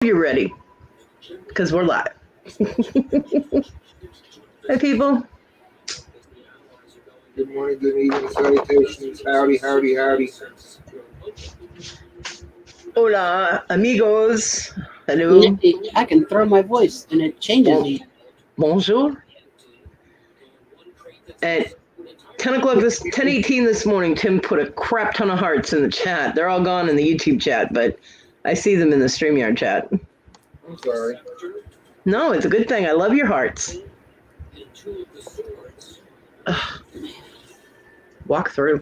You're ready, because we're live. Hi, people. Good morning, good evening, salutations. Howdy, howdy, howdy. Hola, amigos. Hello. I can throw my voice and it changes. Bonjour. At 10 o'clock, 10:18 this morning, Tim put a crap ton of hearts in the chat. They're all gone in the YouTube chat, but I see them in the StreamYard chat. I'm sorry. No, it's a good thing. I love your hearts. Ugh. Walk through.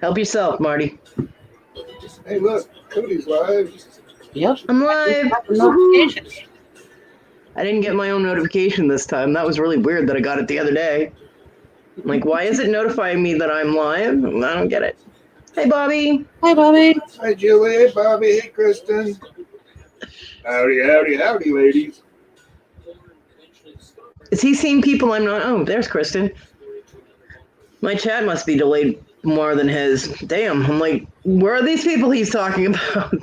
Help yourself, Marty. Hey, look, Kodi's live. Yep. I'm live. Notifications. I didn't get my own notification this time. That was really weird that I got it the other day. I'm like, why is it notifying me that I'm live? I don't get it. Hey, Bobby. Hi, Bobby. Hi, Julie. Hey, Bobby. Hey, Kristen. Howdy, howdy, howdy, ladies. Is he seeing people I'm not? Oh, there's Kristen. My chat must be delayed more than his. Damn. I'm like, where are these people he's talking about?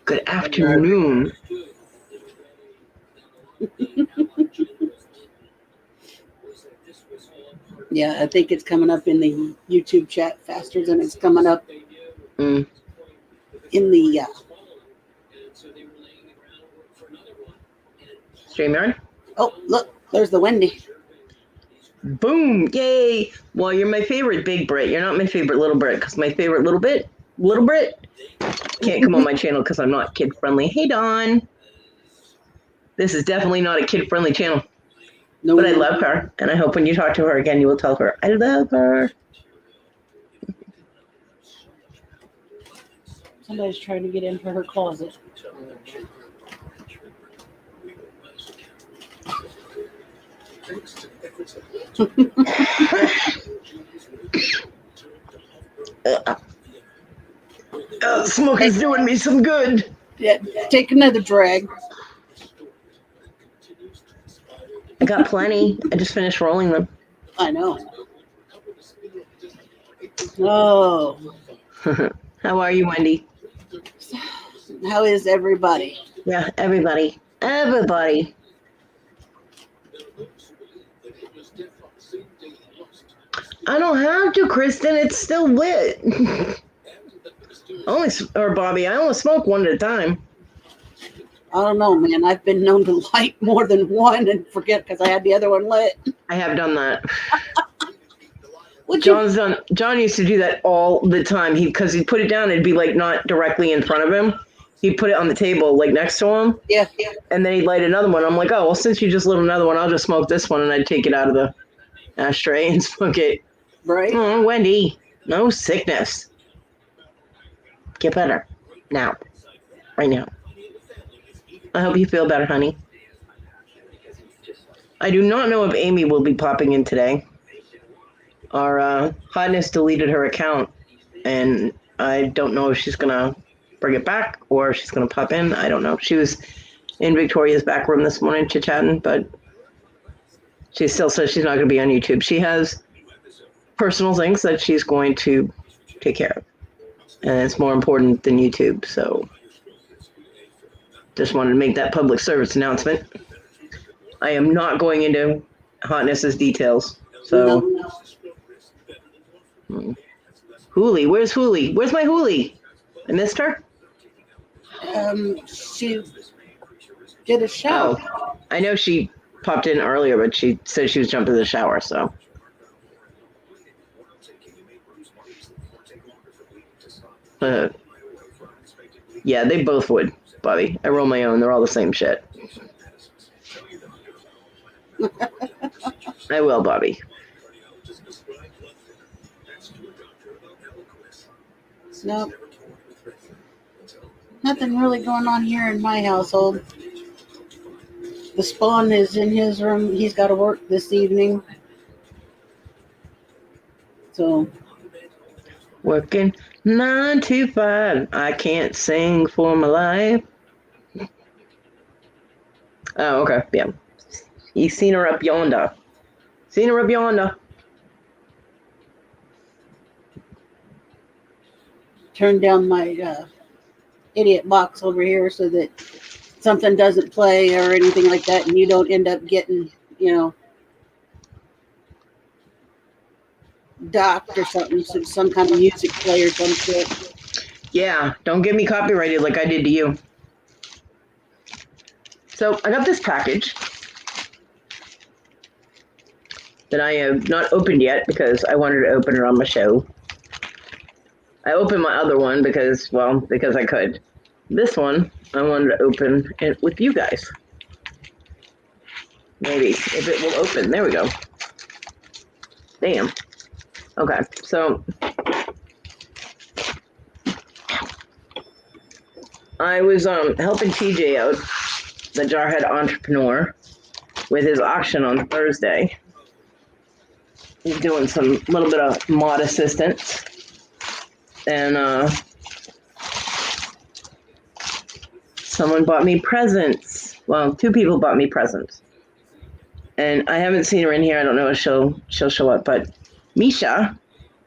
Good afternoon. Yeah, I think it's coming up in the YouTube chat faster than it's coming up in the StreamYard? Oh, look, there's the Wendy. Boom! Yay! Well, you're my favorite big Brit. You're not my favorite little Brit, because my favorite little Brit, can't come on my channel because I'm not kid friendly. Hey, Dawn. This is definitely not a kid friendly channel. No, but I love her, and I hope when you talk to her again, you will tell her I love her. Somebody's trying to get into her closet. Smoke is doing me some good. Yeah, take another drag. I got plenty. I just finished rolling them. I know. Oh. How are you, Wendy? How is everybody? Yeah, everybody. Everybody. I don't have to, Kristen. It's still lit. Bobby, I only smoke one at a time. I don't know, man. I've been known to light more than one and forget because I had the other one lit. I have done that. John used to do that all the time. Because he'd put it down, it'd be like not directly in front of him. He'd put it on the table, like next to him. Yeah. And then he'd light another one. I'm like, oh, well, since you just lit another one, I'll just smoke this one. And I'd take it out of the ashtray and smoke it. Right. Oh, Wendy, no sickness. Get better. Now. Right now. I hope you feel better, honey. I do not know if Amy will be popping in today. Our Hotness deleted her account, and I don't know if she's going to bring it back or if she's going to pop in. I don't know. She was in Victoria's back room this morning chit-chatting, but she still says she's not going to be on YouTube. She has personal things that she's going to take care of, and it's more important than YouTube, so just wanted to make that public service announcement. I am not going into Hotness's details, so... No. Hoolie, where's Hoolie? Where's my Hoolie? I missed her? She did a shower. Oh, I know she popped in earlier, but she said she was jumping in the shower, so... yeah, they both would, Bobby. I roll my own. They're all the same shit. I will, Bobby. Nope. Nothing really going on here in my household. The Spawn is in his room. He's got to work this evening. So. Working 9 to 5. I can't sing for my life. Oh, okay. Yeah. You seen her up yonder. Seen her up yonder. turn down my idiot box over here so that something doesn't play or anything like that, and you don't end up getting, docked or something, some kind of music play or some shit. Yeah, don't get me copyrighted like I did to you. So I got this package that I have not opened yet because I wanted to open it on my show. I opened my other one because I could. This one, I wanted to open it with you guys. Maybe, if it will open. There we go. Damn. Okay, so I was helping TJ out, the Jarhead entrepreneur, with his auction on Thursday. He's doing some little bit of mod assistance. And someone bought me presents. Well, 2 people bought me presents. And I haven't seen her in here. I don't know if she'll show up, but Misha,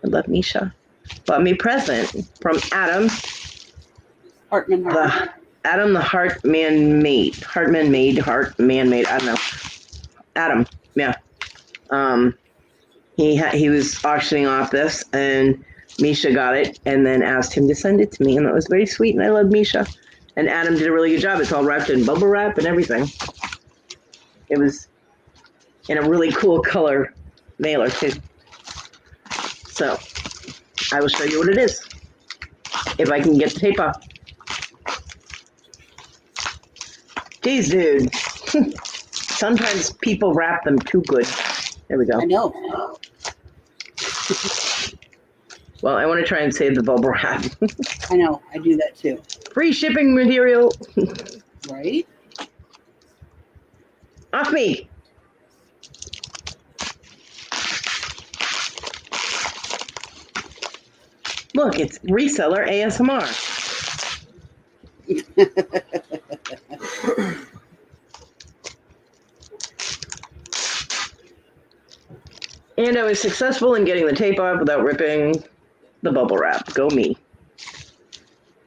I love Misha, bought me a present from Adam. Hartman. Adam, the Heart Man-Made, I don't know. Adam, yeah. He was auctioning off this, and Misha got it, and then asked him to send it to me, and that was very sweet, and I love Misha. And Adam did a really good job. It's all wrapped in bubble wrap and everything. It was in a really cool color mailer, too. So, I will show you what it is, if I can get the tape off. Jeez, dude. Sometimes people wrap them too good. There we go. I know. Well, I want to try and save the bubble wrap. I know. I do that too. Free shipping material. Right? Off me. Look, it's reseller ASMR. And I was successful in getting the tape off without ripping the bubble wrap. Go me.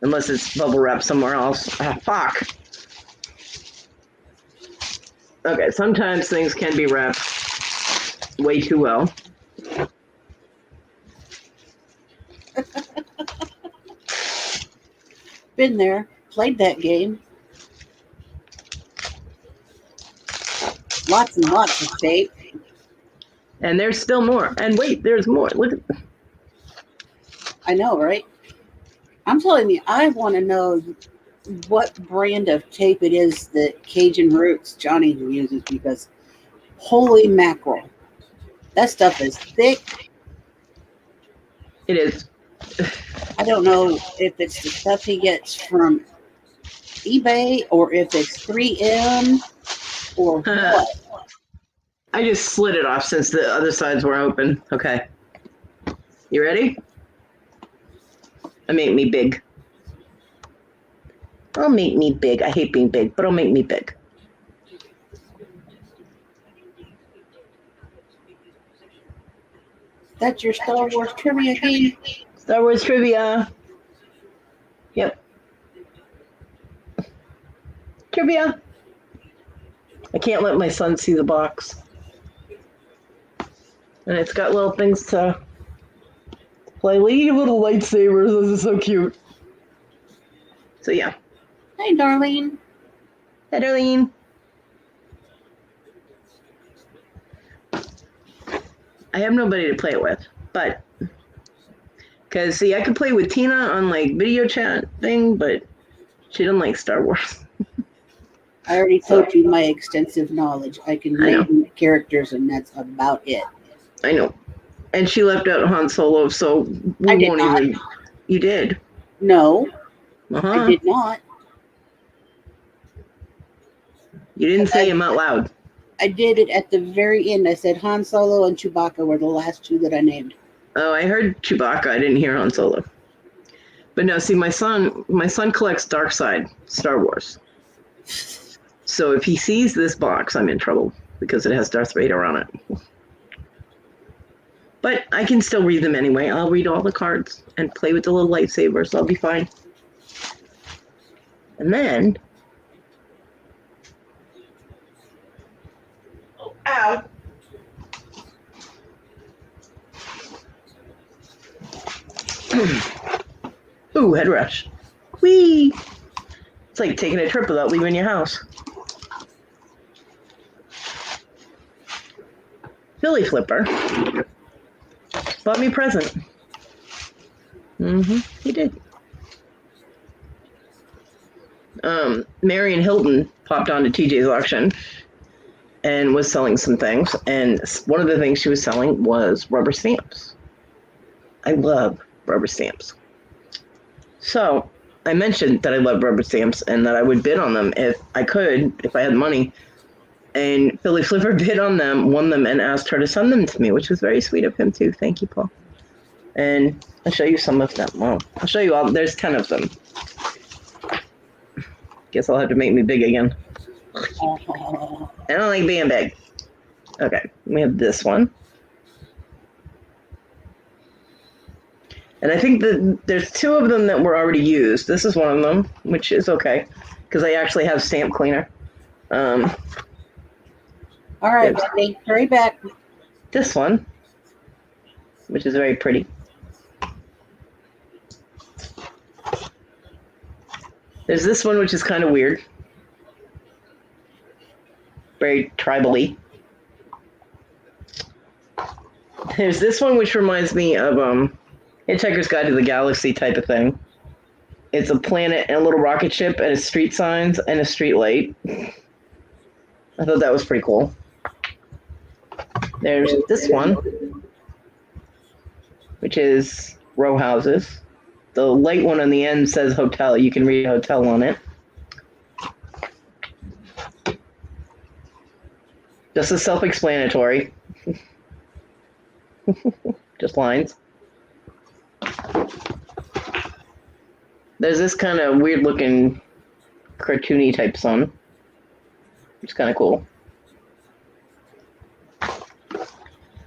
Unless it's bubble wrap somewhere else. Ah, fuck. Okay, sometimes things can be wrapped way too well. Been there. Played that game. Lots and lots of tape. And there's still more. And wait, there's more. Look at. I know, right? I'm telling you, I want to know what brand of tape it is that Cajun Roots Johnny uses, because holy mackerel, that stuff is thick. It is. I don't know if it's the stuff he gets from eBay or if it's 3M or what. I just slid it off since the other sides were open. Okay. You ready? Make me big. I'll make me big. I hate being big, but I'll make me big. That's your Star Wars trivia game? Star Wars trivia. Yep. Trivia. I can't let my son see the box. And it's got little things to play. Little lightsabers. This is so cute. So yeah. Hey, Darlene. Hey, Darlene. I have nobody to play it with, but because see, I could play with Tina on like video chat thing, but she doesn't like Star Wars. I already told you my extensive knowledge. I can name characters, and that's about it. I know. And she left out Han Solo, so we won't even. You did. No, I did not. You didn't say him out loud. I did it at the very end. I said Han Solo and Chewbacca were the last 2 that I named. Oh, I heard Chewbacca. I didn't hear Han Solo. But no, see, my son collects Dark Side Star Wars. So if he sees this box, I'm in trouble because it has Darth Vader on it. But I can still read them anyway. I'll read all the cards and play with the little lightsabers. I'll be fine. And then... Ow! Ooh, head rush. Whee! It's like taking a trip without leaving your house. Philly Flipper bought me a present. He did. Marion Hilton popped onto TJ's auction and was selling some things. And one of the things she was selling was rubber stamps. I love rubber stamps. So I mentioned that I love rubber stamps and that I would bid on them if I could, if I had money. And Philly Flipper bid on them, won them, and asked her to send them to me, which was very sweet of him, too. Thank you, Paul. And I'll show you some of them. Well, I'll show you all. There's 10 of them. Guess I'll have to make me big again. I don't like being big. Okay, we have this one. And I think that there's 2 of them that were already used. This is one of them, which is okay, because I actually have stamp cleaner. All right, Wendy, hurry back. This one, which is very pretty. There's this one, which is kind of weird. Very tribal-y. There's this one, which reminds me of Hitchhiker's Guide to the Galaxy type of thing. It's a planet and a little rocket ship and a street signs and a street light. I thought that was pretty cool. There's this one, which is row houses. The light one on the end says hotel. You can read hotel on it. Just as self-explanatory. Just lines. There's this kind of weird-looking cartoony type sun. It's kind of cool.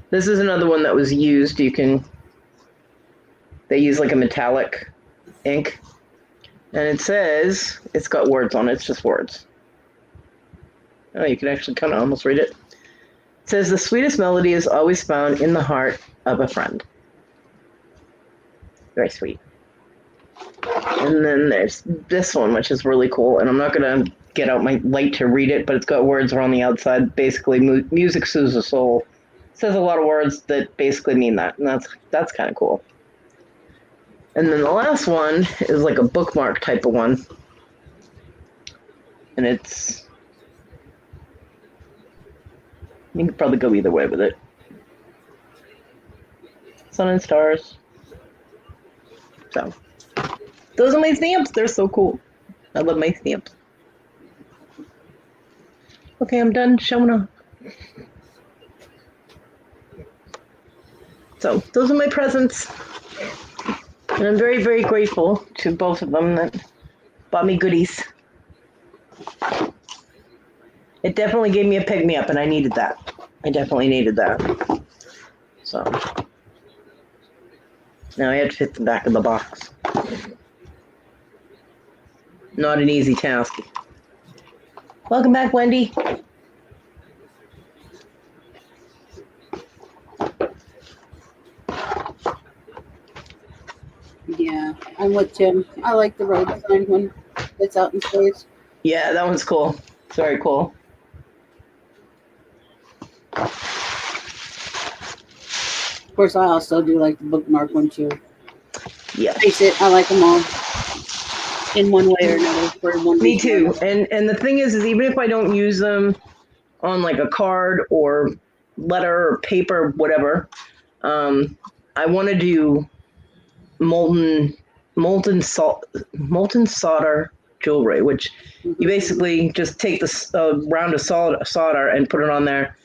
This is another one that was used. They use like a metallic ink. And it says, it's got words on it. It's just words. Oh, you can actually kind of almost read it. It says, the sweetest melody is always found in the heart of a friend. Very sweet. And then there's this one, which is really cool. And I'm not going to get out my light to read it, but it's got words around the outside. Basically, music soothes the soul. It says a lot of words that basically mean that. And that's kind of cool. And then the last one is like a bookmark type of one. And it's... You can probably go either way with it. Sun and stars. So, those are my stamps. They're so cool. I love my stamps. Okay, I'm done showing off. So, those are my presents. And I'm very, very grateful to both of them that bought me goodies. It definitely gave me a pick-me-up, and I needed that. I definitely needed that. So, now I have to fit the back of the box. Not an easy task. Welcome back, Wendy. Yeah, I'm with Tim. I like the road sign one that's out in space. Yeah, that one's cool. It's very cool. Of course, I also do like the bookmark one too. Yeah. Face it, I like them all in one way or another. For one Me reason. too. And the thing is even if I don't use them on like a card or letter or paper, whatever, I want to do molten solder jewelry, which you basically just take this round of solder and put it on there,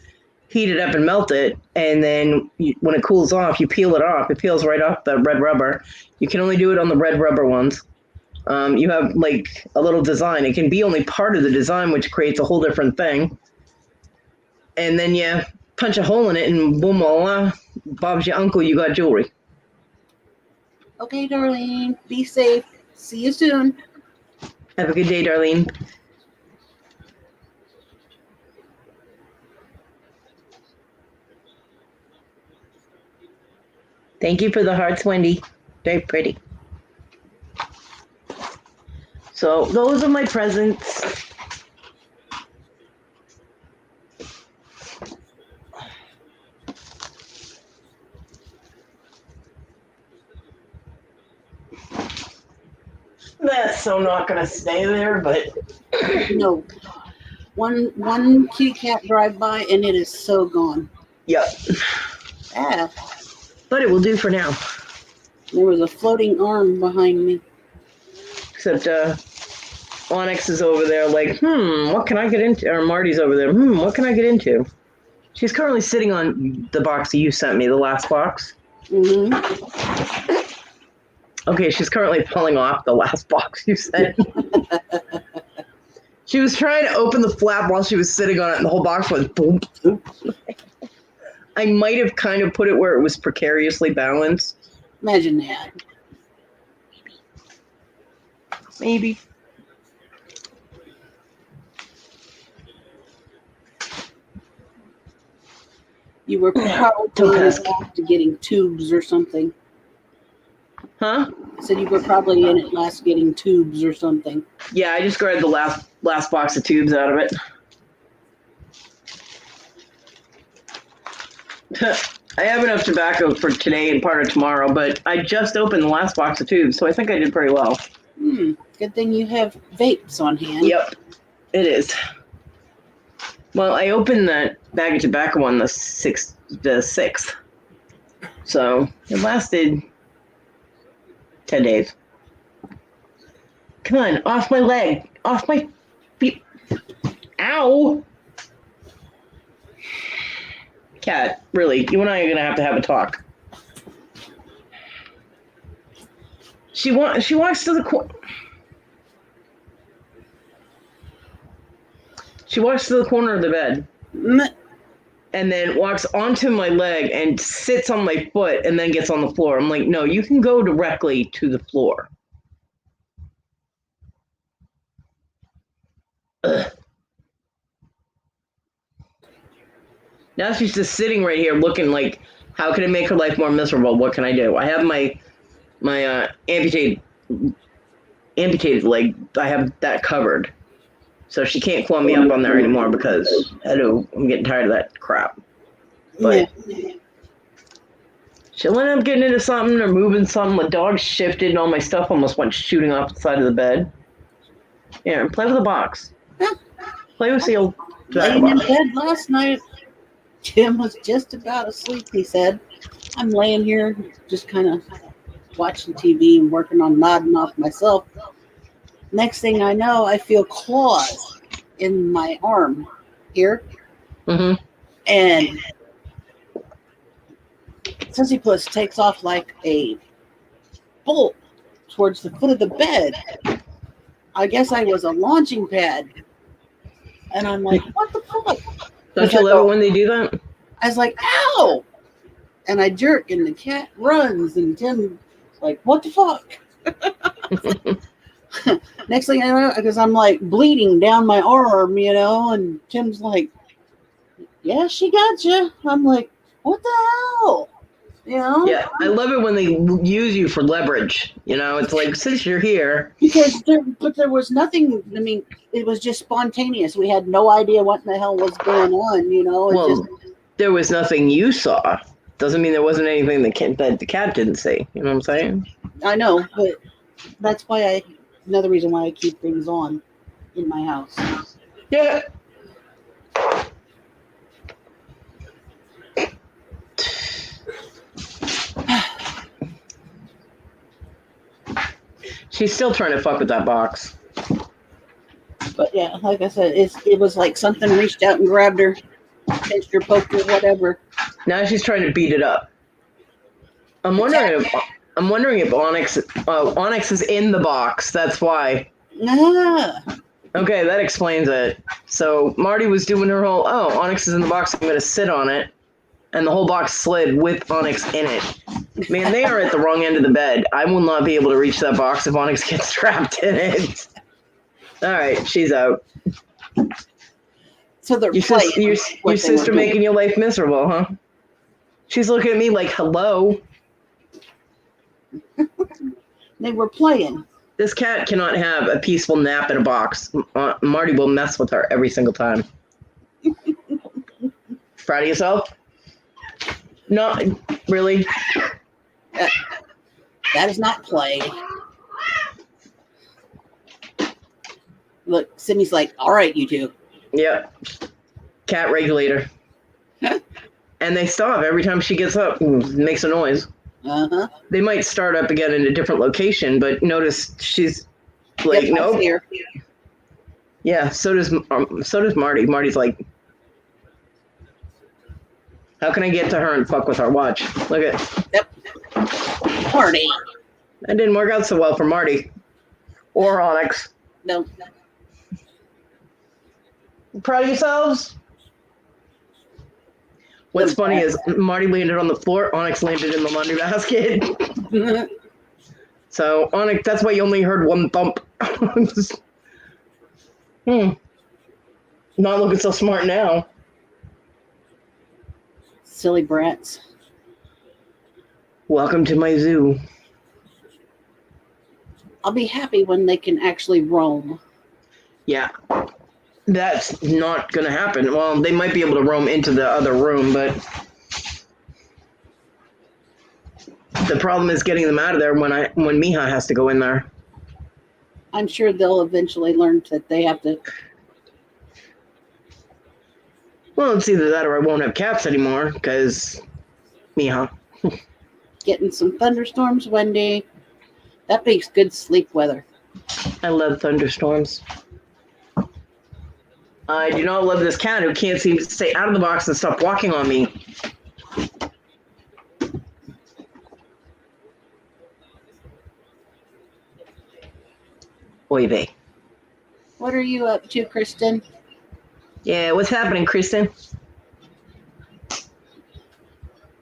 heat it up and melt it, and then when it cools off, you peel it off. It peels right off the red rubber. You can only do it on the red rubber ones. You have like a little design. It can be only part of the design, which creates a whole different thing. And then you punch a hole in it and boom, voila, Bob's your uncle, you got jewelry. Okay, Darlene, be safe. See you soon. Have a good day, Darlene. Thank you for the hearts, Wendy. Very pretty. So those are my presents. That's so not gonna stay there, but No. One kitty cat drive by and it is so gone. yep. Ah, But it will do for now. there was a floating arm behind me. Except Onyx is over there like, what can I get into? Or Marty's over there, what can I get into? She's currently sitting on the box you sent me, the last box. Mm-hmm. Okay, she's currently pulling off the last box you sent. She was trying to open the flap while she was sitting on it, and the whole box went boom. I might have kind of put it where it was precariously balanced. Imagine that. Maybe. You were probably after getting tubes or something. Huh? I said you were probably in it last getting tubes or something. Yeah, I just grabbed the last box of tubes out of it. I have enough tobacco for today and part of tomorrow, but I just opened the last box of tubes, so I think I did pretty well. Good thing you have vapes on hand. Yep, it is. Well, I opened that bag of tobacco on the 6th. So it lasted 10 days. Come on, off my leg. Off my feet. Ow! Cat, really, you and I are going to have a talk. She walks to the corner. She walks to the corner of the bed and then walks onto my leg and sits on my foot and then gets on the floor. I'm like, no, you can go directly to the floor. Ugh. Now she's just sitting right here looking like, how can I make her life more miserable? What can I do? I have my amputated leg. I have that covered. So she can't claw me up on there anymore because, hello, I'm getting tired of that crap. But she'll end up getting into something or moving something. The dog shifted and all my stuff almost went shooting off the side of the bed. Yeah, play with the box. Play with the old laying in bed last night. Tim was just about asleep, he said. I'm laying here just kind of watching TV and working on nodding off myself. Next thing I know, I feel claws in my arm here. Mm-hmm. And Sissy Puss takes off like a bolt towards the foot of the bed. I guess I was a launching pad. And I'm like, what the fuck? Don't you love it when they do that? I was like, ow! And I jerk, and the cat runs, and Tim's like, what the fuck? Next thing I know, because I'm like bleeding down my arm, and Tim's like, yeah, she got you. I'm like, what the hell? Yeah, I love it when they use you for leverage. It's like, since you're here. Because there was nothing, it was just spontaneous. We had no idea what in the hell was going on, There was nothing you saw. Doesn't mean there wasn't anything that the cat didn't see. You know what I'm saying? I know, but that's why another reason why I keep things on in my house. Yeah. She's still trying to fuck with that box. But yeah, like I said, it was like something reached out and grabbed her, pinched her, poked her, whatever. Now she's trying to beat it up. I'm wondering if Onyx is in the box. That's why. Ah. Okay, that explains it. So Marty was doing her whole, oh, Onyx is in the box, I'm going to sit on it. And the whole box slid with Onyx in it. Man, they are at the wrong end of the bed. I will not be able to reach that box if Onyx gets trapped in it. All right, she's out. So they're Your, playing. your sister making your life miserable, huh? She's looking at me like, hello? They were playing. This cat cannot have a peaceful nap in a box. Marty will mess with her every single time. Proud of yourself? Not really. That is not play. Look, Sydney's like, all right, you two. Yep. Cat regulator. And they stop every time she gets up and makes a noise. Uh-huh. They might start up again in a different location, but notice she's like, nope. Here. Yeah, so does Marty. Marty's like, how can I get to her and fuck with her? Watch. Look at. Yep. Marty. That didn't work out so well for Marty. Or Onyx. No. Proud of yourselves? What's funny is Marty landed on the floor, Onyx landed in the laundry basket. So, Onyx, that's why you only heard one thump. Not looking so smart now. Silly brats. Welcome to my zoo. I'll be happy when they can actually roam. Yeah. That's not going to happen. Well, they might be able to roam into the other room, but the problem is getting them out of there when Miha has to go in there. I'm sure they'll eventually learn that they have to. Well, it's either that or I won't have cats anymore because Miha. Getting some thunderstorms, Wendy. That makes good sleep weather. I love thunderstorms. I do not love this cat who can't seem to stay out of the box and stop walking on me. Oy vey. What are you up to, Kristen? Yeah, what's happening, Kristen?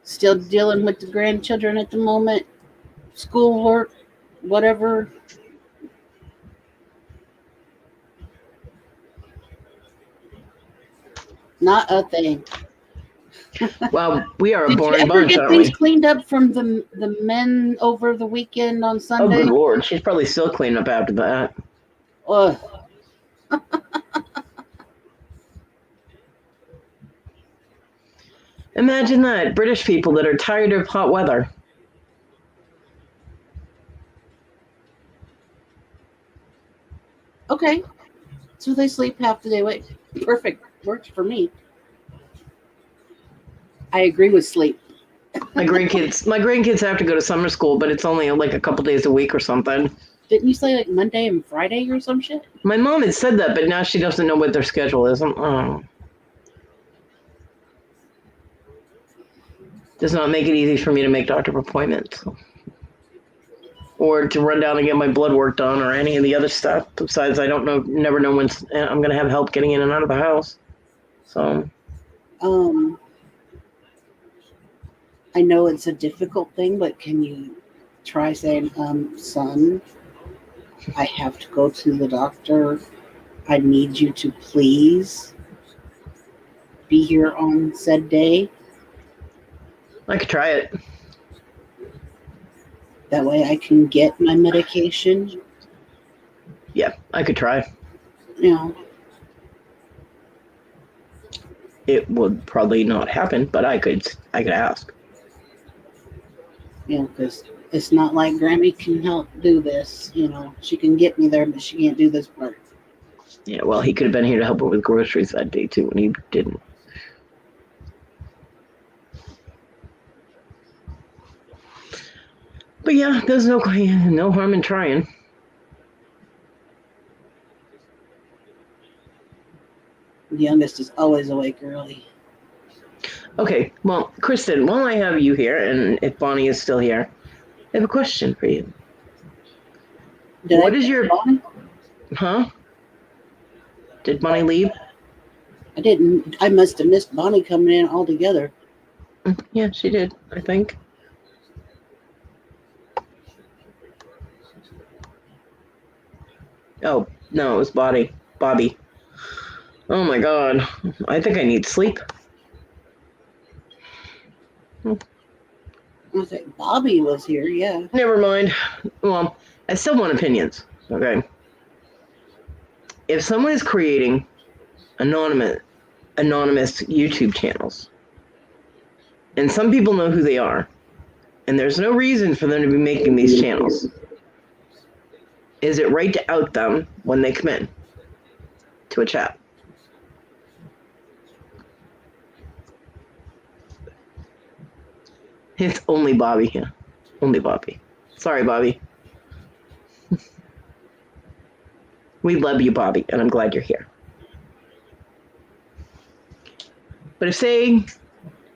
Still dealing with the grandchildren at the moment? Schoolwork? Whatever? Not a thing. Well, we are a Did boring you ever bunch, get aren't things we? cleaned up from the men over the weekend on Oh, Sunday? good Lord. She's probably still cleaning up after that. Ugh. Imagine that. British people that are tired of hot weather. Okay. So they sleep half the day away. Perfect. Works for me. I agree with sleep. My grandkids have to go to summer school, but it's only like a couple days a week or something. Didn't you say like Monday and Friday or some shit? My mom had said that, but now she doesn't know what their schedule is. Does not make it easy for me to make doctor appointments. Or to run down and get my blood work done or any of the other stuff. Besides, I never know when I'm going to have help getting in and out of the house. So. I know it's a difficult thing, but can you try saying, son, I have to go to the doctor. I need you to please be here on said day. I could try it. That way I can get my medication. Yeah, I could try. You know. It would probably not happen, but I could ask. You know, because it's not like Grammy can help do this. You know, she can get me there, but she can't do this part. Yeah, well, he could have been here to help her with groceries that day, too, and he didn't. But yeah, there's no harm in trying. The youngest is always awake early. Okay, well, Kristen, while I have you here, and if Bonnie is still here, I have a question for you. What is your... Huh? Did Bonnie leave? I didn't. I must have missed Bonnie coming in altogether. Yeah, she did, I think. Oh, no, it was Bobby. Oh my god. I think I need sleep. I think Bobby was here. Yeah. Never mind. Well, I still want opinions. Okay. If someone is creating anonymous YouTube channels, and some people know who they are, and there's no reason for them to be making these channels, is it right to out them when they come in to a chat? It's only Bobby here. Only Bobby. Sorry, Bobby. We love you, Bobby, and I'm glad you're here. But if, say,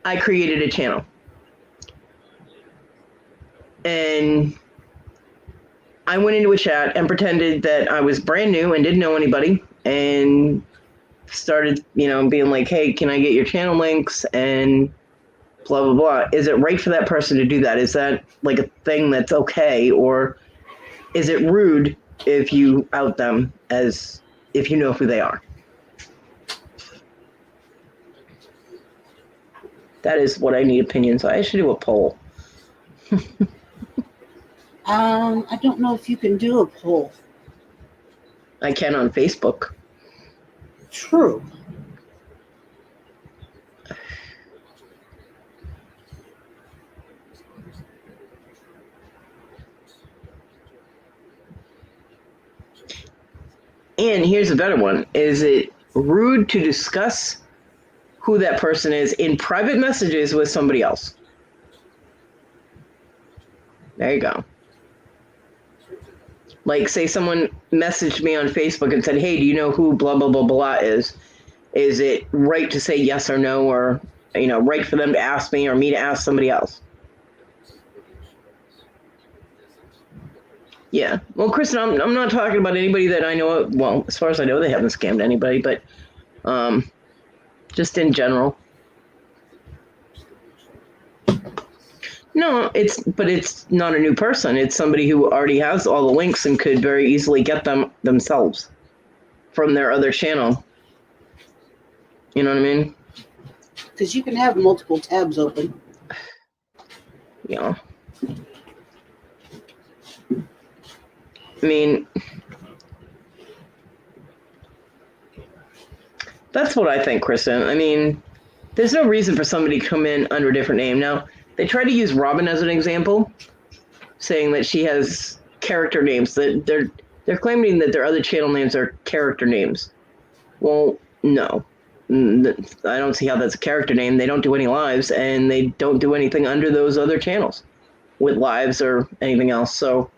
I created a channel and I went into a chat and pretended that I was brand new and didn't know anybody and started, being like, hey, can I get your channel links and blah, blah, blah. Is it right for that person to do that? Is that like a thing that's okay? Or is it rude if you out them as if you know who they are? That is what I need opinions on. I should do a poll. I don't know if you can do a poll. I can on Facebook. True. And here's a better one. Is it rude to discuss who that person is in private messages with somebody else? There you go. Like, say someone messaged me on Facebook and said, hey, do you know who blah, blah, blah, blah is? Is it right to say yes or no, or, right for them to ask me or me to ask somebody else? Yeah. Well, Kristen, I'm not talking about anybody that I know. Well, as far as I know, they haven't scammed anybody, but just in general. No, it's not a new person. It's somebody who already has all the links and could very easily get them themselves from their other channel. You know what I mean? Because you can have multiple tabs open. Yeah. I mean, that's what I think, Kristen. I mean, there's no reason for somebody to come in under a different name. Now, they try to use Robin as an example, saying that she has character names. That they're claiming that their other channel names are character names. Well, no. I don't see how that's a character name. They don't do any lives, and they don't do anything under those other channels with lives or anything else. So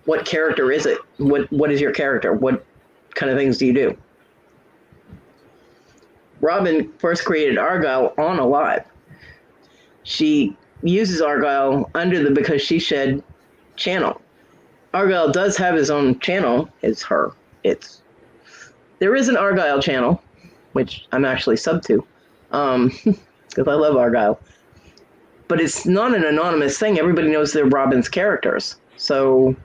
what character is it? What is your character? What kind of things do you do? Robin first created Argyle on a live. She uses Argyle under the Because She Shed channel. Argyle does have his own channel. There is an Argyle channel, which I'm actually sub to, because I love Argyle. But it's not an anonymous thing. Everybody knows they're Robin's characters. So,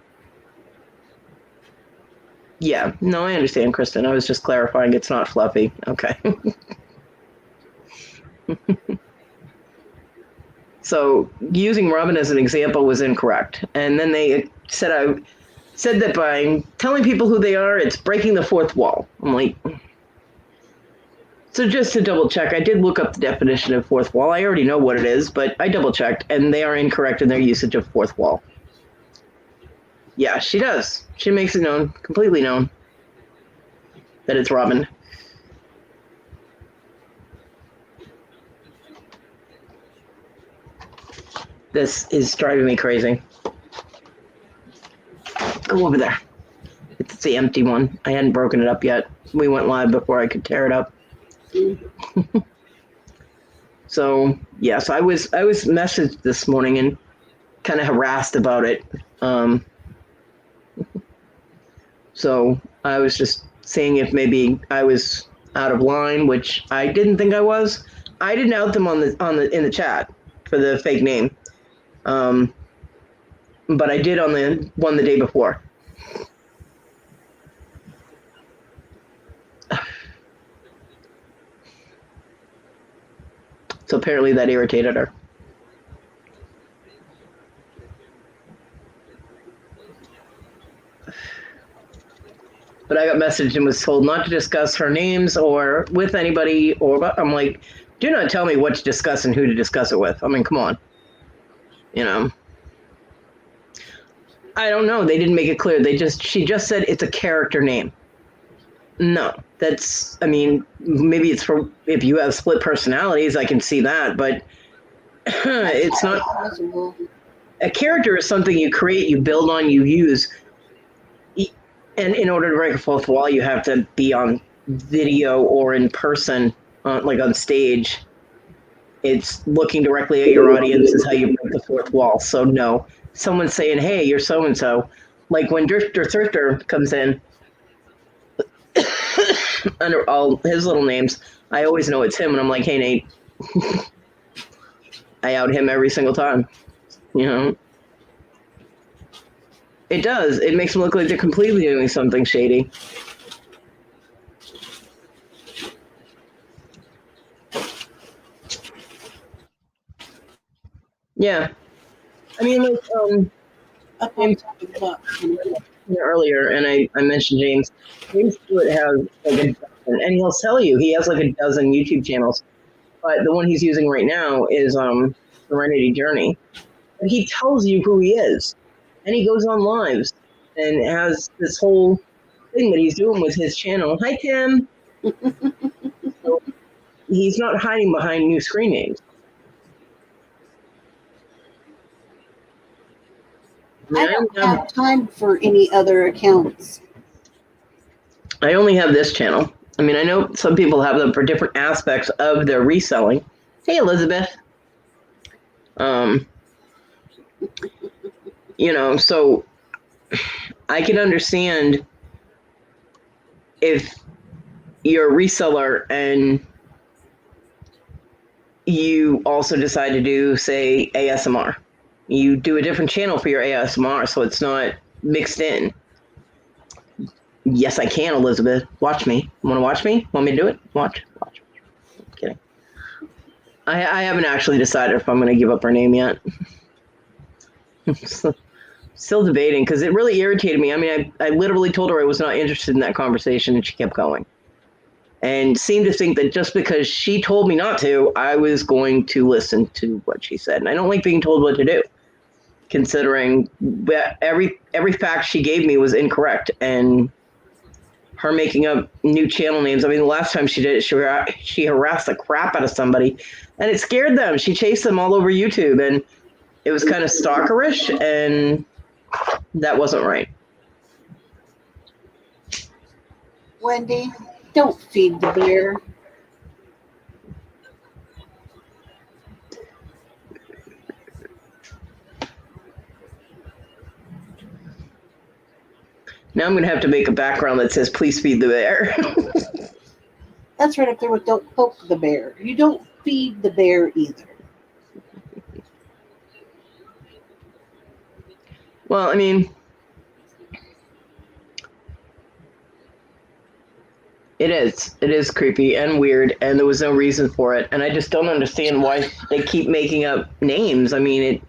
yeah. No, I understand, Kristen. I was just clarifying it's not fluffy. Okay. So using Robin as an example was incorrect. And then they said that by telling people who they are, it's breaking the fourth wall. I'm like, so just to double check, I did look up the definition of fourth wall. I already know what it is, but I double checked, and they are incorrect in their usage of fourth wall. Yeah, she does. She makes it known, completely known, that it's Robin. This is driving me crazy. Go over there. It's the empty one. I hadn't broken it up yet. We went live before I could tear it up. So, yes, I was messaged this morning and kind of harassed about it. So I was just seeing if maybe I was out of line, which I didn't think I was. I didn't out them in the chat for the fake name, but I did on the one the day before. So apparently that irritated her. But I got messaged and was told not to discuss her names or with anybody. I'm like, do not tell me what to discuss and who to discuss it with. I mean, come on. You know. I don't know. They didn't make it clear. She just said it's a character name. No, maybe it's for if you have split personalities, I can see that, but it's not. A character is something you create, you build on, you use. And in order to break a fourth wall, you have to be on video or in person, like on stage. It's looking directly at your audience is how you break the fourth wall. So no, someone's saying, hey, you're so-and-so. Like when Drifter Thrifter comes in, under all his little names, I always know it's him. And I'm like, hey, Nate. I out him every single time. You know? It does. It makes them look like they're completely doing something shady. Yeah. I mean, like, earlier, and I mentioned James. James Stewart has like a dozen, and he'll tell you he has like a dozen YouTube channels. But the one he's using right now is Serenity Journey. And he tells you who he is. And he goes on lives and has this whole thing that he's doing with his channel. Hi, Tim. So he's not hiding behind new screen names. I don't have time for any other accounts. I only have this channel. I mean, I know some people have them for different aspects of their reselling. Hey, Elizabeth. You know, so I can understand if you're a reseller and you also decide to do, say, ASMR. You do a different channel for your ASMR, so it's not mixed in. Yes, I can, Elizabeth. Watch me. Want to watch me? Want me to do it? Watch. I'm kidding. I haven't actually decided if I'm going to give up her name yet. Still debating because it really irritated me. I mean, I literally told her I was not interested in that conversation, and she kept going. And seemed to think that just because she told me not to, I was going to listen to what she said. And I don't like being told what to do, considering that every fact she gave me was incorrect. And her making up new channel names. I mean, the last time she did it, she harassed the crap out of somebody, and it scared them. She chased them all over YouTube, and it was kind of stalkerish, and that wasn't right. Wendy, don't feed the bear. Now I'm going to have to make a background that says, please feed the bear. That's right up there with don't poke the bear. You don't feed the bear either. Well, I mean, it is creepy and weird, and there was no reason for it. And I just don't understand why they keep making up names. I mean,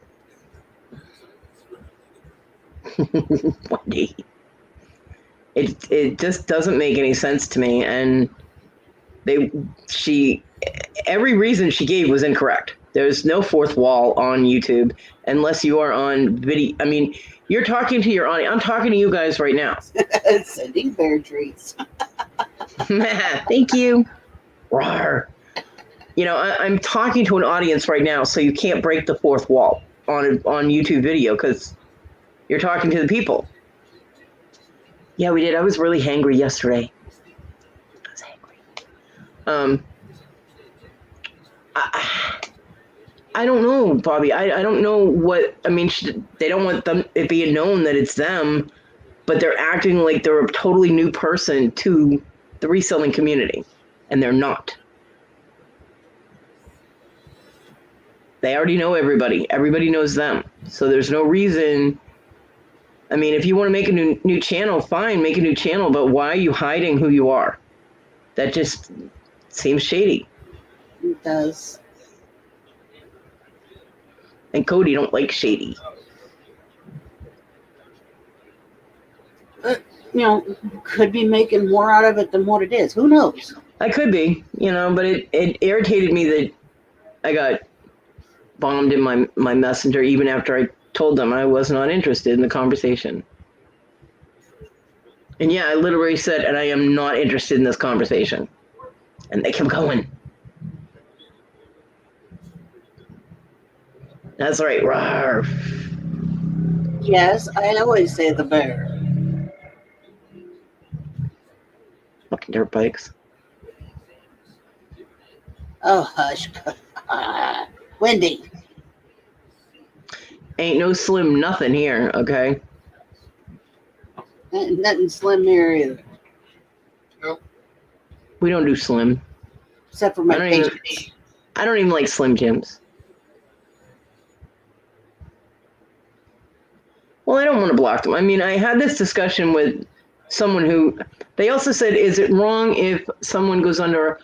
Wendy. It just doesn't make any sense to me, and every reason she gave was incorrect. There's no fourth wall on YouTube unless you are on video. I mean, you're talking to your audience. I'm talking to you guys right now. Sending bear treats. Thank you. Rawr. You know, I'm talking to an audience right now, so you can't break the fourth wall on YouTube video because you're talking to the people. Yeah, we did. I was really hangry yesterday. I was hangry. I don't know, Bobby. I don't know what. I mean, they don't want it being known that it's them. but they're acting like they're a totally new person to the reselling community, and they're not. They already know everybody. Everybody knows them. So there's no reason. I mean, if you want to make a new channel, fine, make a new channel, but why are you hiding who you are? That just seems shady. It does. And Kodi don't like shady. Could be making more out of it than what it is. Who knows? I could be, but it irritated me that I got bombed in my messenger even after I told them I was not interested in the conversation. And yeah, I literally said, and I am not interested in this conversation. And they kept going. That's right, rawr. Yes, I always say the bear. Fucking dirt bikes. Oh, hush. Wendy. Ain't no slim nothing here, okay? Nothing slim there either. Nope. We don't do slim. Except for my I don't even- patients. I don't even like Slim Jims. Well, I don't want to block them. I mean, I had this discussion with someone who, they also said, is it wrong if someone goes under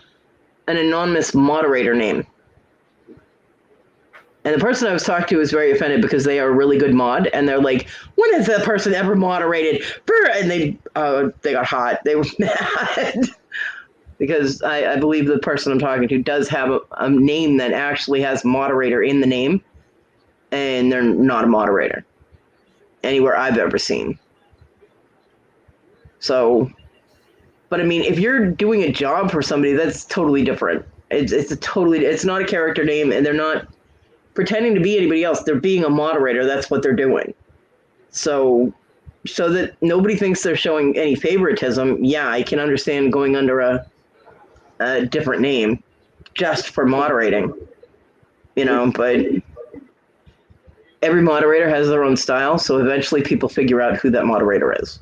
an anonymous moderator name? And the person I was talking to was very offended because they are a really good mod, and they're like, when has that person ever moderated? And they got hot. They were mad. Because I believe the person I'm talking to does have a name that actually has moderator in the name, and they're not a moderator anywhere I've ever seen. So, but I mean, if you're doing a job for somebody, that's totally different. It's not a character name, and they're not pretending to be anybody else. They're being a moderator. That's what they're doing. So that nobody thinks they're showing any favoritism, yeah, I can understand going under a different name just for moderating, but every moderator has their own style, so eventually people figure out who that moderator is.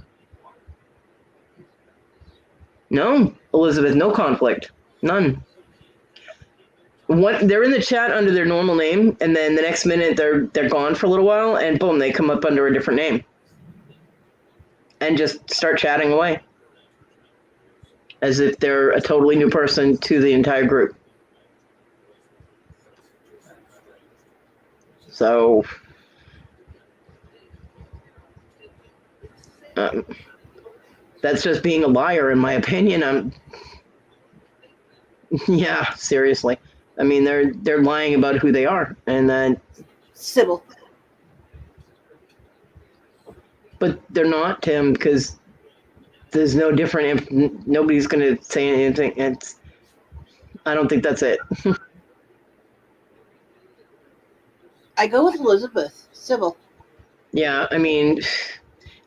No, Elizabeth, no conflict. None. They're in the chat under their normal name, and then the next minute they're gone for a little while, and boom, they come up under a different name. And just start chatting away. As if they're a totally new person to the entire group. So, that's just being a liar, in my opinion. Yeah, seriously. I mean, they're lying about who they are, and then Sybil. But they're not, Tim, because there's no different. Nobody's going to say anything. I don't think that's it. I go with Elizabeth. Sybil. Yeah, I mean,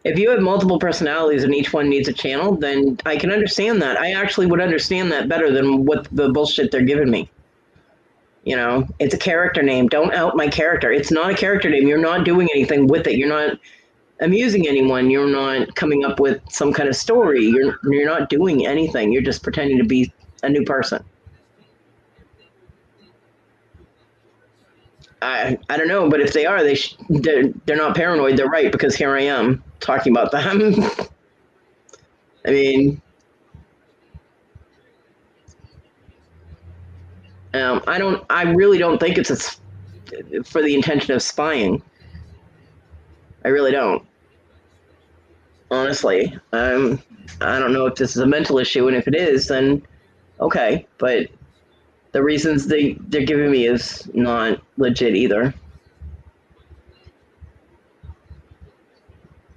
if you have multiple personalities and each one needs a channel, then I can understand that. I actually would understand that better than what the bullshit they're giving me. It's a character name. Don't out my character. It's not a character name. You're not doing anything with it. You're not amusing anyone. You're not coming up with some kind of story. You're not doing anything. You're just pretending to be a new person. I don't know, but if they are, they're not paranoid. They're right, because here I am talking about them. I mean, I really don't think it's for the intention of spying. I really don't. Honestly, I don't know if this is a mental issue, and if it is, then okay. But the reasons they're giving me is not legit either.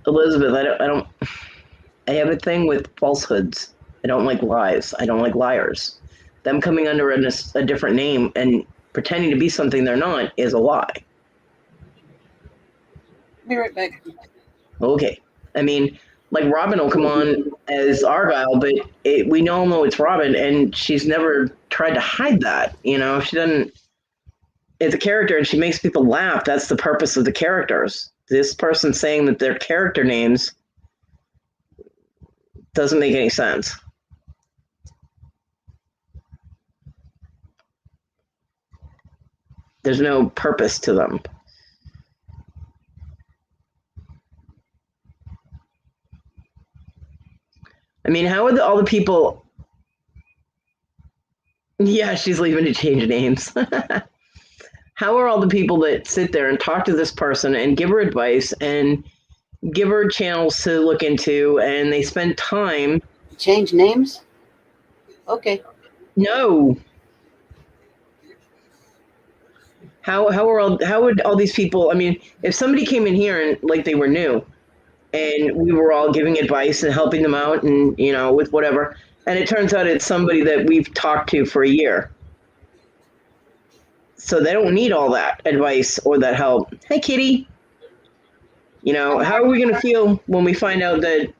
Elizabeth, I have a thing with falsehoods. I don't like lies. I don't like liars. Them coming under a different name and pretending to be something they're not is a lie. Be right back. Okay. I mean, like Robin will come on as Argyle, but we all know it's Robin, and she's never tried to hide that. She doesn't. It's a character, and she makes people laugh. That's the purpose of the characters. This person saying that their character names doesn't make any sense. There's no purpose to them. I mean, how are all the people? Yeah, she's leaving to change names. How are all the people that sit there and talk to this person and give her advice and give her channels to look into, and they spend time? Change names? Okay. No. How would all these people? I mean, if somebody came in here and like they were new, and we were all giving advice and helping them out, and with whatever, and it turns out it's somebody that we've talked to for a year, so they don't need all that advice or that help. Hey, Kitty. How are we going to feel when we find out that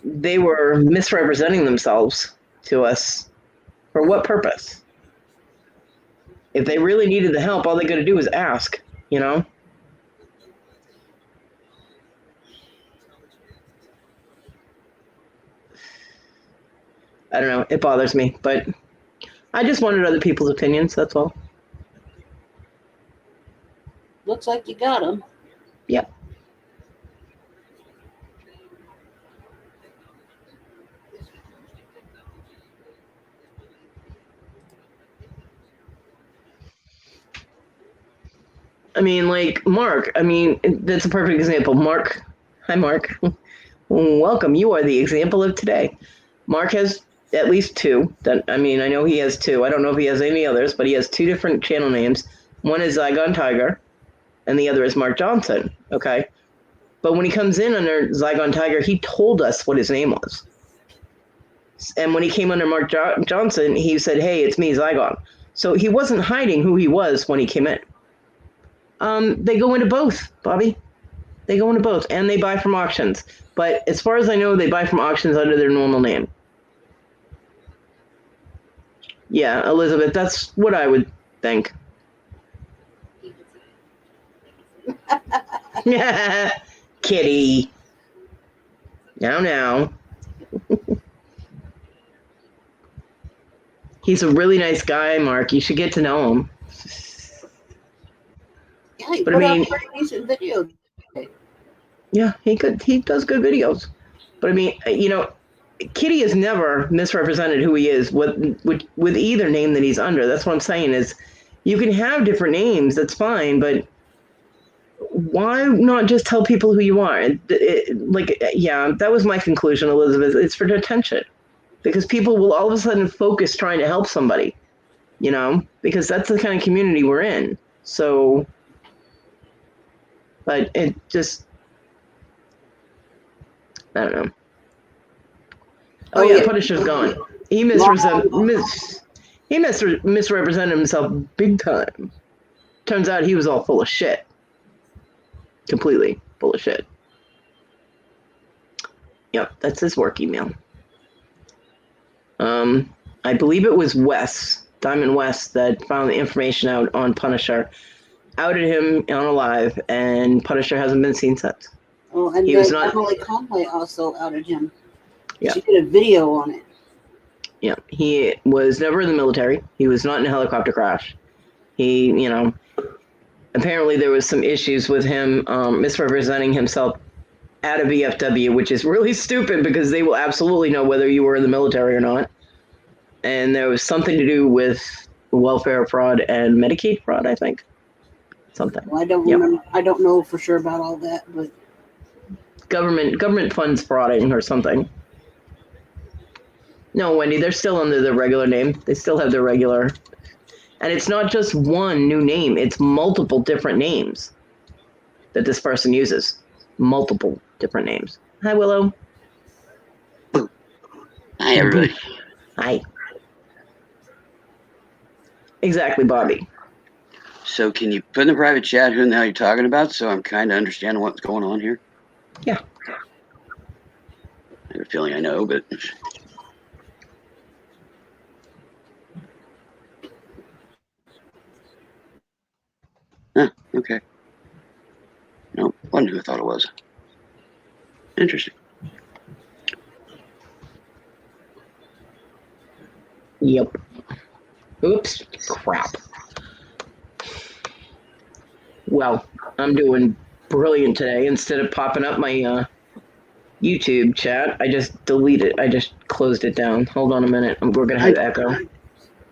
they were misrepresenting themselves to us? For what purpose? If they really needed the help, all they got to do is ask, I don't know. It bothers me, but I just wanted other people's opinions. That's all. Looks like you got them. Yep. I mean, like Mark. I mean, that's a perfect example. Mark. Hi, Mark. Welcome. You are the example of today. Mark has at least two. I know he has two. I don't know if he has any others, but he has two different channel names. One is Zygon Tiger, and the other is Mark Johnson. Okay. But when he comes in under Zygon Tiger, he told us what his name was. And when he came under Mark Johnson, he said, "Hey, it's me, Zygon." So he wasn't hiding who he was when he came in. They go into both, Bobby. They go into both, and they buy from auctions. But as far as I know, they buy from auctions under their normal name. Yeah, Elizabeth, that's what I would think. Kitty. Now. He's a really nice guy, Mark. You should get to know him. Yeah, he But put out a pretty decent video. Yeah, he does good videos. But I mean, Kitty has never misrepresented who he is with either name that he's under. That's what I'm saying is, you can have different names. That's fine, but why not just tell people who you are? That was my conclusion, Elizabeth. It's for attention, because people will all of a sudden focus trying to help somebody, because that's the kind of community we're in. So, but it just, I don't know. Oh yeah, Punisher's gone. He misrepresented himself big time. Turns out he was all full of shit. Completely full of shit. Yep, that's his work email. I believe it was Diamond West, that found the information out on Punisher, outed him on a live, and Punisher hasn't been seen since. Oh, and Emily Conway also outed him. Yeah. She did a video on it. Yeah, he was never in the military. He was not in a helicopter crash. He, apparently there was some issues with him misrepresenting himself at a VFW, which is really stupid because they will absolutely know whether you were in the military or not. And there was something to do with welfare fraud and Medicaid fraud, I think. Something. Well, I don't remember. I don't know for sure about all that, but government funds frauding or something. No, Wendy, they're still under the regular name. They still have their regular. And it's not just one new name. It's multiple different names that this person uses. Multiple different names. Hi, Willow. Hi, everybody. Hi. Exactly, Bobby. So can you put in the private chat who the hell you're talking about so I'm kind of understanding what's going on here? Yeah. I have a feeling I know, but... Huh, okay. No, wasn't who I thought it was. Interesting. Yep. Oops. Crap. Well, I'm doing brilliant today. Instead of popping up my YouTube chat, I just deleted. I just closed it down. Hold on a minute. We're gonna have echo.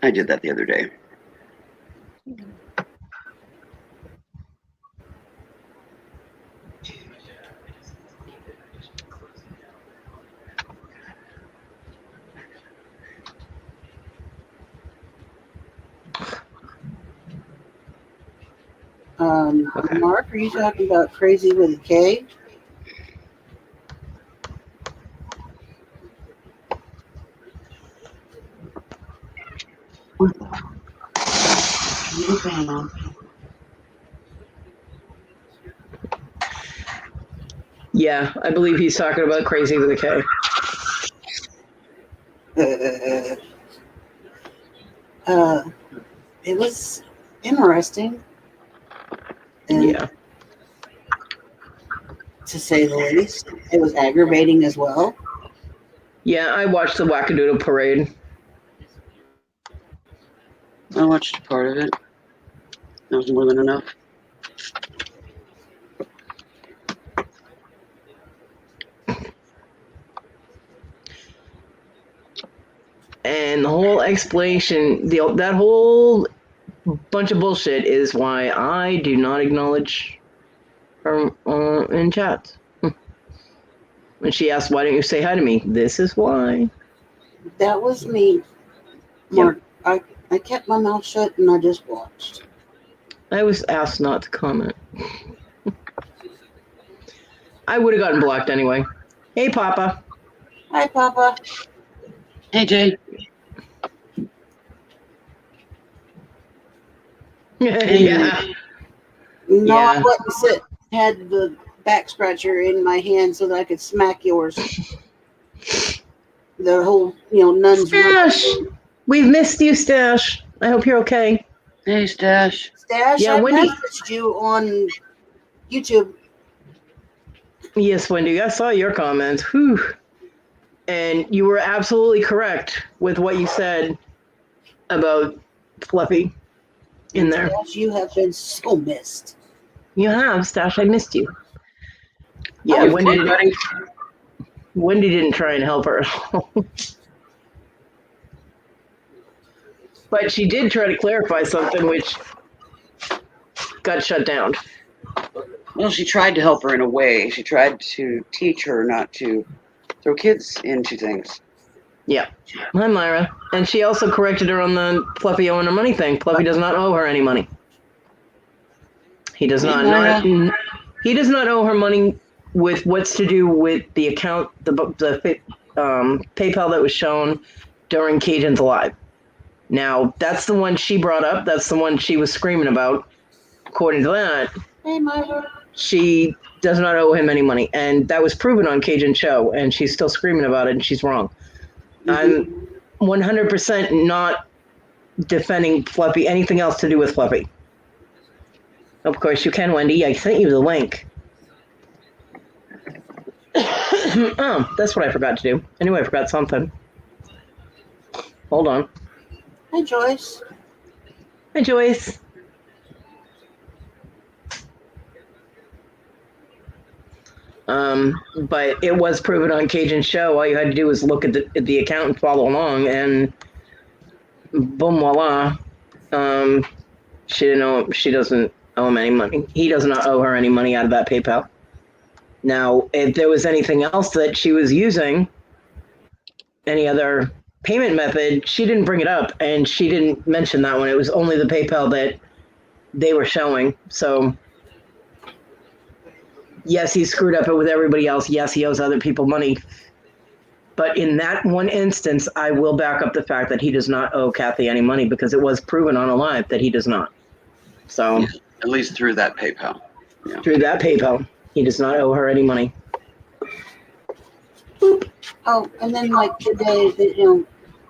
I did that the other day. Okay. Mark, are you talking about Crazy with a K? Yeah, I believe he's talking about Crazy with a K. It was interesting, and Yeah. to say the least, it was aggravating as well. Yeah, I watched the Wackadoodle Parade. I watched part of it. That was more than enough. And the whole explanation, that whole bunch of bullshit is why I do not acknowledge her in chats. When she asked, "Why don't you say hi to me?" This is why. That was me, Mark. Yep. I kept my mouth shut and I just watched. I was asked not to comment. I would have gotten blocked anyway. Hey, Papa. Hi, Papa. Hey, Jay. Yeah. No, Yeah. I wouldn't sit. Had the back scratcher in my hand so that I could smack yours. The whole, nuns. Stash, we've missed you, Stash. I hope you're okay. Hey, Stash. Stash, Yeah, I Wendy. messaged you on YouTube. Yes, Wendy, I saw your comments. Whew. And you were absolutely correct with what you said about Fluffy in there. Stash, you have been so missed. You have, Stash. I missed you. Yeah, Wendy didn't try and help her at all. But she did try to clarify something which got shut down. Well, she tried to help her in a way. She tried to teach her not to throw kids into things. Yeah. Hi, Myra. And she also corrected her on the Fluffy owing her money thing. Fluffy does not owe her any money. He does Hey, not. He does not owe her money with what's to do with the account, the PayPal that was shown during Cajun's Live. Now, that's the one she brought up. That's the one she was screaming about. According to that, Hey, Myra. she does not owe him any money. And that was proven on Cajun's show. And she's still screaming about it, and she's wrong. I'm 100% not defending Fluffy, anything else to do with Fluffy. Of course, you can, Wendy. I sent you the link. Oh, that's what I forgot to do. I knew I forgot something. Hold on. Hi, Joyce. Hi, Joyce. But it was proven on Cajun's show. All you had to do was look at the account and follow along, and boom, voila. She doesn't owe him any money. He does not owe her any money out of that PayPal. Now, if there was anything else that she was using, any other payment method, she didn't bring it up, and she didn't mention that one. It was only the PayPal that they were showing. So, yes, he screwed up it with everybody else. Yes, he owes other people money. But in that one instance, I will back up the fact that he does not owe Kathy any money because it was proven on a live that he does not. So, at least through that PayPal. Yeah. Through that PayPal, he does not owe her any money. Boop. Oh, and then like today,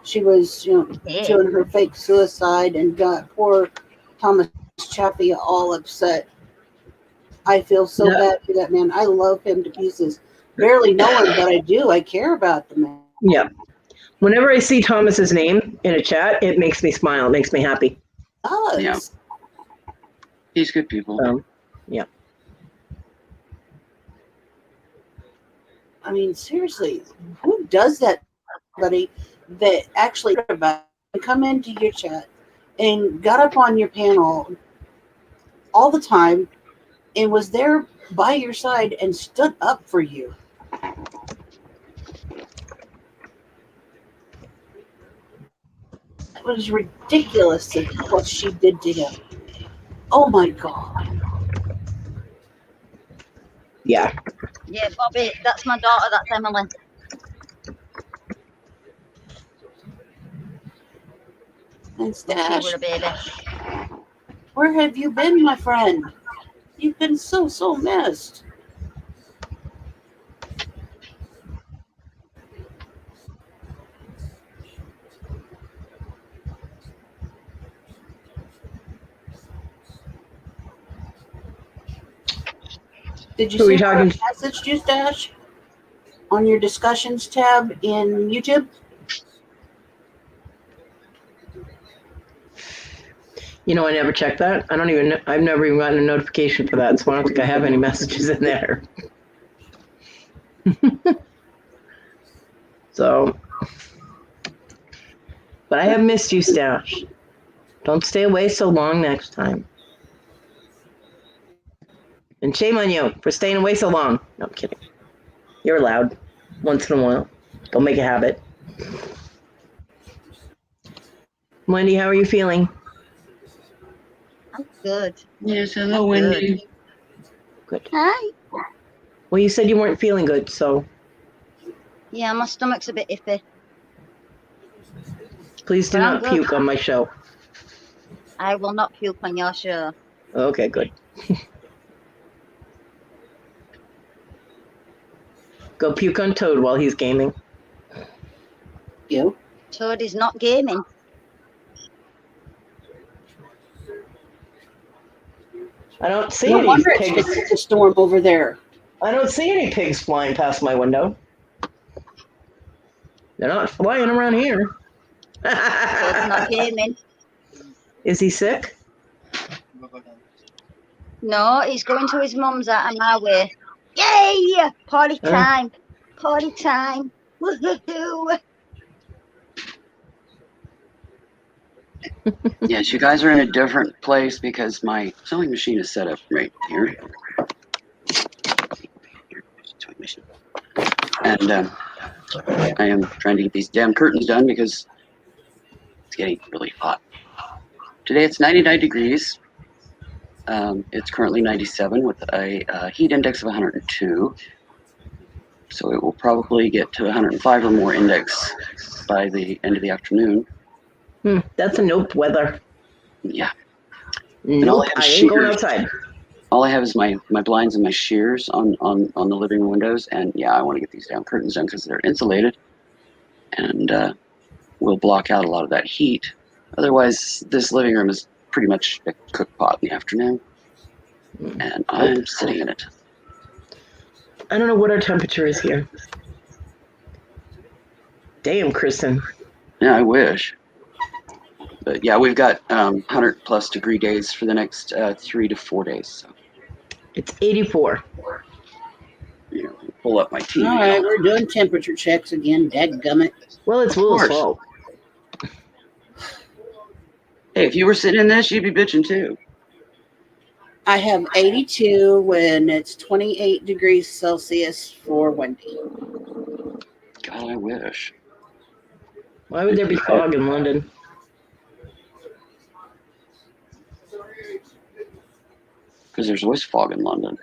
she was doing her fake suicide and got poor Thomas Chaffee all upset. I feel so bad for that man. I love him to pieces. Barely know him, but I do. I care about the man. Yeah. Whenever I see Thomas's name in a chat, it makes me smile. It makes me happy. Does. Yeah. He's good people. Yeah. I mean, seriously, who does that? Buddy, that actually about come into your chat and got up on your panel all the time and was there by your side and stood up for you. It was ridiculous what she did to him. Oh my God. Yeah. Yeah, Bobby, that's my daughter, that's Emily. And She Stash, were a baby. where have you been, my friend? You've been so missed. Did you Who are we see my talking? message, you Stash? On your discussions tab in YouTube? You know, I never checked that. I don't even know. I've never even gotten a notification for that, so I don't think I have any messages in there. So, but I have missed you, Stash. Don't stay away so long next time. And shame on you for staying away so long. No, I'm kidding. You're allowed once in a while. Don't make a habit. Wendy, how are you feeling? I'm good. Yes, hello, Wendy. Good. Hi. Well, you said you weren't feeling good, so Yeah, my stomach's a bit iffy. please do But I'm not good. puke on my show. I will not puke on your show. Okay, good. Go puke on Toad while he's gaming. You? Toad is not gaming. I don't see No any wonder it's pigs. just a storm over there. I don't see any pigs flying past my window. They're not flying around here. Toad's not gaming. Is he sick? No, he's going to his mum's out of my way. Yay! Party time! Party time! Woohoo! Yes, you guys are in a different place because my sewing machine is set up right here. Sewing machine. And I am trying to get these damn curtains done because it's getting really hot. Today it's 99 degrees. It's currently 97 with a heat index of 102. So it will probably get to 105 or more index by the end of the afternoon. That's a nope weather. Yeah. Nope, I ain't going outside. All I have is my blinds and my shears on the living room windows, and yeah, I want to get these damn curtains done because they're insulated and will block out a lot of that heat. Otherwise, this living room is pretty much a cook pot in the afternoon, and I'm sitting in it. I don't know what our temperature is here. Damn, Kristen. Yeah, I wish. But yeah, we've got 100 plus degree days for the next 3 to 4 days. So, It's 84. you know, pull up my TV. All right, we're doing temperature checks again. Dadgummit. Well, it's Will's course. fault. Hey, if you were sitting in this, you'd be bitching too. I have 82 when it's 28 degrees Celsius for Wendy. God, I wish. Why would there be fog in London? Because there's always fog in London.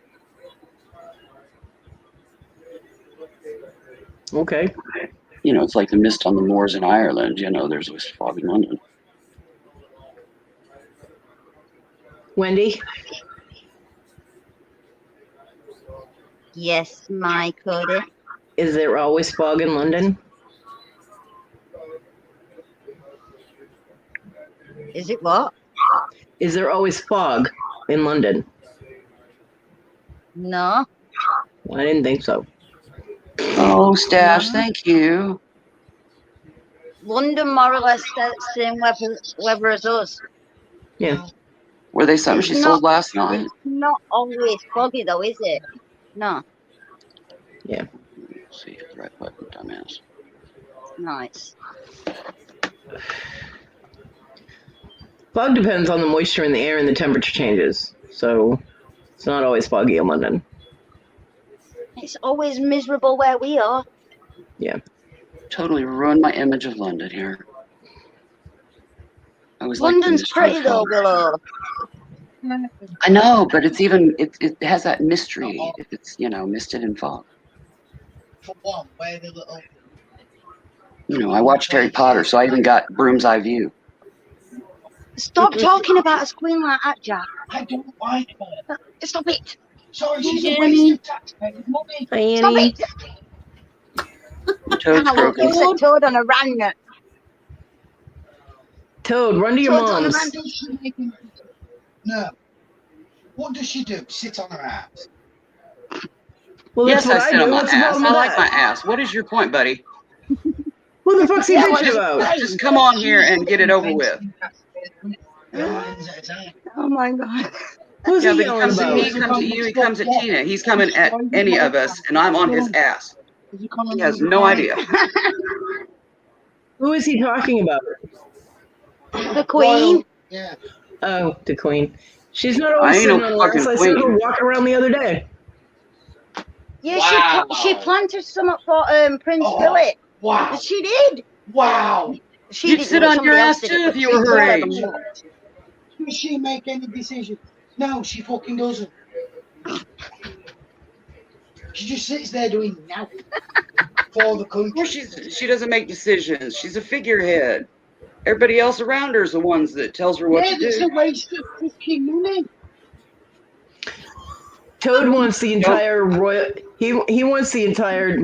Okay. You know, it's like the mist on the moors in Ireland. You know, there's always fog in London. Wendy? Yes, my Kodi. Is there always fog in London? Is it what? Is there always fog in London? No. I didn't think so. Oh, Stash, thank you. London more or less the same weather as us. Yeah. Were they something It's she not- sold last night? It's not always foggy though, is it? No. Yeah. Let's see, the right button, dumbass. Nice. Fog depends on the moisture in the air and the temperature changes. So it's not always foggy in London. It's always miserable where we are. Yeah. Totally ruined my image of London here. I was London's like pretty though, Willow. I know, but it's even it has that mystery if it's misted in fog. For one, where the little I watched Harry Potter, so I even got Broom's Eye View. Stop talking about us queen like that, Jack. I don't like her. Stop it. Sorry, she's a waste of taxpayers' money. Hi, Stop Annie. it. Toad's Ow, croaking. you said Toad on a rang. Toad, run to your Toad's on a mom's. rang. Does she make any- No. What does she do? Sit on her ass? Well, Yes, that's I what sit I on do. my What's the ass. problem I with like my that? ass. What is your point, buddy? What the fuck's he Yeah, bitching well, about? Just come on here and get it over with. Oh my god. Who's Yeah, he but he yelling comes at me, about? he comes at you, he comes at Tina. He's coming at any of us, and I'm on his ass. He has no idea. Who is he talking about? The queen. Yeah. Oh, the queen. She's not I always ain't no sitting on her ass. fucking I saw her queen. walking around the other day. Yeah, Wow. she planted some for Prince Oh. Philip. Wow. She did. Wow. She You'd didn't sit do it, on your somebody else ass did too it, if but you were her whatever. age. Does she make any decisions? No, she fucking doesn't. She just sits there doing nothing for the Of country. course she doesn't make decisions. She's a figurehead. Everybody else around her is the ones that tells her what Yeah, to it's do. a waste of fucking money. Toad wants the entire royal. He wants the entire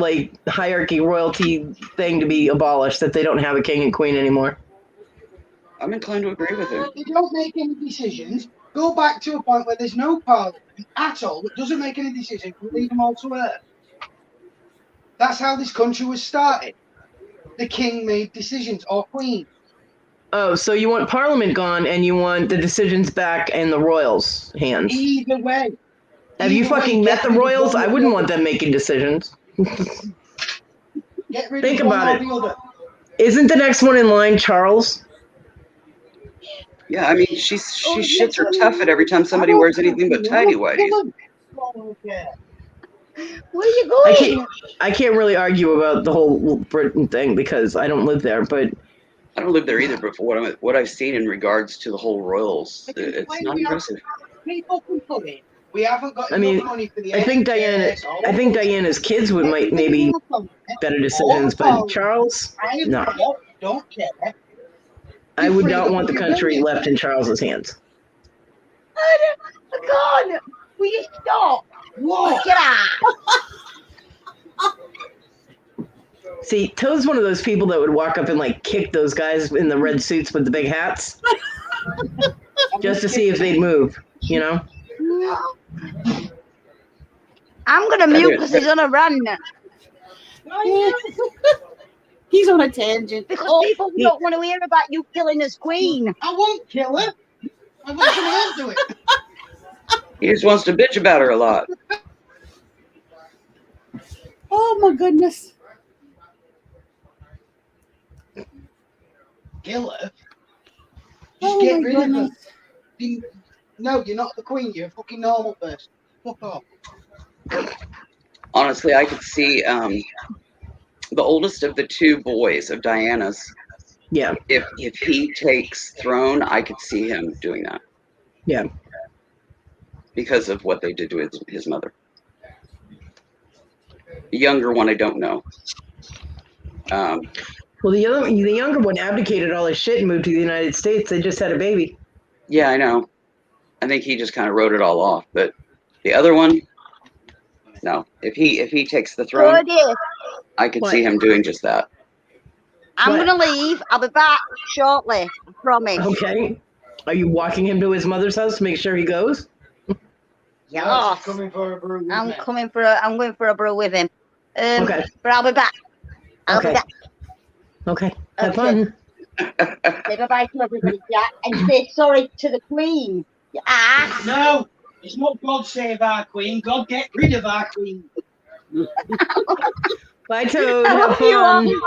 hierarchy royalty thing to be abolished. That they don't have a king and queen anymore. I'm inclined to agree with him. They don't make any decisions. Go back to a point where there's no parliament at all that doesn't make any decisions. We leave them all to her. That's how this country was started. The king made decisions, or queen. Oh, so you want Parliament gone and you want the decisions back in the royals' hands? Either way. Have you Either way, fucking met get the rid of royals? one I or wouldn't the want other. them making decisions. Get rid Think of one about or it. the other. Isn't the next one in line Charles? Yeah, I mean, she shits her tough at every time somebody wears anything but tidy whities. Where are you going? I can't really argue about the whole Britain thing because I don't live there, but I don't live there either, but for what I've seen in regards to the whole royals, it's not impressive. People can put in. We haven't got I enough mean, money for the I think NHS, Diana's kids would might maybe better decisions, but Charles, no. Don't care. I would not want the country left in Charles's hands. God, will you stop? What? Get out. See, Toad's one of those people that would walk up and kick those guys in the red suits with the big hats just to see if they'd move, you know? I'm gonna mute because he's on a run. He's on a tangent. Because people don't want to hear about you killing his queen. I won't kill her. I want someone else to do it. He just wants to bitch about her a lot. Oh my goodness. Kill her? Just Oh get my rid of her. goodness. No, you're not the queen. You're a fucking normal person. Fuck off. Honestly, I could see the oldest of the two boys of Diana's. Yeah, If he takes throne, I could see him doing that yeah. because of what they did to his mother. The younger one, I don't know. Well, the younger one abdicated all his shit and moved to the United States. They just had a baby. Yeah, I know. I think he just kind of wrote it all off. But the other one, no. If he takes the throne, Kodi, I could see him doing just that. I'm What? gonna leave. I'll be back shortly. I promise. Okay. Are you walking him to his mother's house to make sure he goes? Yeah. She's coming for a brew. I'm going for a brew with him. Okay. But I'll be back. I'll be Okay. back. Okay. Have Okay. fun. Say bye-bye to everybody, yeah? And say sorry to the Queen. You ass. No, it's not God save our Queen. God get rid of our Queen. Bye, Toad. I Have love you all. fun.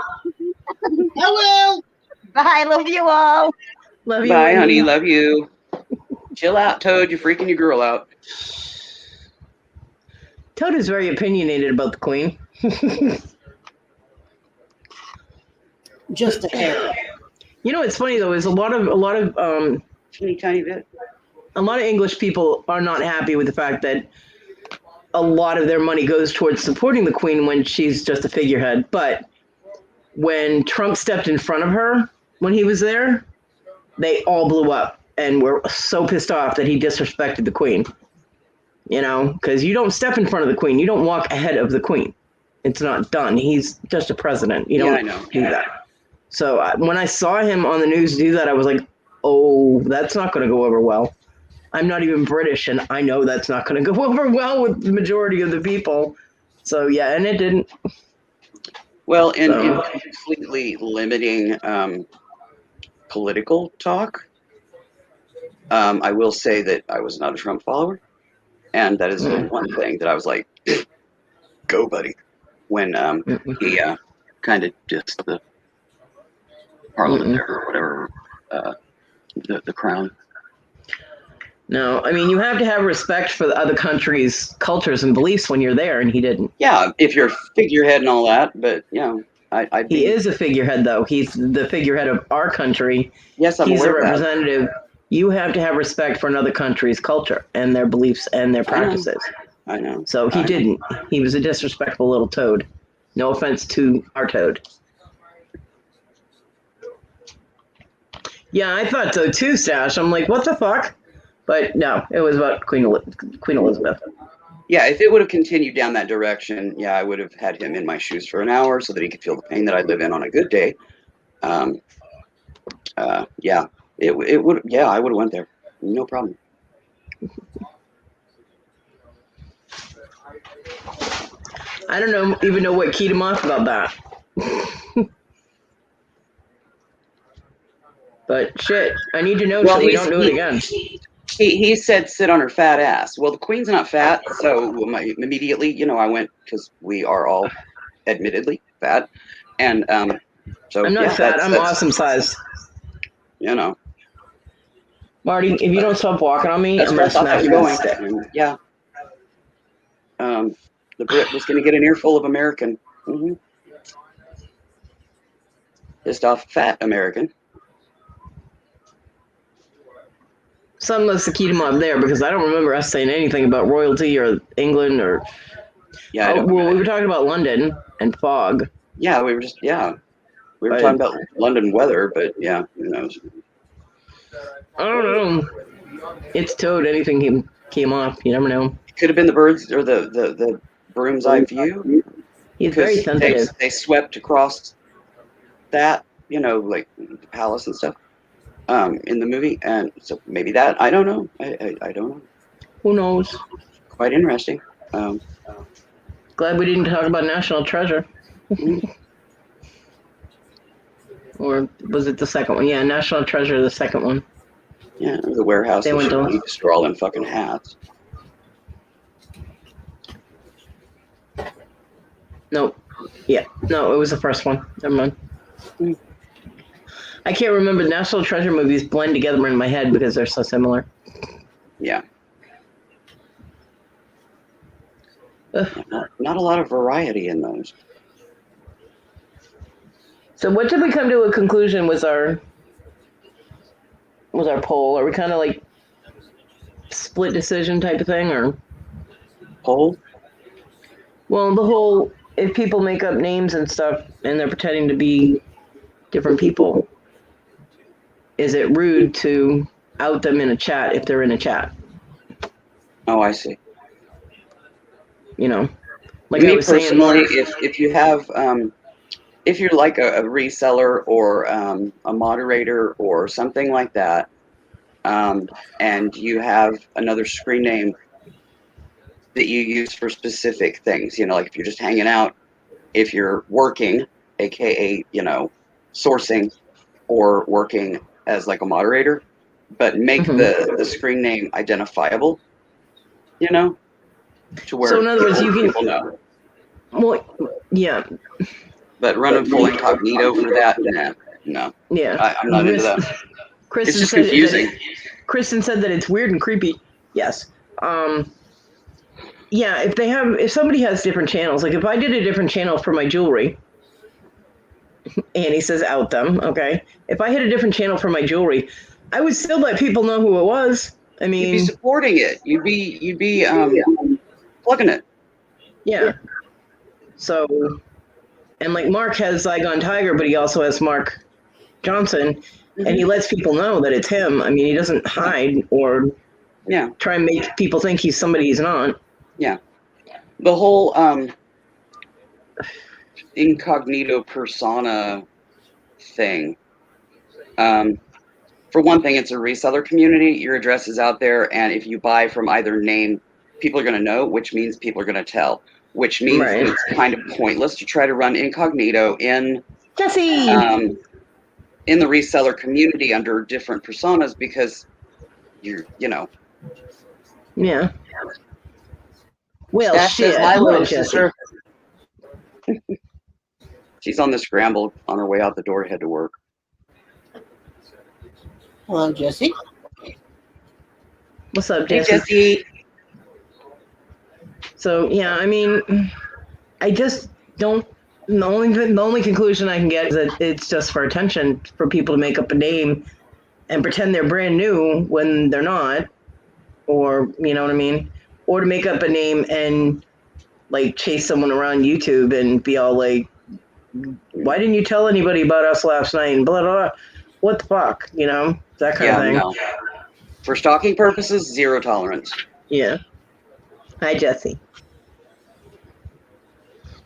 I will. Bye, love you all. Love you, Bye, honey. Wendy. Love you. Chill out, Toad. You're freaking your girl out. Toad is very opinionated about the Queen. Just a hair. You know what's funny though is a lot of Teeny tiny bit. English people are not happy with the fact that a lot of their money goes towards supporting the Queen when she's just a figurehead. But when Trump stepped in front of her when he was there, they all blew up and were so pissed off that he disrespected the Queen. You know, because you don't step in front of the Queen, you don't walk ahead of the Queen. It's not done. He's just a president. You don't do that. So when I saw him on the news do that, I was like, oh, that's not going to go over well. I'm not even British, and I know that's not going to go over well with the majority of the people. So, yeah, and it didn't. Well, in completely limiting political talk, I will say that I was not a Trump follower. And that is the one thing that I was like, go, buddy, when he kind of dissed the parliament there or whatever, the crown. No, I mean, you have to have respect for the other countries' cultures and beliefs when you're there, and he didn't. Yeah, if you're a figurehead and all that, but, you know, He is a figurehead, though. He's the figurehead of our country. Yes, I'm He's a aware of that. representative. You have to have respect for another country's culture and their beliefs and their practices. I know. So he didn't. He was a disrespectful little toad. No offense to our toad. Yeah, I thought so too, Stash. I'm like, what the fuck? But no, it was about Queen Elizabeth. Yeah, if it would have continued down that direction, yeah, I would have had him in my shoes for an hour so that he could feel the pain that I live in on a good day. Yeah, it would. Yeah, I would have went there. No problem. I don't even know what keyed him off about that. But shit, I need to know so we don't do it again. He said sit on her fat ass. Well, the Queen's not fat, so immediately, you know, I went because we are all admittedly fat, and so I'm not fat. I'm awesome size. You know, Marty, if you don't stop walking on me, I'm gonna smack you with a stick. Yeah. The Brit was going to get an earful of American. Pissed off fat American. Something must have keyed him up there because I don't remember us saying anything about royalty or England or. Yeah. Well, we were talking about London and fog. Yeah, we were talking about London weather, but yeah, who knows? I don't know. It's Toad. Anything came off. You never know. It could have been the birds or the broom's eye view. He's very sensitive. They swept across that, you know, like the palace and stuff. In the movie, and so maybe that I don't know. I don't know. Who knows? Quite interesting. Glad we didn't talk about National Treasure. Or was it the second one? Yeah, National Treasure, the second one. Yeah, the warehouse. They went to store all them fucking hats. Nope. Yeah. No, it was the first one. Never mind. I can't remember. National Treasure movies blend together in my head because they're so similar. Yeah. Not a lot of variety in those. So what did we come to a conclusion with our poll? Are we kind of like split decision type of thing, or poll? Well, the whole if people make up names and stuff and they're pretending to be different people, is it rude to out them in a chat if they're in a chat? Oh, I see. You know, like me I was personally, saying, if you have if you're like a reseller or a moderator or something like that, and you have another screen name that you use for specific things, you know, like if you're just hanging out, if you're working, aka, you know, sourcing or working as like a moderator, but make the screen name identifiable, you know, to where So in other words, you can. people know. Well, yeah, But running full incognito for that, no. yeah. I'm not into that. Kristen It's just said confusing. Kristen said that it's weird and creepy. Yes. Yeah, if somebody has different channels, like if I did a different channel for my jewelry, and he says out them, okay. If I had a different channel for my jewelry, I would still let people know who it was. I You'd be mean, supporting it. You'd be plugging it. yeah. So, and like Mark has Zygon Tiger, but he also has Mark Johnson, and he lets people know that it's him. I mean, he doesn't hide or try and make people think he's somebody he's not. Yeah. The whole incognito persona thing. For one thing, it's a reseller community. Your address is out there, and if you buy from either name, people are going to know, which means people are going to tell, which means it's kind of pointless to try to run incognito in Jesse. In the reseller community under different personas because you know. Yeah. Well, Stash shit. says hi, What, little Jesse? sister. She's on the scramble on her way out the door to head to work. Hello, Jesse. What's up, Hey, Jesse? Jesse. So yeah, I mean, I just don't. The only conclusion I can get is that it's just for attention, for people to make up a name and pretend they're brand new when they're not, or you know what I mean, or to make up a name and like chase someone around YouTube and be all like, "Why didn't you tell anybody about us last night?" and blah blah blah. What the fuck, you know, that kind of thing. No. For stalking purposes, 0 tolerance. Yeah. Hi, Jesse.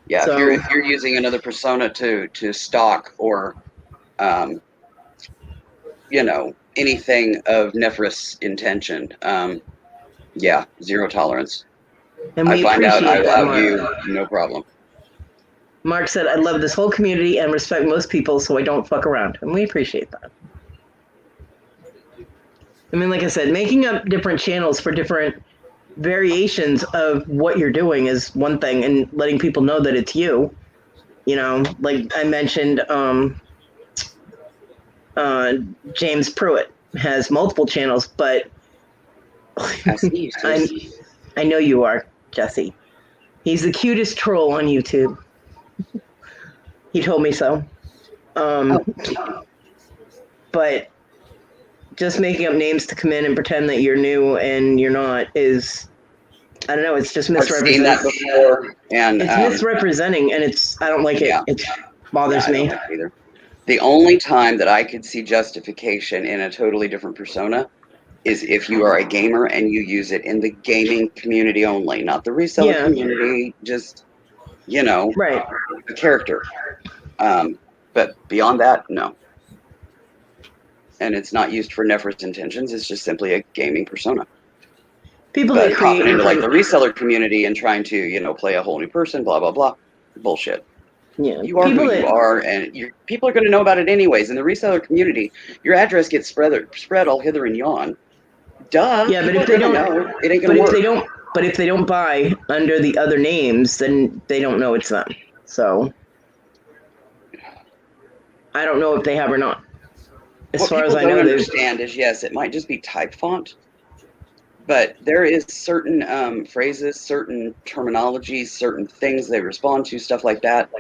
Yeah, So, if you're using another persona to stalk or, you know, anything of nefarious intention, 0 tolerance. and we I find out, I appreciate that, allow Mark. you, no problem. Mark said, "I love this whole community and respect most people, so I don't fuck around," and we appreciate that. I mean, like I said, making up different channels for different variations of what you're doing is one thing, and letting people know that it's you. You know, like I mentioned, James Pruitt has multiple channels, but I know you are, Jesse. He's the cutest troll on YouTube. He told me so. But just making up names to come in and pretend that you're new and you're not is, I don't know, it's just misrepresenting. I've seen that before, and it's misrepresenting, and I don't like it. It bothers me. I don't like it either. The only time that I could see justification in a totally different persona is if you are a gamer and you use it in the gaming community only, not the reseller community, just, you know, a character. But beyond that, no. And it's not used for nefarious intentions. It's just simply a gaming persona. People that create into like the reseller community and trying to, you know, play a whole new person, blah, blah, blah. Bullshit. Yeah. You are who you are, and people are going to know about it anyways. In the reseller community, your address gets spread all hither and yon. Duh. Yeah, but if they don't know, it ain't going to work. But if they don't buy under the other names, then they don't know it's them. So I don't know if they have or not. As far as I know, what people don't understand is, yes, it might just be type font, but there is certain phrases, certain terminologies, certain things they respond to, stuff like that.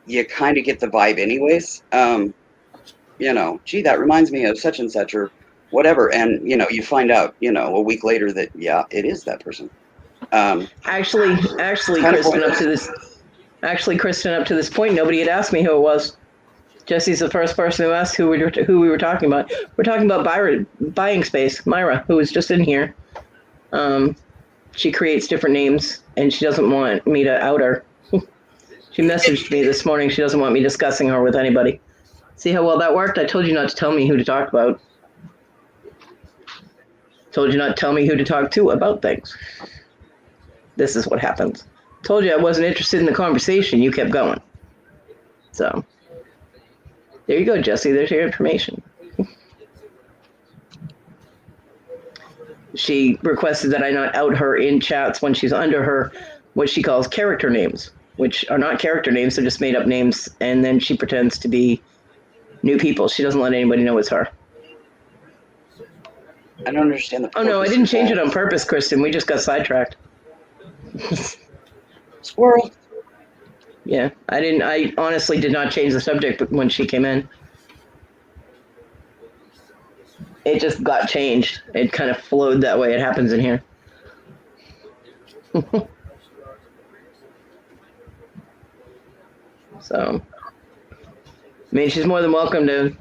You kind of get the vibe anyways. You know, gee, that reminds me of such and such or whatever. And, you know, you find out, you know, a week later that, yeah, it is that person. Actually, Kristen, up to this point, nobody had asked me who it was. Jesse's the first person who asked who we were talking about. We're talking about Buying Space, Myra, who was just in here. She creates different names, and she doesn't want me to out her. She messaged me this morning. She doesn't want me discussing her with anybody. See how well that worked? I told you not to tell me who to talk about. Told you not to tell me who to talk to about things. This is what happens. Told you I wasn't interested in the conversation. You kept going. So. There you go, Jesse. There's your information. She requested that I not out her in chats when she's under her, what she calls character names, which are not character names, they're just made up names, and then she pretends to be new people. She doesn't let anybody know it's her. I don't understand the Oh no, I purpose didn't of change that. it on purpose, Kristen. We just got sidetracked. Squirrel. Yeah, I honestly did not change the subject when she came in. It just got changed. It kind of flowed that way. It happens in here. So, I mean, she's more than welcome to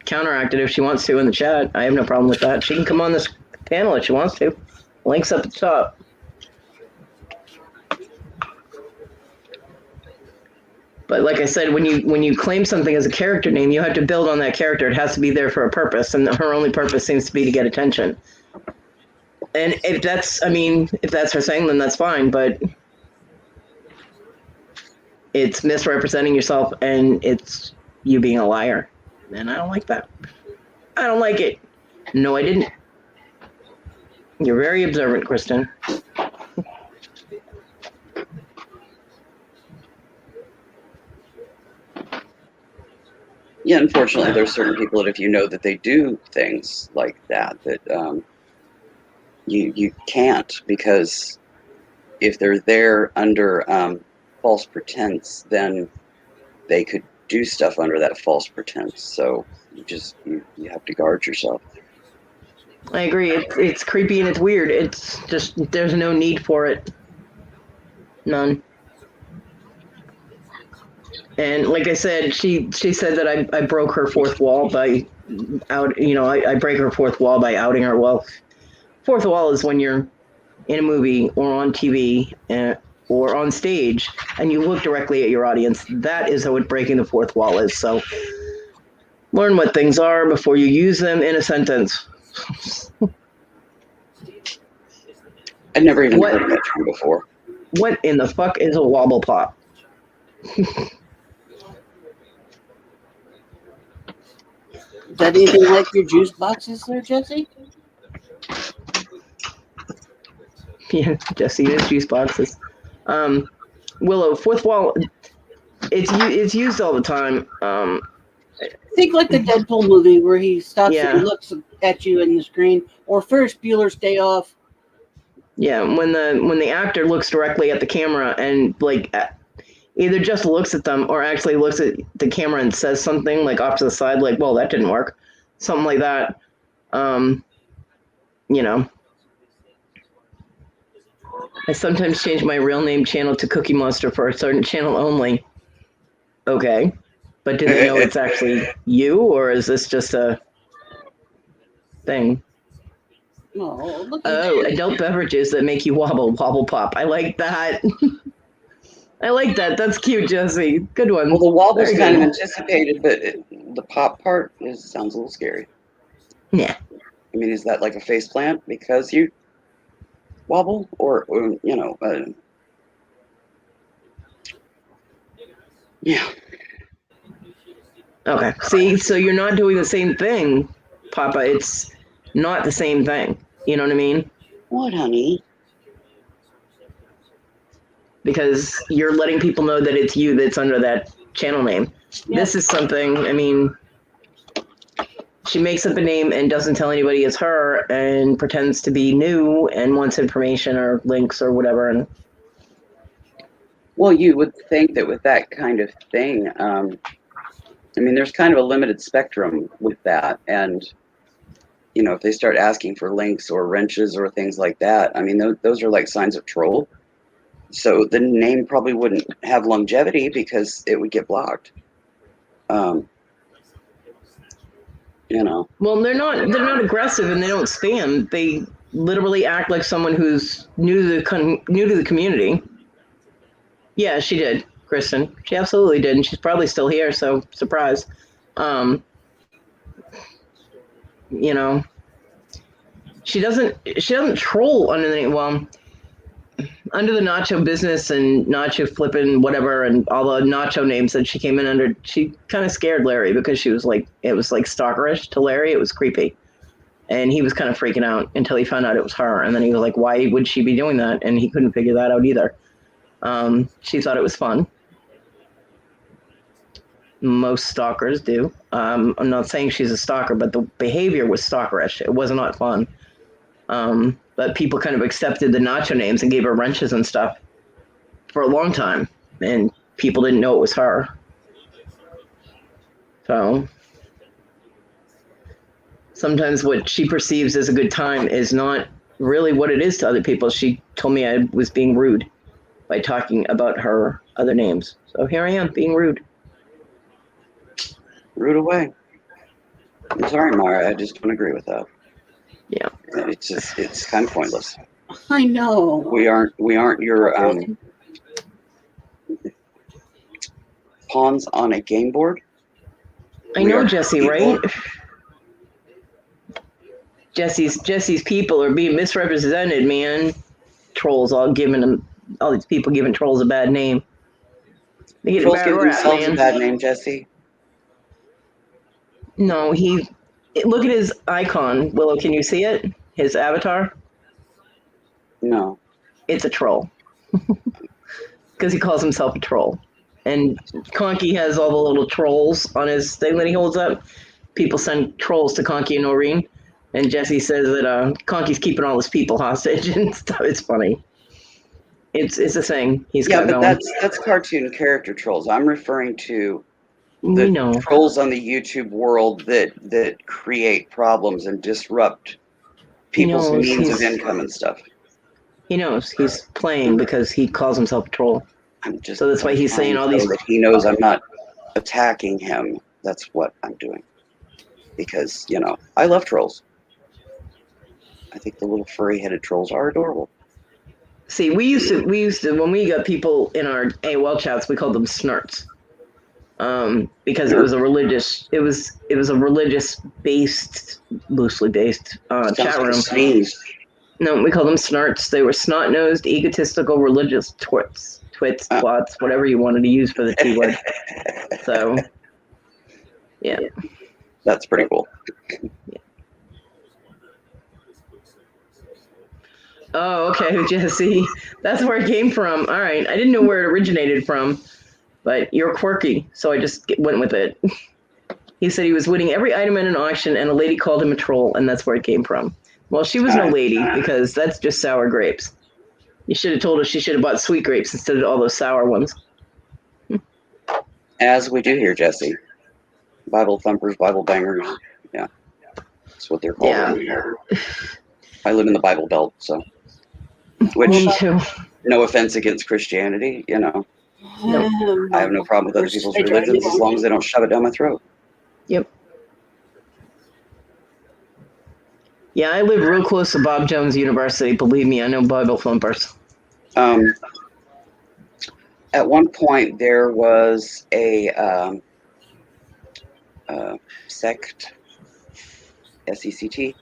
counteract it if she wants to in the chat. I have no problem with that. She can come on this panel if she wants to. Link's up at the top. But like I said, when you claim something as a character name, you have to build on that character. It has to be there for a purpose, and her only purpose seems to be to get attention. And if that's her saying, then that's fine. But it's misrepresenting yourself, and it's you being a liar. And I don't like that. I don't like it. No, I didn't. You're very observant, Kristen. Yeah, unfortunately, there's certain people that if you know that they do things like that, you can't, because if they're there under false pretense, then they could do stuff under that false pretense. So you have to guard yourself. I agree. It's creepy and it's weird. It's just there's no need for it. None. And like I said, she said that I broke her fourth wall by I break her fourth wall by outing her. Well, fourth wall is when you're in a movie or on TV or on stage and you look directly at your audience. That is what breaking the fourth wall is. So learn what things are before you use them in a sentence. I'd never even heard of that term before. What in the fuck is a wobble pop? Is that anything like your juice boxes there, Jesse? Yeah, Jesse is juice boxes. Willow, fourth wall, it's used all the time. Think like the Deadpool movie where he stops Yeah. and looks at you in the screen, or Ferris Bueller's Day Off. Yeah, when the actor looks directly at the camera and either just looks at them or actually looks at the camera and says something like off to the side, like, well, that didn't work. Something like that. I sometimes change my real name channel to Cookie Monster for a certain channel only. Okay. But do they know it's actually you, or is this just a thing? Oh, look at Oh, you. adult beverages that make you wobble pop. I like that. I like that. That's cute, Jesse. Good one. Well, the wobble's Very kind of good. anticipated, but the pop part sounds a little scary. Yeah. I mean, is that like a face plant because you wobble, or yeah. Okay. See, so you're not doing the same thing, Papa. It's not the same thing. You know what I mean? What, honey? Because you're letting people know that it's you that's under that channel name. Yeah. This is something, I mean, she makes up a name and doesn't tell anybody it's her and pretends to be new and wants information or links or whatever. And Well, you would think that with that kind of thing, I mean, there's kind of a limited spectrum with that. And, if they start asking for links or wrenches or things like that, I mean, those are like signs of troll. So the name probably wouldn't have longevity because it would get blocked. Well, they're not aggressive and they don't spam. They literally act like someone who's new to the community. Yeah, she did, Kristen. She absolutely did, and she's probably still here. So surprise. She doesn't troll under the name. Well, under the nacho business and nacho flipping whatever and all the nacho names that she came in under, she kind of scared Larry because she was like, it was like stalkerish to Larry. It was creepy. And he was kind of freaking out until he found out it was her. And then he was like, why would she be doing that? And he couldn't figure that out either. She thought it was fun. Most stalkers do. I'm not saying she's a stalker, but the behavior was stalkerish. It was not fun. But people kind of accepted the nacho names and gave her wrenches and stuff for a long time. And people didn't know it was her. So sometimes what she perceives as a good time is not really what it is to other people. She told me I was being rude by talking about her other names. So here I am being rude. Rude away. I'm sorry, Mara. I just don't agree with that. Yeah. It's kind of pointless. I know. We aren't your pawns on a game board. I know, Jesse, right? Jesse's people are being misrepresented, man. Trolls all these people giving trolls a bad name. They get a Trolls bad give rap, themselves man. a bad name, Jesse. No, look at his icon. Willow, can you see it? His avatar? No. It's a troll. Because he calls himself a troll. And Conky has all the little trolls on his thing that he holds up. People send trolls to Conky and Noreen. And Jesse says that Conky's keeping all his people hostage and stuff. It's funny. It's a thing he's got but going. that's cartoon character trolls. I'm referring to We the know. trolls on the YouTube world that create problems and disrupt people's knows means of he's- income and stuff. He knows he's playing because he calls himself a troll. So that's why he's saying all these. That he knows I'm not attacking him. That's what I'm doing. Because, I love trolls. I think the little furry-headed trolls are adorable. See, we used to when we got people in our AOL chats, we called them snarts. Because it was a religious loosely based chat room. Sneeze. No, we call them snarts. They were snot-nosed, egotistical, religious twits, twats, whatever you wanted to use for the T word. So, yeah. That's pretty cool. Yeah. Oh, okay, Jesse. That's where it came from. All right. I didn't know where it originated from, but you're quirky, so I just went with it. He said he was winning every item in an auction, and a lady called him a troll, and that's where it came from. Well, she was no lady, because that's just sour grapes. You should have told her she should have bought sweet grapes instead of all those sour ones. As we do here, Jesse. Bible thumpers, Bible bangers. Yeah. That's what they're called around here. I live in the Bible Belt, so. Which, Me too. no offense against Christianity, No. I have no problem with other people's religions as long as they don't shove it down my throat. Yep. Yeah, I live real close to Bob Jones University. Believe me, I know Bible thumpers. At one point, there was a sect, SECT,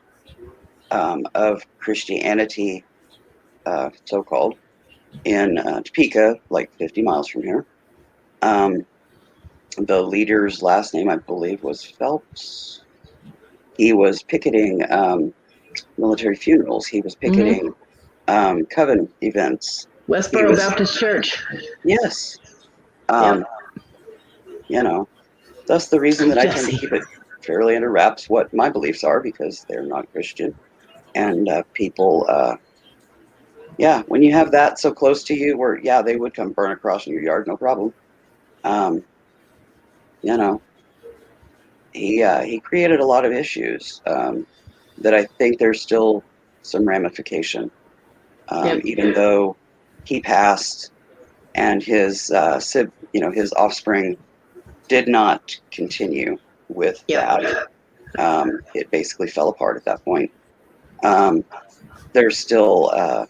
of Christianity, so-called, in Topeka, like 50 miles from here. The leader's last name, I believe, was Phelps. He was picketing military funerals. He was picketing coven events. Westboro Baptist Church. Yes. That's the reason that I tend to keep it fairly under wraps what my beliefs are, because they're not Christian. And people, when you have that so close to you where, they would come burn a cross in your yard, no problem. He created a lot of issues that I think there's still some ramification, even though he passed and his his offspring did not continue with that. It basically fell apart at that point. There's still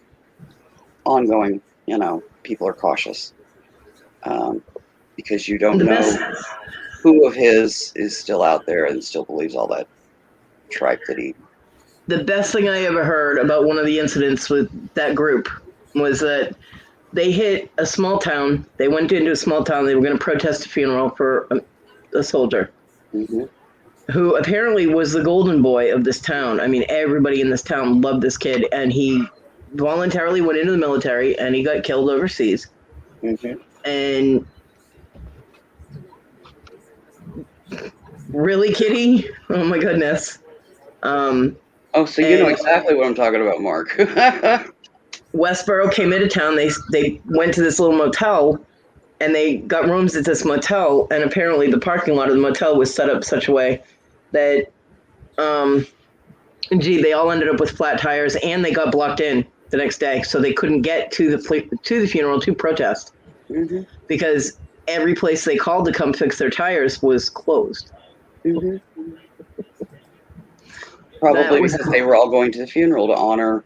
ongoing, people are cautious because you don't know who of his is still out there and still believes all that tripe that he. The best thing I ever heard about one of the incidents with that group was that they hit a small town. They went into a small town. They were going to protest a funeral for a soldier who apparently was the golden boy of this town. I mean, everybody in this town loved this kid, and he voluntarily went into the military, and he got killed overseas. And really, Kitty? Oh my goodness. Oh, so you know exactly what I'm talking about, Mark. Westboro came into town. They went to this little motel, and they got rooms at this motel. And apparently, the parking lot of the motel was set up such a way that, they all ended up with flat tires, and they got blocked in the next day, so they couldn't get to the funeral to protest because every place they called to come fix their tires was closed. Probably because they were all going to the funeral to honor.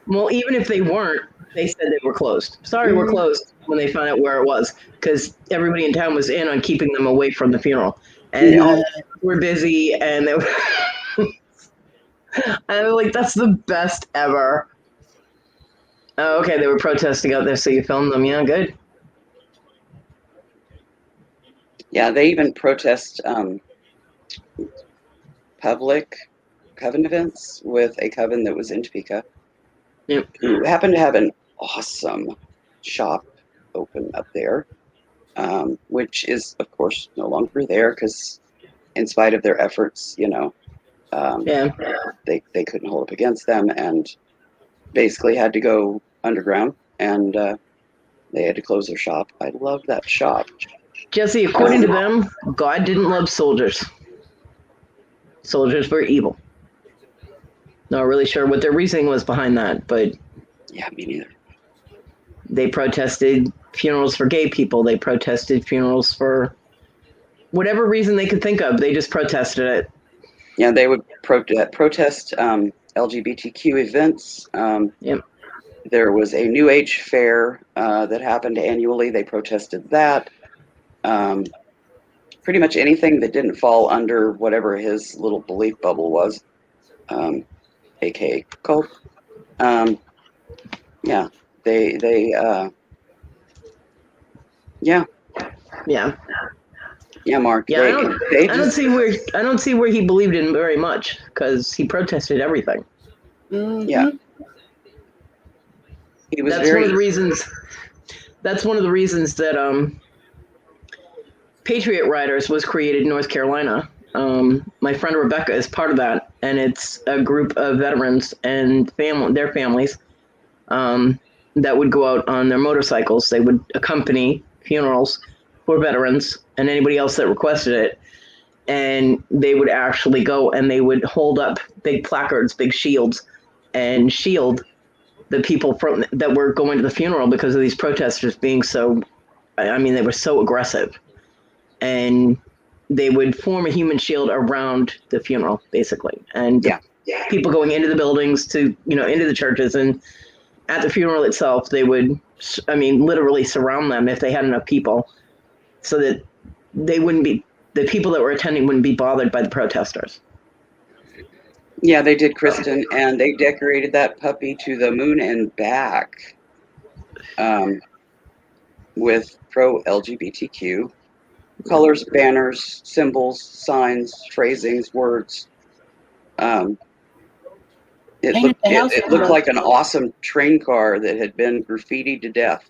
Well, even if they weren't, they said they were closed. Sorry, we're closed when they found out where it was, because everybody in town was in on keeping them away from the funeral. And all were busy, and they were and like, that's the best ever. Oh, okay, they were protesting out there, so you filmed them. Yeah, good. Yeah, they even protest public coven events with a coven that was in Topeka. Yep. Who happened to have an awesome shop open up there, which is, of course, no longer there because, in spite of their efforts, they couldn't hold up against them and basically had to go underground, and they had to close their shop. I love that shop. Jesse, according to them, God didn't love soldiers. Soldiers were evil. Not really sure what their reasoning was behind that, but yeah, me neither. They protested funerals for gay people. They protested funerals for whatever reason they could think of. They just protested it. Yeah, they would protest LGBTQ events. There was a New Age fair that happened annually. They protested that. Pretty much anything that didn't fall under whatever his little belief bubble was, aka cult. Yeah, yeah, Mark. Yeah, I don't see where he believed in very much, because he protested everything. Yeah, he was. That's one of the reasons. That's one of the reasons that Patriot Riders was created in North Carolina. My friend Rebecca is part of that, and it's a group of veterans and their families that would go out on their motorcycles. They would accompany funerals for veterans and anybody else that requested it, and they would actually go and they would hold up big placards, big shields, and shield the people that were going to the funeral because of these protesters being so, I mean, they were so aggressive. And they would form a human shield around the funeral, basically. And people going into the buildings to, into the churches, and at the funeral itself, they would, literally surround them if they had enough people, so that the people that were attending wouldn't be bothered by the protesters. Yeah, they did, Kristen, and they decorated that puppy to the moon and back with pro-LGBTQ colors, banners, symbols, signs, phrasings, words. It looked like an awesome train car that had been graffitied to death.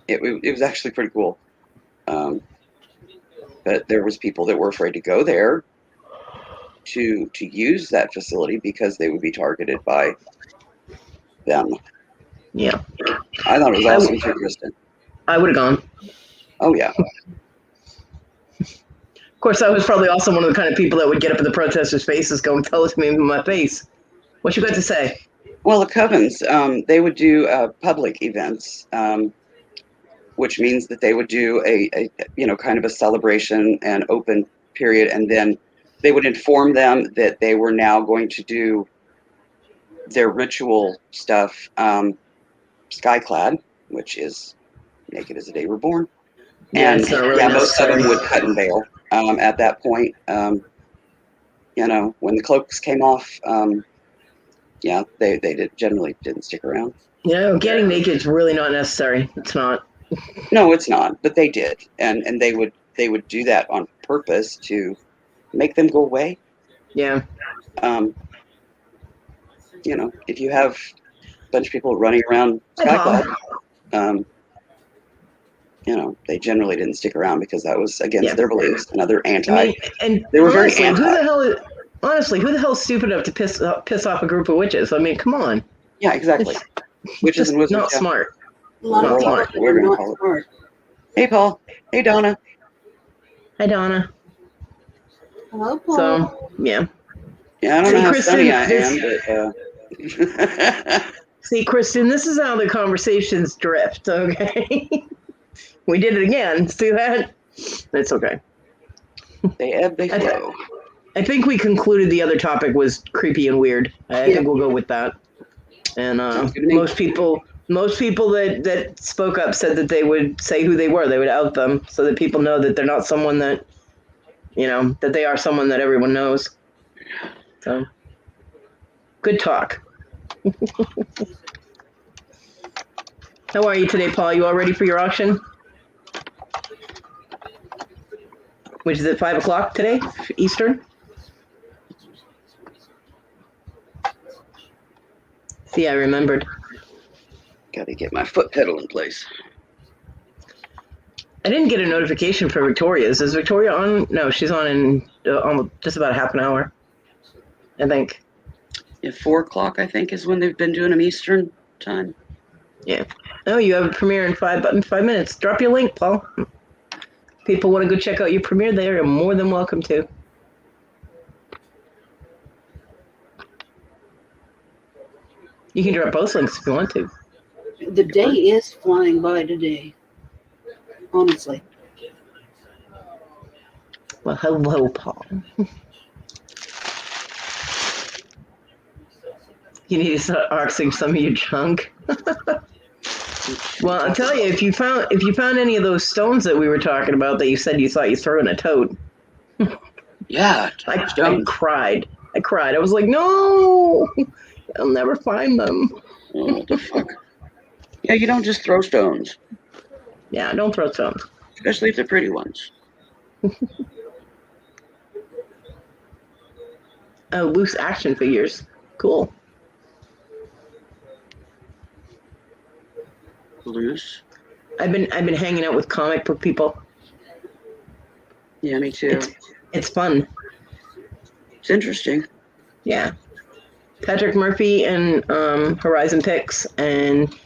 It was actually pretty cool. But there was people that were afraid to go there to use that facility because they would be targeted by them. Yeah. I thought it was awesome too, Kristen. I would have gone. Oh, yeah. Of course, I was probably also one of the kind of people that would get up in the protesters' faces going, tell it to me in my face. What you got to say? Well, the covens, they would do public events, which means that they would do a kind of a celebration and open period, and then they would inform them that they were now going to do their ritual stuff, skyclad, which is naked as the day we're born. And most of them would cut and bail at that point. When the cloaks came off, Yeah, they generally didn't stick around. Getting naked is really not necessary. It's not. No, it's not, but they did, and they would do that on purpose to make them go away. Yeah. If you have a bunch of people running around Hi, Paul. Sky Club, they generally didn't stick around because that was against Yeah. their beliefs. Another anti. I mean, and they were honestly, very anti. who the hell is stupid enough to piss off a group of witches? I mean, come on. Yeah, exactly. Witches Just and wizards. not smart. A lot of Not people smart. that We're are gonna not call it. smart. Hey, Paul. Hey, Donna. Hi, Donna. Hello, Paul. So, yeah. Yeah, I don't See, know how Kristen, sunny I am, but See, Kristen, this is how the conversations drift, okay? We did it again. See that? It's okay. they ebb, they flow. I think we concluded the other topic was creepy and weird. I think we'll go with that. And Sounds good to me. most people that spoke up said that they would say who they were. They would out them so that people know that they're not someone that, that they are someone that everyone knows. So, good talk. How are you today, Paul? You all ready for your auction? Which is at 5 o'clock today, Eastern. See, I remembered. Gotta get my foot pedal in place. I didn't get a notification for Victoria's. Is Victoria on? No, she's on in just about half an hour, I think. At 4 o'clock, I think, is when they've been doing them Eastern time. Yeah. Oh, you have a premiere in 5 minutes. Drop your link, Paul. People want to go check out your premiere there. You're more than welcome to. You can drop both links if you want to. The day is flying by today. Honestly. Well, hello, Paul. You need to start auctioning some of your junk. Well, I'll tell you, if you found any of those stones that we were talking about that you said you thought you threw in a tote. Yeah, I cried. I was like, no, I'll never find them. Oh, what the fuck? Yeah, you don't just throw stones. Yeah, don't throw stones. Especially if they're pretty ones. Oh, loose action figures. Cool. Loose? I've been hanging out with comic book people. Yeah, me too. It's fun. It's interesting. Yeah. Patrick Murphy and Horizon Picks and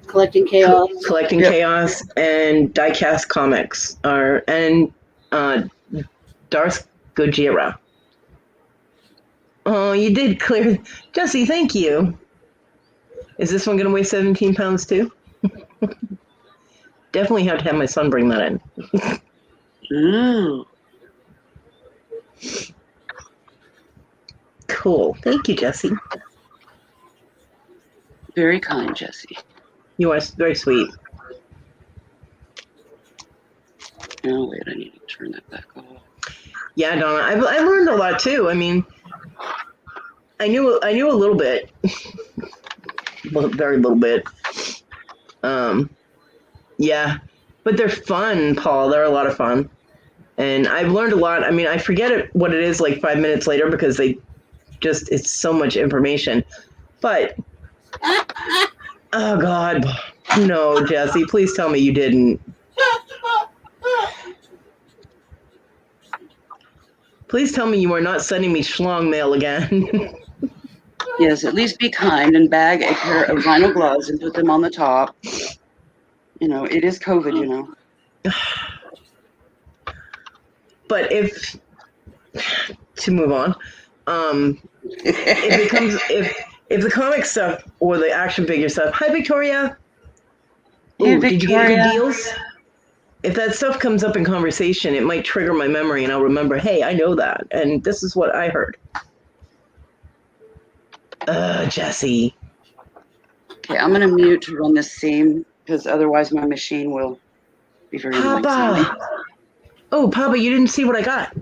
Collecting Chaos. Collecting Chaos and Diecast Comics and Darth Gojira. Oh, you did clear. Jesse, thank you. Is this one going to weigh 17 pounds too? Definitely have to have my son bring that in. Ooh. Cool. Thank you, Jesse. Very kind, Jesse. You are very sweet. Oh, wait, I need to turn that back off. Yeah, Donna, I've learned a lot too. I mean, I knew a little bit, very little bit. Yeah, but they're fun, Paul. They're a lot of fun, and I've learned a lot. I mean, I forget what it is like 5 minutes later because it's so much information. But oh God, no, Jesse, please tell me you didn't. Please tell me you are not sending me schlong mail again. Yes, at least be kind and bag a pair of vinyl gloves and put them on the top. It is COVID, But to move on, if the comic stuff or the action figure stuff, hi Victoria. Hey, Ooh, Victoria. did you get good deals? If that stuff comes up in conversation, it might trigger my memory and I'll remember, hey, I know that. And this is what I heard. Jesse. Okay, I'm going to mute to run this scene because otherwise my machine will be very noisy. Papa. Oh, Papa, you didn't see what I got.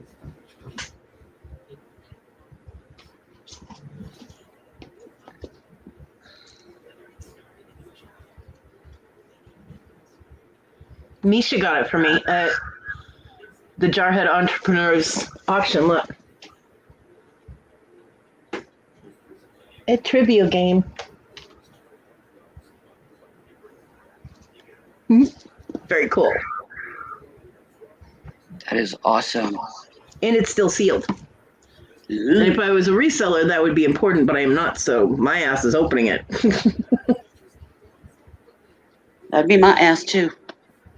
Misha got it for me at the Jarhead Entrepreneurs auction. Look. A trivia game. Very cool. That is awesome. And it's still sealed. Ooh. And if I was a reseller, that would be important, but I am not, so my ass is opening it. That'd be my ass too.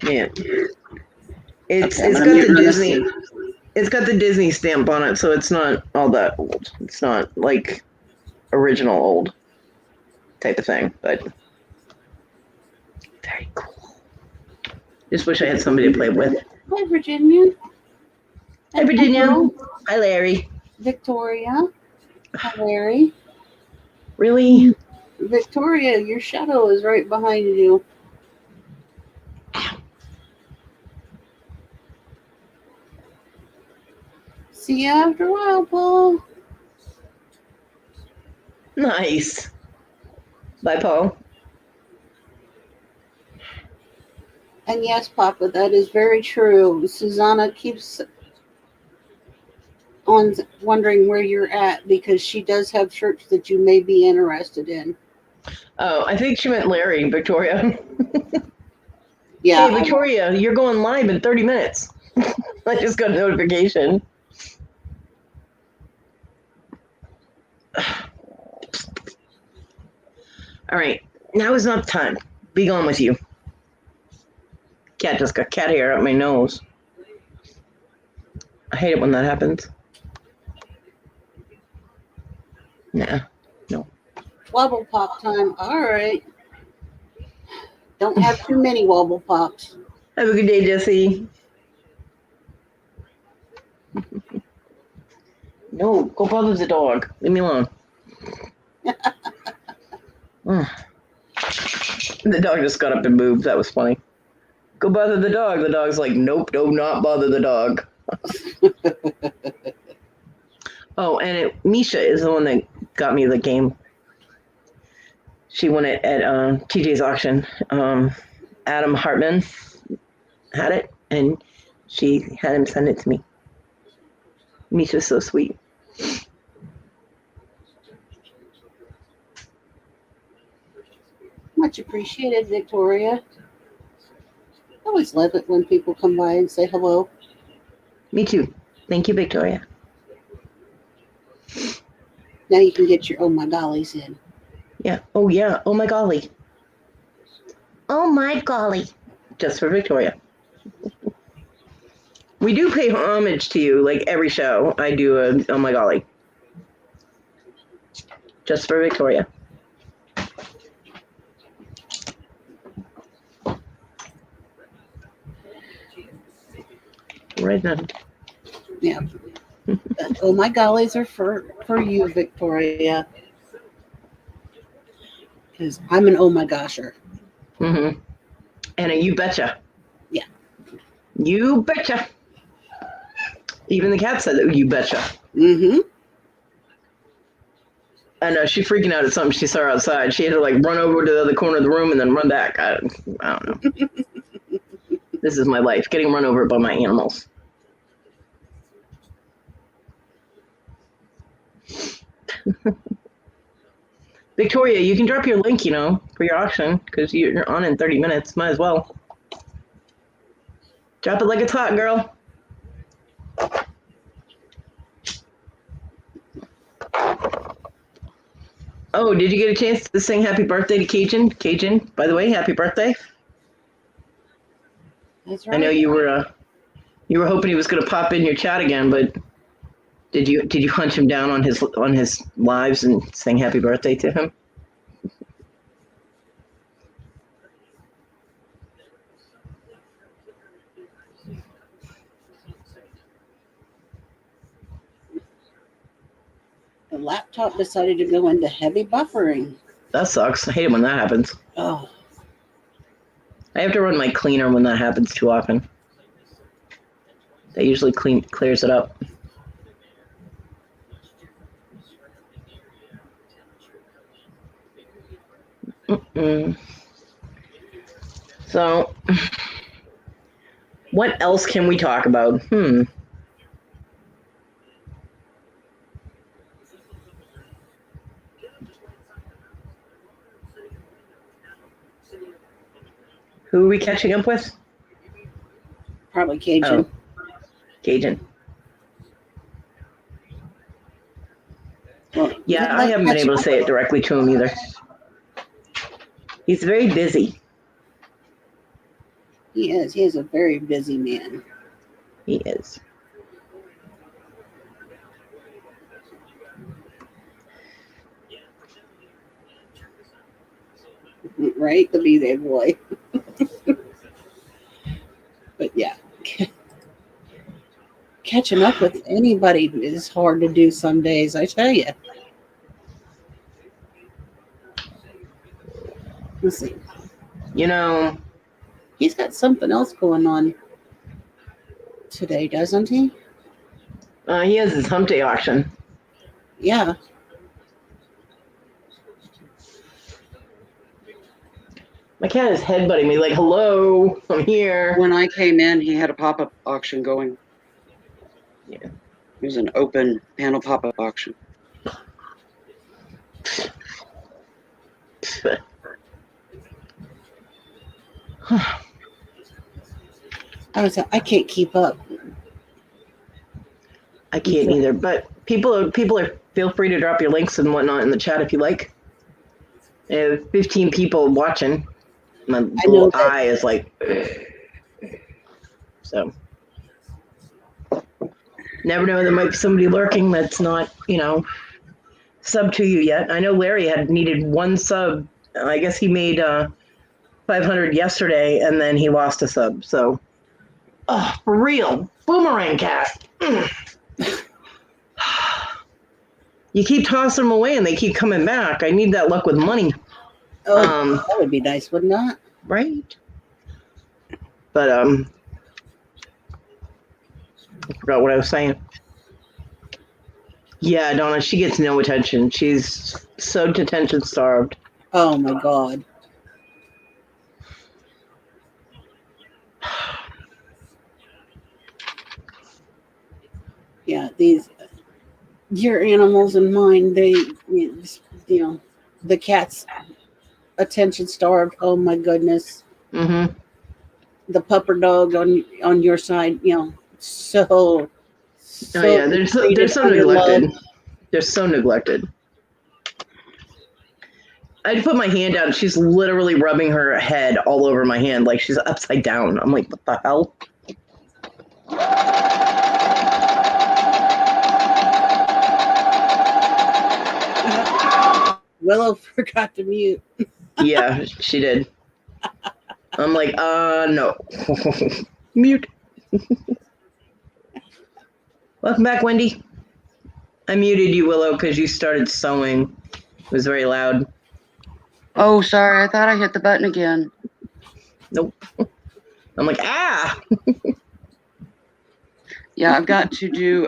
Yeah. It's Okay, I'm got gonna mute the my Disney. message. It's got the Disney stamp on it, so it's not all that old. It's not like original old type of thing, but very cool. Just wish I had somebody to play with. Hi, Virginia. Hi, Virginia. Hello, Hi, Larry. Victoria. Hi, Larry. Really? Victoria, your shadow is right behind you. See you after a while, Paul. Nice. Bye, Paul. And yes, Papa, that is very true. Susanna keeps on wondering where you're at because she does have shirts that you may be interested in. Oh, I think she meant Larry, Victoria. Yeah. Hey, Victoria, you're going live in 30 minutes. I just got a notification. All right, now is not the time. Be gone with you. Cat just got cat hair up my nose. I hate it when that happens. Nah, no. Wobble pop time. All right. Don't have too many wobble pops. Have a good day, Jesse. No, go bother the dog. Leave me alone. The dog just got up and moved. That was funny. Go bother the dog. The dog's like, nope, do not bother the dog. Oh, and Misha is the one that got me the game. She won it at TJ's auction. Adam Hartman had it, and she had him send it to me. Misha's so sweet. Much appreciated, Victoria. I always love it when people come by and say hello. Me too. Thank you, Victoria. Now you can get your oh my gollies in. Yeah. Oh, yeah. Oh, my golly. Oh, my golly. Just for Victoria. We do pay homage to you, like every show. I do a oh, my golly. Just for Victoria. Right now. Yeah. Oh my gollies are for you, Victoria. Because I'm an oh my gosher. Mm-hmm. And a you betcha. Yeah. You betcha. Even the cat said that you betcha. Mm-hmm. I know, she's freaking out at something she saw outside. She had to like run over to the other corner of the room and then run back. I don't know. This is my life, getting run over by my animals. Victoria, you can drop your link, for your auction, because you're on in 30 minutes. Might as well. Drop it like it's hot, girl. Oh, did you get a chance to sing happy birthday to Cajun? Cajun, by the way, happy birthday. That's right. I know you were hoping he was going to pop in your chat again, but did you hunt him down on his lives and sing happy birthday to him? The laptop decided to go into heavy buffering. That sucks. I hate it when that happens. Oh. I have to run my cleaner when that happens too often. That usually clears it up. So, What else can we talk about? Who are we catching up with? Probably Cajun. Oh, Cajun. Well, Yeah, then I haven't been catch able to up say with it directly to him either. He's very busy. He is. He is a very busy man. He is. Right? The B-Day boy. But yeah. Catching up with anybody is hard to do some days, I tell you. Let's see. You know, He's got something else going on today, doesn't he? he has his hump day auction. Yeah. My cat is headbutting me like, hello, I'm here. When I came in, he had a pop-up auction going. Yeah. It was an open panel pop-up auction. I can't keep up. I can't either, but people are feel free to drop your links and whatnot in the chat if you like. I have 15 people watching. My little eye is like, so. Never know, there might be somebody lurking that's not, sub to you yet. I know Larry had needed one sub. I guess he made 500 yesterday, and then he lost a sub. So, for real, boomerang cat. You keep tossing them away, and they keep coming back. I need that luck with money. Oh, that would be nice, wouldn't that? Right. But I forgot what I was saying. Yeah, Donna, she gets no attention. She's so detention starved. Oh my God. Yeah, your animals and mine, the cat's attention starved. Oh my goodness. Mm-hmm. The pupper dog on your side, so Oh yeah, they're so neglected. They're so neglected. I had to put my hand out. She's literally rubbing her head all over my hand like she's upside down. I'm like, what the hell? Willow forgot to mute. Yeah, she did. I'm like, no. Mute. Welcome back, Wendy. I muted you, Willow, because you started sewing. It was very loud. Oh, sorry. I thought I hit the button again. Nope. I'm like, ah! Yeah, I've got to do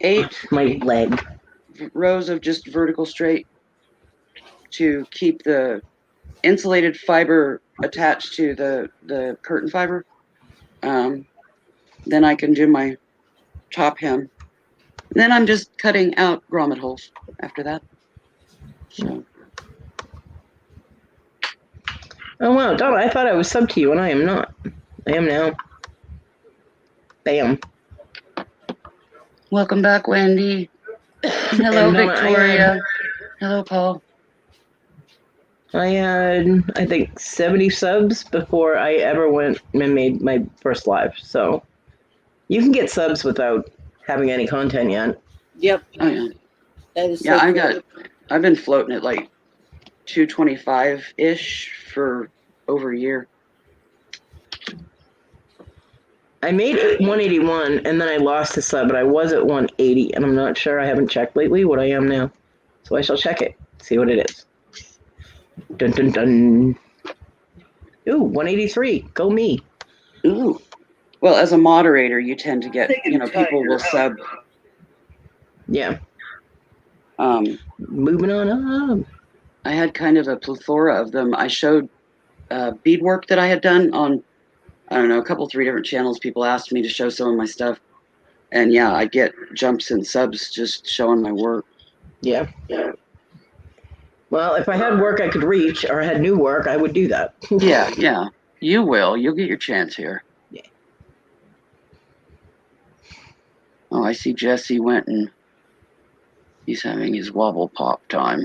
8 my leg rows of just vertical straight to keep the insulated fiber attached to the curtain fiber. Then I can do my top hem. Then I'm just cutting out grommet holes after that. So. Oh wow, Donna, I thought I was sub to you, and I am not. I am now. Bam. Welcome back, Wendy. Hello, Victoria. Hello, Paul. I had, I think, 70 subs before I ever went and made my first live. So you can get subs without having any content yet. Yep. Oh, yeah. That is Yeah, I've been floating at like 225-ish for over a year. I made 181 and then I lost a sub, but I was at 180 and I'm not sure. I haven't checked lately what I am now. So I shall check it, see what it is. Dun dun dun. Ooh, 183. Go me. Ooh. Well, as a moderator, you tend to get, people will sub. Yeah. Moving on up. I had kind of a plethora of them. I showed beadwork that I had done on, I don't know, a couple, 3 different channels. People asked me to show some of my stuff. And yeah, I get jumps and subs just showing my work. Yeah. Well, if I had work I could reach or had new work, I would do that. Yeah. You will. You'll get your chance here. Yeah. Oh, I see Jesse went and he's having his wobble pop time.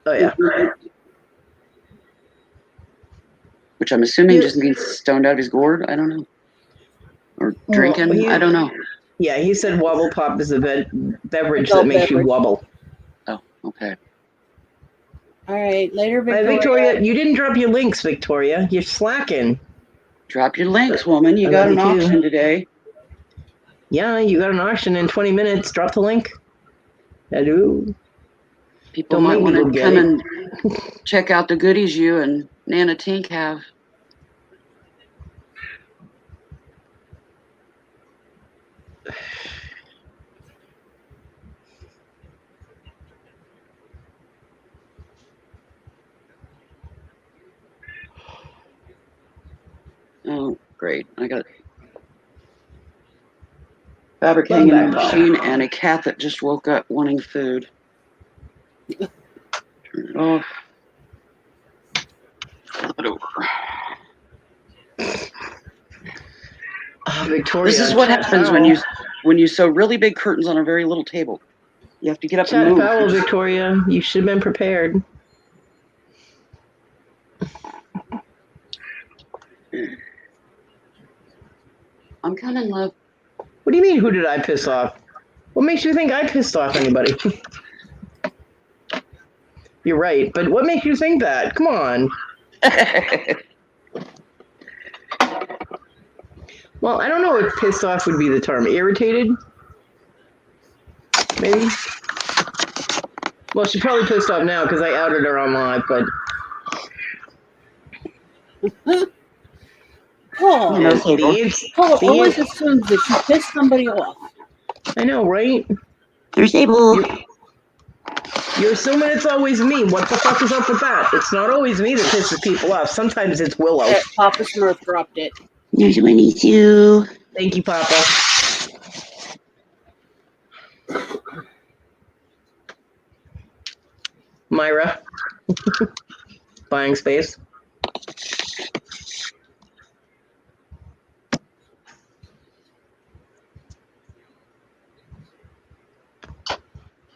Oh, yeah. Which I'm assuming You- just means stoned out of his gourd. I don't know. Or drinking. Well, I don't know. Yeah, he said wobble pop is a beverage Adult that makes you beverage. wobble. Oh, okay. All right, later, Victoria, you didn't drop your links, Victoria. You're slacking. Drop your links, woman. You I got love an you too. auction today. Yeah, you got an auction in 20 minutes. Drop the link. Hello. People Don't might make me want go to get come it. and check out the goodies you and Nana Tink have. Oh, great. I got fabric hanging in the machine and a cat that just woke up wanting food. Turn it off. Flip it over. Victoria. This is what happens when you sew really big curtains on a very little table. You have to get up and Chat move. foul, Victoria. You should have been prepared. I'm coming, love. What do you mean, who did I piss off? What makes you think I pissed off anybody? You're right, but what makes you think that? Come on. Well, I don't know if pissed off would be the term. Irritated? Maybe? Well, she's probably pissed off now because I outed her on live, but... Paul, Yeah, it's, Paul always assumes that you pissed somebody off. I know, right? There's able. You're assuming it's always me. What the fuck is up with that? It's not always me that pisses people off. Sometimes it's Willow. Papa Smurf dropped it. There's Winnie too. Thank you, Papa. Myra. Buying space.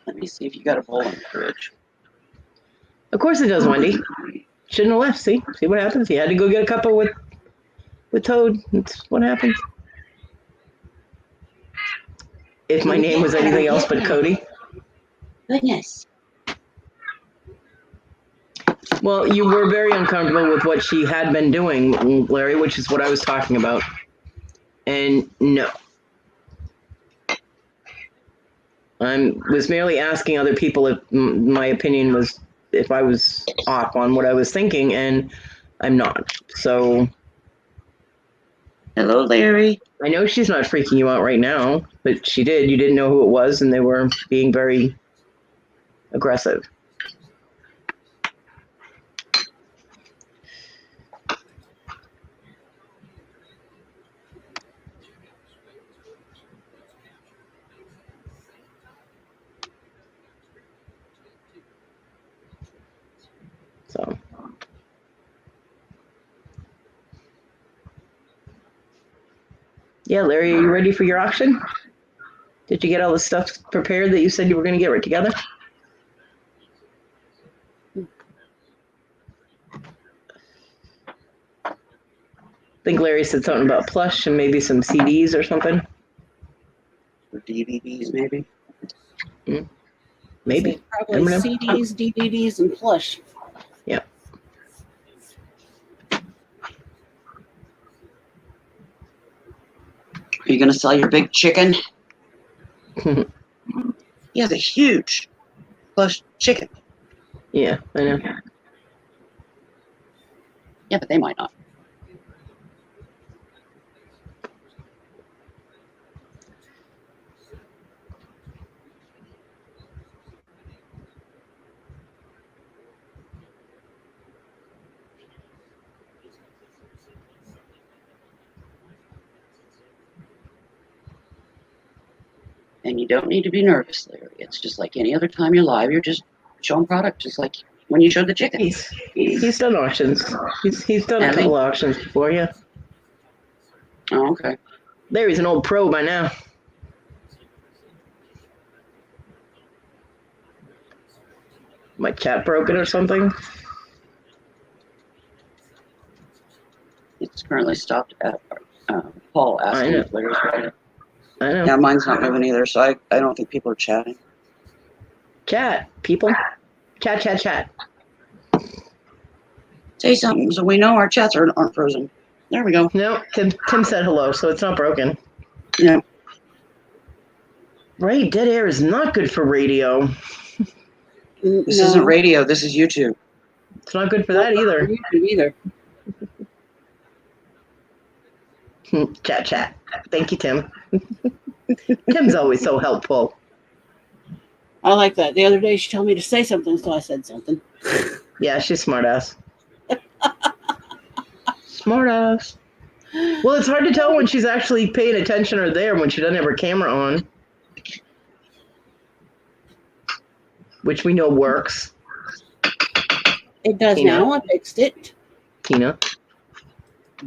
Let me see if you got a bowl in the fridge. Of course it does, Wendy. Shouldn't have left. See what happens. He had to go get a cuppa with Toad. That's what happens. If my name was anything else but Kodi. Goodness. Well, you were very uncomfortable with what she had been doing, Larry, which is what I was talking about. And no. I was merely asking other people if my opinion was, if I was off on what I was thinking, and I'm not. So. Hello, Larry. I know she's not freaking you out right now, but she did. You didn't know who it was, and they were being very aggressive. So. Yeah, Larry, are you ready for your auction? Did you get all the stuff prepared that you said you were going to get right together? I think Larry said something about plush and maybe some CDs or something. Or DVDs, maybe? Maybe. Probably CDs, DVDs, and plush. Yeah. Are you going to sell your big chicken? He has a huge plush chicken. Yeah, I know. Yeah, but they might not. And you don't need to be nervous, Larry. It's just like any other time you're live. You're just showing product, just like when you showed the chicken. He's done auctions. He's done a Has he? couple auctions before, yeah. Oh, okay. Larry's an old pro by now. My chat broken or something? It's currently stopped at Paul asking know. if Larry's ready. I know. Yeah, mine's not moving either, so I don't think people are chatting. Chat, people. Chat. Say something so we know our chats aren't frozen. There we go. No, Tim said hello, so it's not broken. Yeah. Right, dead air is not good for radio. This isn't radio. This is YouTube. It's not good for that either. YouTube either. Chat. Thank you, Tim. Tim's always so helpful. I like that. The other day she told me to say something, so I said something. Yeah, she's smartass. Smartass. Well, it's hard to tell when she's actually paying attention or there when she doesn't have her camera on. Which we know works. It does Tina. now. I fixed it. Tina.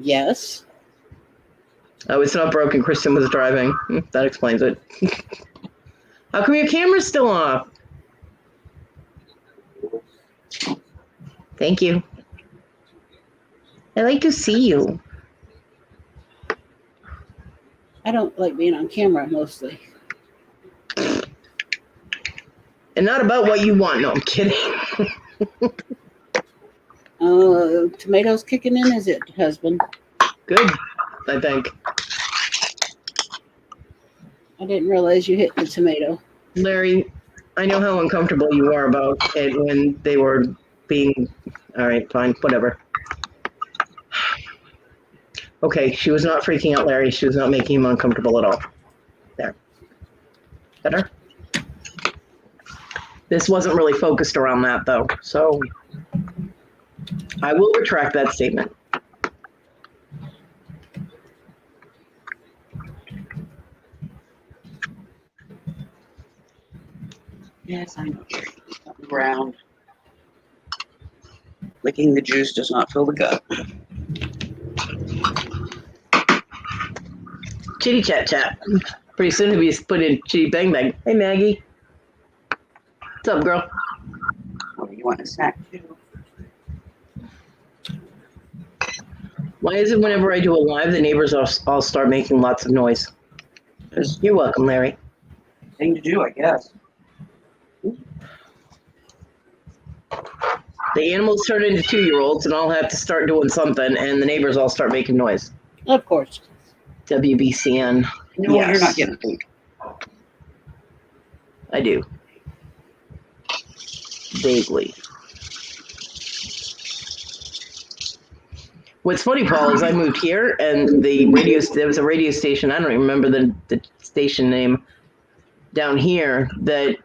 Yes. Oh, it's not broken. Kristen was driving. That explains it. How come your camera's still off? Thank you. I like to see you. I don't like being on camera mostly. And not about what you want. No, I'm kidding. Tomatoes kicking in, is it, husband? Good, I think. I didn't realize you hit the tomato. Larry, I know how uncomfortable you are about it when they were being... All right, fine, whatever. Okay, she was not freaking out Larry. She was not making him uncomfortable at all. There. Better? This wasn't really focused around that, though, so I will retract that statement. Yes, I know. Something brown. Licking the juice does not fill the gut. Chitty chat. Pretty soon he'll be put in chitty bang bang. Hey, Maggie. What's up, girl? Oh, you want a snack too? Why is it whenever I do a live, the neighbors all start making lots of noise? There's You're welcome, Larry. a thing to do, I guess. The animals turn into 2-year-olds, and I'll have to start doing something, and the neighbors all start making noise. Of course. WBCN. No, Yes. you're not getting food. I do. Vaguely. What's funny, Paul, is I moved here, and there was a radio station, I don't even remember the station name, down here, that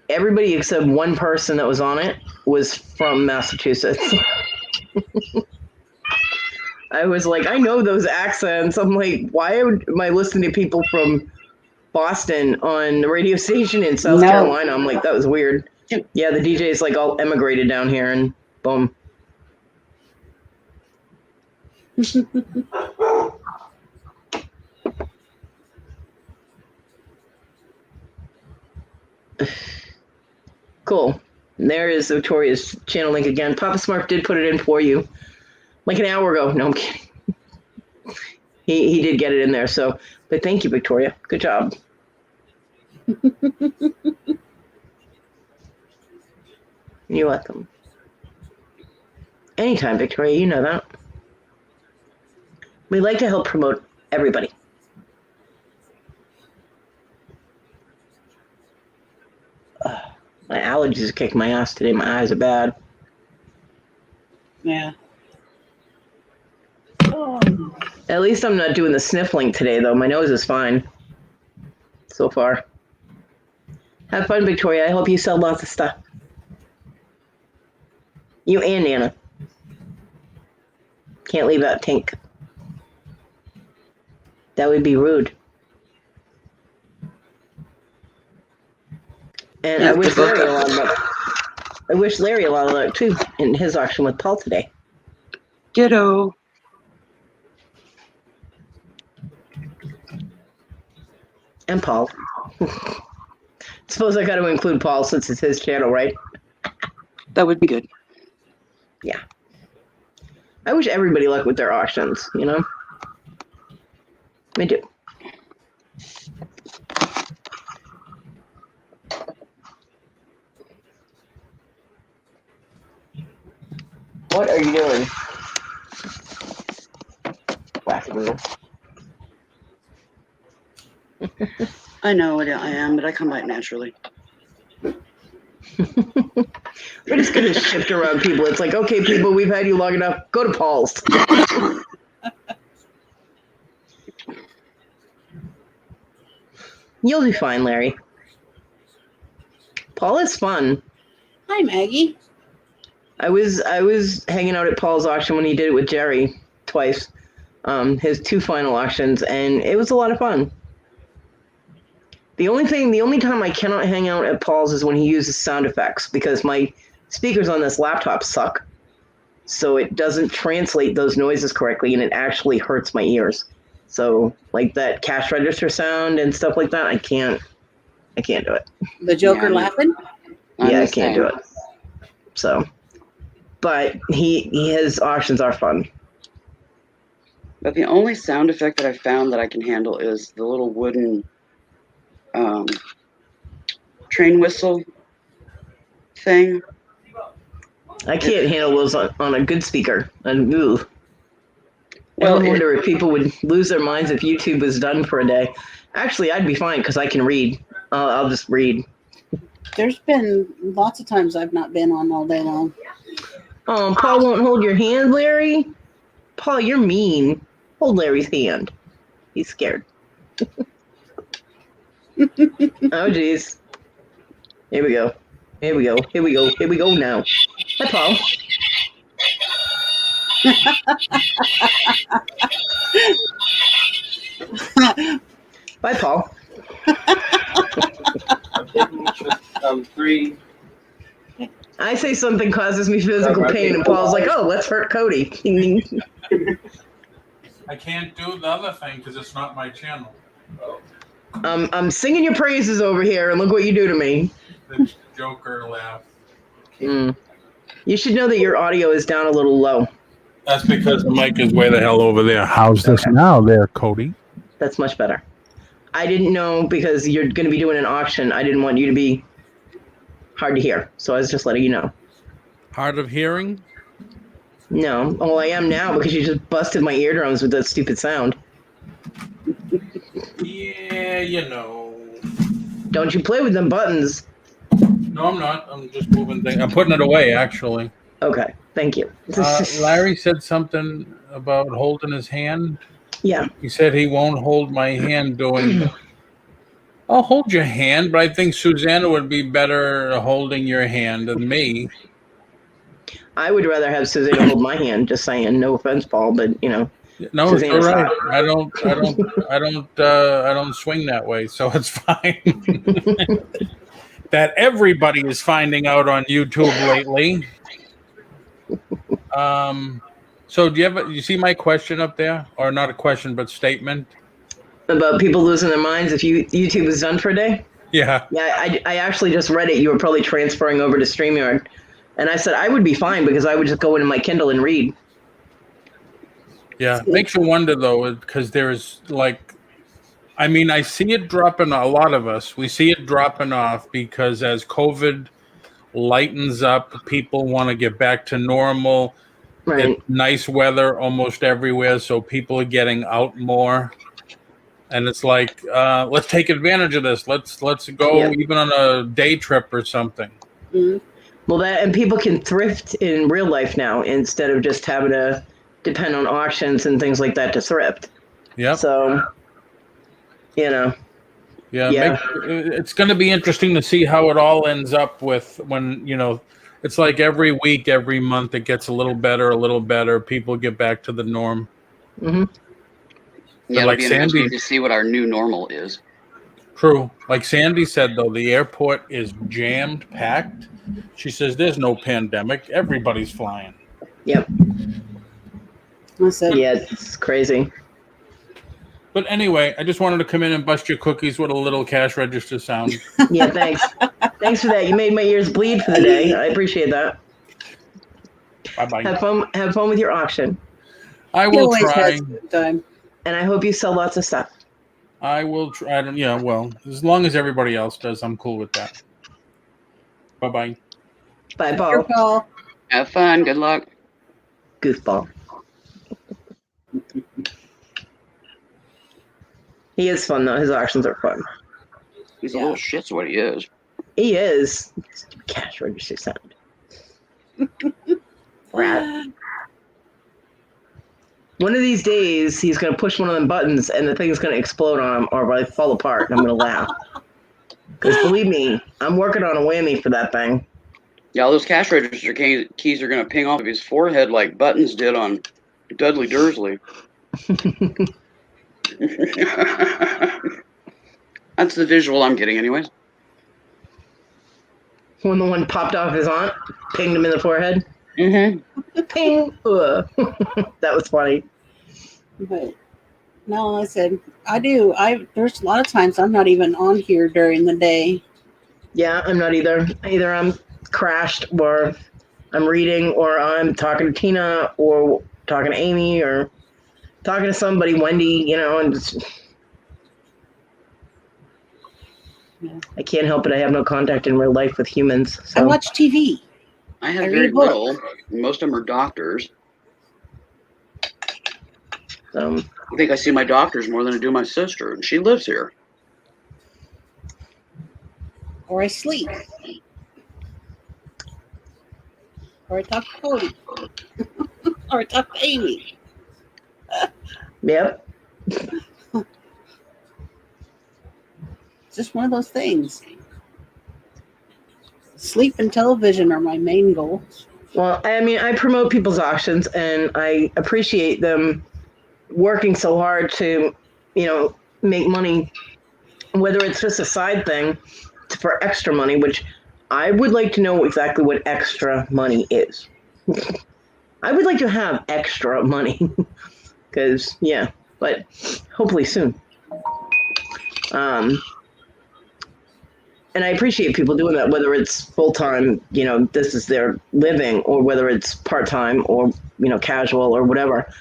everybody except one person that was on it was from Massachusetts. I was like, I know those accents. I'm like, why am I listening to people from Boston on the radio station in South Carolina? I'm like, that was weird. Yeah, the DJ's like all emigrated down here, and boom. Cool. And there is Victoria's channel link again. Papa Smart did put it in for you like an hour ago. No, I'm kidding. He did get it in there. So, but thank you, Victoria. Good job. You're welcome. Anytime, Victoria. You know that. We like to help promote everybody. My allergies are kicking my ass today. My eyes are bad. Yeah. Oh. At least I'm not doing the sniffling today, though. My nose is fine so far. Have fun, Victoria. I hope you sell lots of stuff. You and Nana. Can't leave out Tink. That would be rude. And Yeah, I wish good luck. Larry a lot of luck. I wish Larry a lot of luck too in his auction with Paul today. Ditto. And Paul. Suppose I got to include Paul since it's his channel, right? That would be good. Yeah. I wish everybody luck with their auctions, you know? Me too. What are you doing? Wackadoodle. I know what I am, but I come by it naturally. We're just going to shift around people. It's like, okay, people, we've had you long enough. Go to Paul's. You'll be fine, Larry. Paul is fun. Hi, Maggie. I was hanging out at Paul's auction when he did it with Jerry twice. His 2 final auctions, and it was a lot of fun. The only time I cannot hang out at Paul's is when he uses sound effects because my speakers on this laptop suck. So it doesn't translate those noises correctly and it actually hurts my ears. So like that cash register sound and stuff like that, I can't do it. The Joker Yeah. laughing? I can't do it. So, but his auctions are fun. But the only sound effect that I found that I can handle is the little wooden train whistle thing. I can't handle those on a good speaker. And ooh. Well, I wonder if people would lose their minds if YouTube was done for a day. Actually, I'd be fine because I can read. I'll just read. There's been lots of times I've not been on all day long. Paul won't hold your hand, Larry. Paul, you're mean. Hold Larry's hand. He's scared. Oh, jeez. Here we go. Here we go. Here we go. Here we go now. Hi, Paul. Bye, Paul. I'm 3. I say something causes me physical pain, and Paul's like, "Oh, let's hurt Kodi." I can't do the other thing because it's not my channel. I'm singing your praises over here, and look what you do to me. The Joker laugh. You should know that your audio is down a little low. That's because the mic is way the hell over there. How's this now there, Kodi? That's much better. I didn't know because you're going to be doing an auction. I didn't want you to be hard to hear, so I was just letting you know. Hard of hearing? No. Well, I am now because you just busted my eardrums with that stupid sound. Yeah, you know. Don't you play with them buttons. No, I'm not. I'm just moving things. I'm putting it away, actually. Okay, thank you. Larry said something about holding his hand. Yeah. He said he won't hold my hand doing... I'll hold your hand, but I think Susanna would be better holding your hand than me. I would rather have Susanna hold my hand, just saying. No offense, Paul, but, you know. No, it's all Susanna's right. hot. I don't swing that way, so it's fine. That everybody is finding out on YouTube lately. So do you see my question up there? Or not a question, but statement? About people losing their minds if YouTube is done for a day? Yeah. Yeah, I actually just read it. You were probably transferring over to StreamYard. And I said I would be fine because I would just go into my Kindle and read. Yeah, it makes you wonder, though, because there's like, I mean, I see it dropping, a lot of us, we see it dropping off because as COVID lightens up, people want to get back to normal. Right. It's nice weather almost everywhere, so people are getting out more. And it's like, let's take advantage of this. Let's go even on a day trip or something. Mm-hmm. Well, and people can thrift in real life now instead of just having to depend on auctions and things like that to thrift. Yeah. So, you know. Yeah. It's going to be interesting to see how it all ends up with when, you know, it's like every week, every month, it gets a little better. People get back to the norm. Mm-hmm. Yeah, like it'll be interesting Sandy- to see what our new normal is. True. Like Sandy said, though, the airport is jammed packed. She says there's no pandemic. Everybody's flying. Yep. I said, Yeah, it's crazy. But anyway, I just wanted to come in and bust your cookies with a little cash register sound. Yeah, thanks. Thanks for that. You made my ears bleed for the day. I appreciate that. Bye-bye. Have fun with your auction. I he will always try. has a good time. And I hope you sell lots of stuff. I will try. Yeah, well, as long as everybody else does, I'm cool with that. Bye-bye. Bye, Your Paul. call. Have fun. Good luck. Goofball. He is fun, though. His auctions are fun. He's a little shit's what he is. He is. Cash register sound. Rat. One of these days, he's going to push one of them buttons, and the thing's going to explode on him, or like fall apart, and I'm going to laugh. Because believe me, I'm working on a whammy for that thing. Yeah, all those cash register keys are going to ping off of his forehead like buttons did on Dudley Dursley. That's the visual I'm getting anyways. When the one popped off his aunt, pinged him in the forehead. Mm-hmm. Ping. That was funny. But no, I said, I do. There's a lot of times I'm not even on here during the day. Yeah, I'm not either. Either I'm crashed, or I'm reading, or I'm talking to Tina, or talking to Amy, or talking to somebody, Wendy, and just, Yeah. I can't help it. I have no contact in real life with humans. So. I watch TV. I have I very read books. little. Most of them are doctors. I think I see my doctors more than I do my sister, and she lives here. Or I sleep. Or I talk to Kodi. Or I talk to Amy. Yep. It's just one of those things. Sleep and television are my main goals. Well, I mean, I promote people's auctions, and I appreciate them working so hard to, make money, whether it's just a side thing for extra money, which I would like to know exactly what extra money is. I would like to have extra money because, but hopefully soon. And I appreciate people doing that, whether it's full-time, this is their living, or whether it's part-time or, casual or whatever.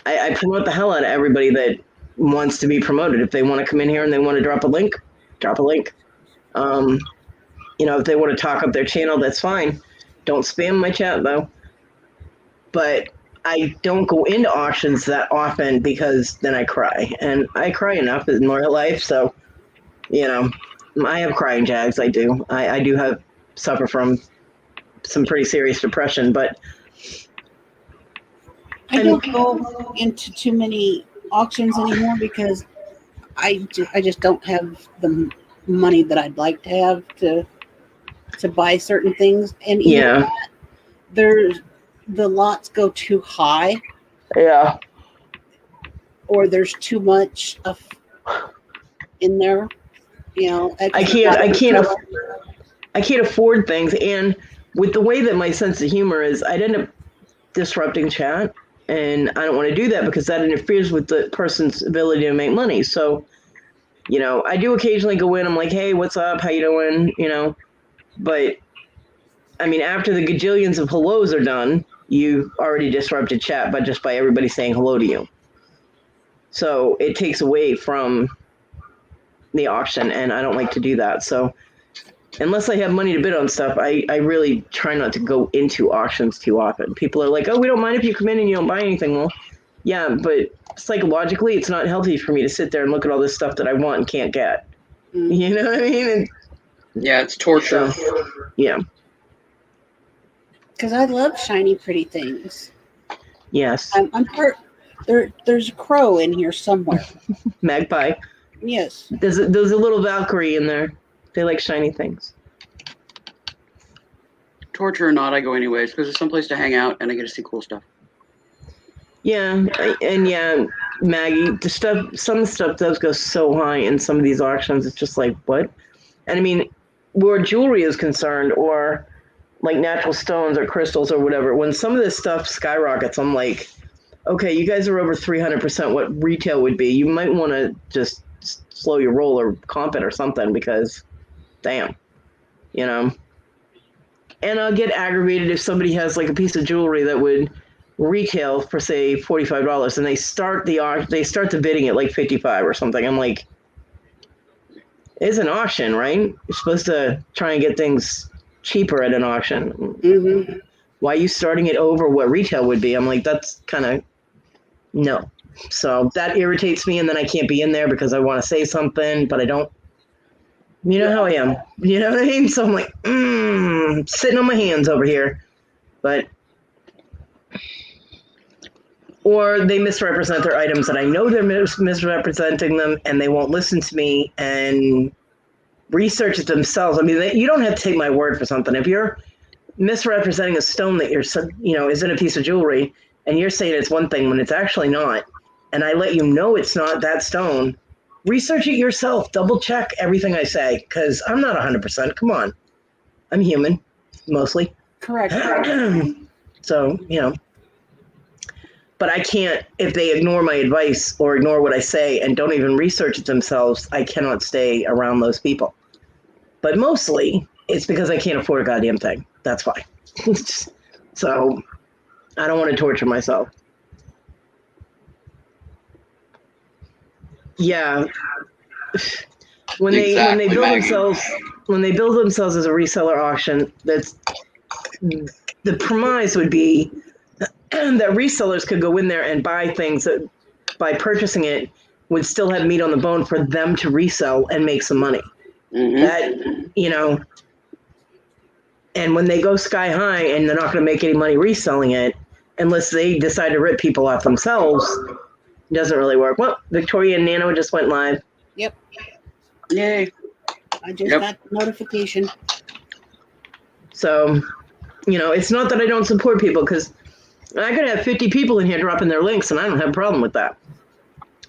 I promote the hell out of everybody that wants to be promoted. If they want to come in here and they want to drop a link, drop a link. If they want to talk up their channel, that's fine. Don't spam my chat, though. But I don't go into auctions that often because then I cry. And I cry enough in real life, so, I have crying jags. I do. I do suffer from some pretty serious depression, but I don't go into too many auctions anymore because I just don't have the money that I'd like to have to buy certain things. And either the lots go too high. Yeah. Or there's too much in there. I can't afford things, and with the way that my sense of humor is, I'd end up disrupting chat, and I don't want to do that because that interferes with the person's ability to make money. So, I do occasionally go in. I'm like, hey, what's up? How you doing? But I mean, after the gajillions of hellos are done, you already disrupted chat by everybody saying hello to you. So it takes away from the auction, and I don't like to do that. So unless I have money to bid on stuff, I really try not to go into auctions too often. People are like, oh, we don't mind if you come in and you don't buy anything. Well, yeah, but psychologically, it's not healthy for me to sit there and look at all this stuff that I want and can't get. Mm-hmm. You know what I mean? Yeah, it's torture. So, yeah. Because I love shiny, pretty things. Yes. I'm part. There's a crow in here somewhere. Magpie. Yes. There's a little Valkyrie in there. They like shiny things. Torture or not, I go anyways because it's someplace to hang out and I get to see cool stuff. Yeah, and yeah, Maggie, some of the stuff does go so high in some of these auctions. It's just like, what? And I mean, where jewelry is concerned, or like natural stones or crystals or whatever, when some of this stuff skyrockets, I'm like, okay, you guys are over 300% what retail would be. You might want to just slow your roll or comp it or something because, damn, you know. And I'll get aggravated if somebody has like a piece of jewelry that would retail for say $45 and they start the bidding at like 55 or something. I'm like, it's an auction, right? You're supposed to try and get things cheaper at an auction. Mm-hmm. Why are you starting it over what retail would be? I'm like, that's kind of no. So that irritates me, and then I can't be in there because I want to say something, but I don't. You know how I am. You know what I mean? So I'm like, sitting on my hands over here. But or they misrepresent their items that I know they're misrepresenting them, and they won't listen to me and research it themselves. I mean, you don't have to take my word for something. If you're misrepresenting a stone that is in a piece of jewelry, and you're saying it's one thing when it's actually not, and I let you know it's not that stone, research it yourself. Double check everything I say, because I'm not 100%. Come on. I'm human, mostly. Correct. So, but I can't, if they ignore my advice or ignore what I say and don't even research it themselves, I cannot stay around those people. But mostly, it's because I can't afford a goddamn thing. That's why. So, I don't want to torture myself. Yeah. When they build themselves as a reseller auction, that's the premise would be that resellers could go in there and buy things that by purchasing it would still have meat on the bone for them to resell and make some money. Mm-hmm. That, and when they go sky high and they're not going to make any money reselling it, unless they decide to rip people off themselves, it doesn't really work. Well, Victoria and Nano just went live. Yep. Yay. I just got notification. So, it's not that I don't support people, because I could have 50 people in here dropping their links, and I don't have a problem with that.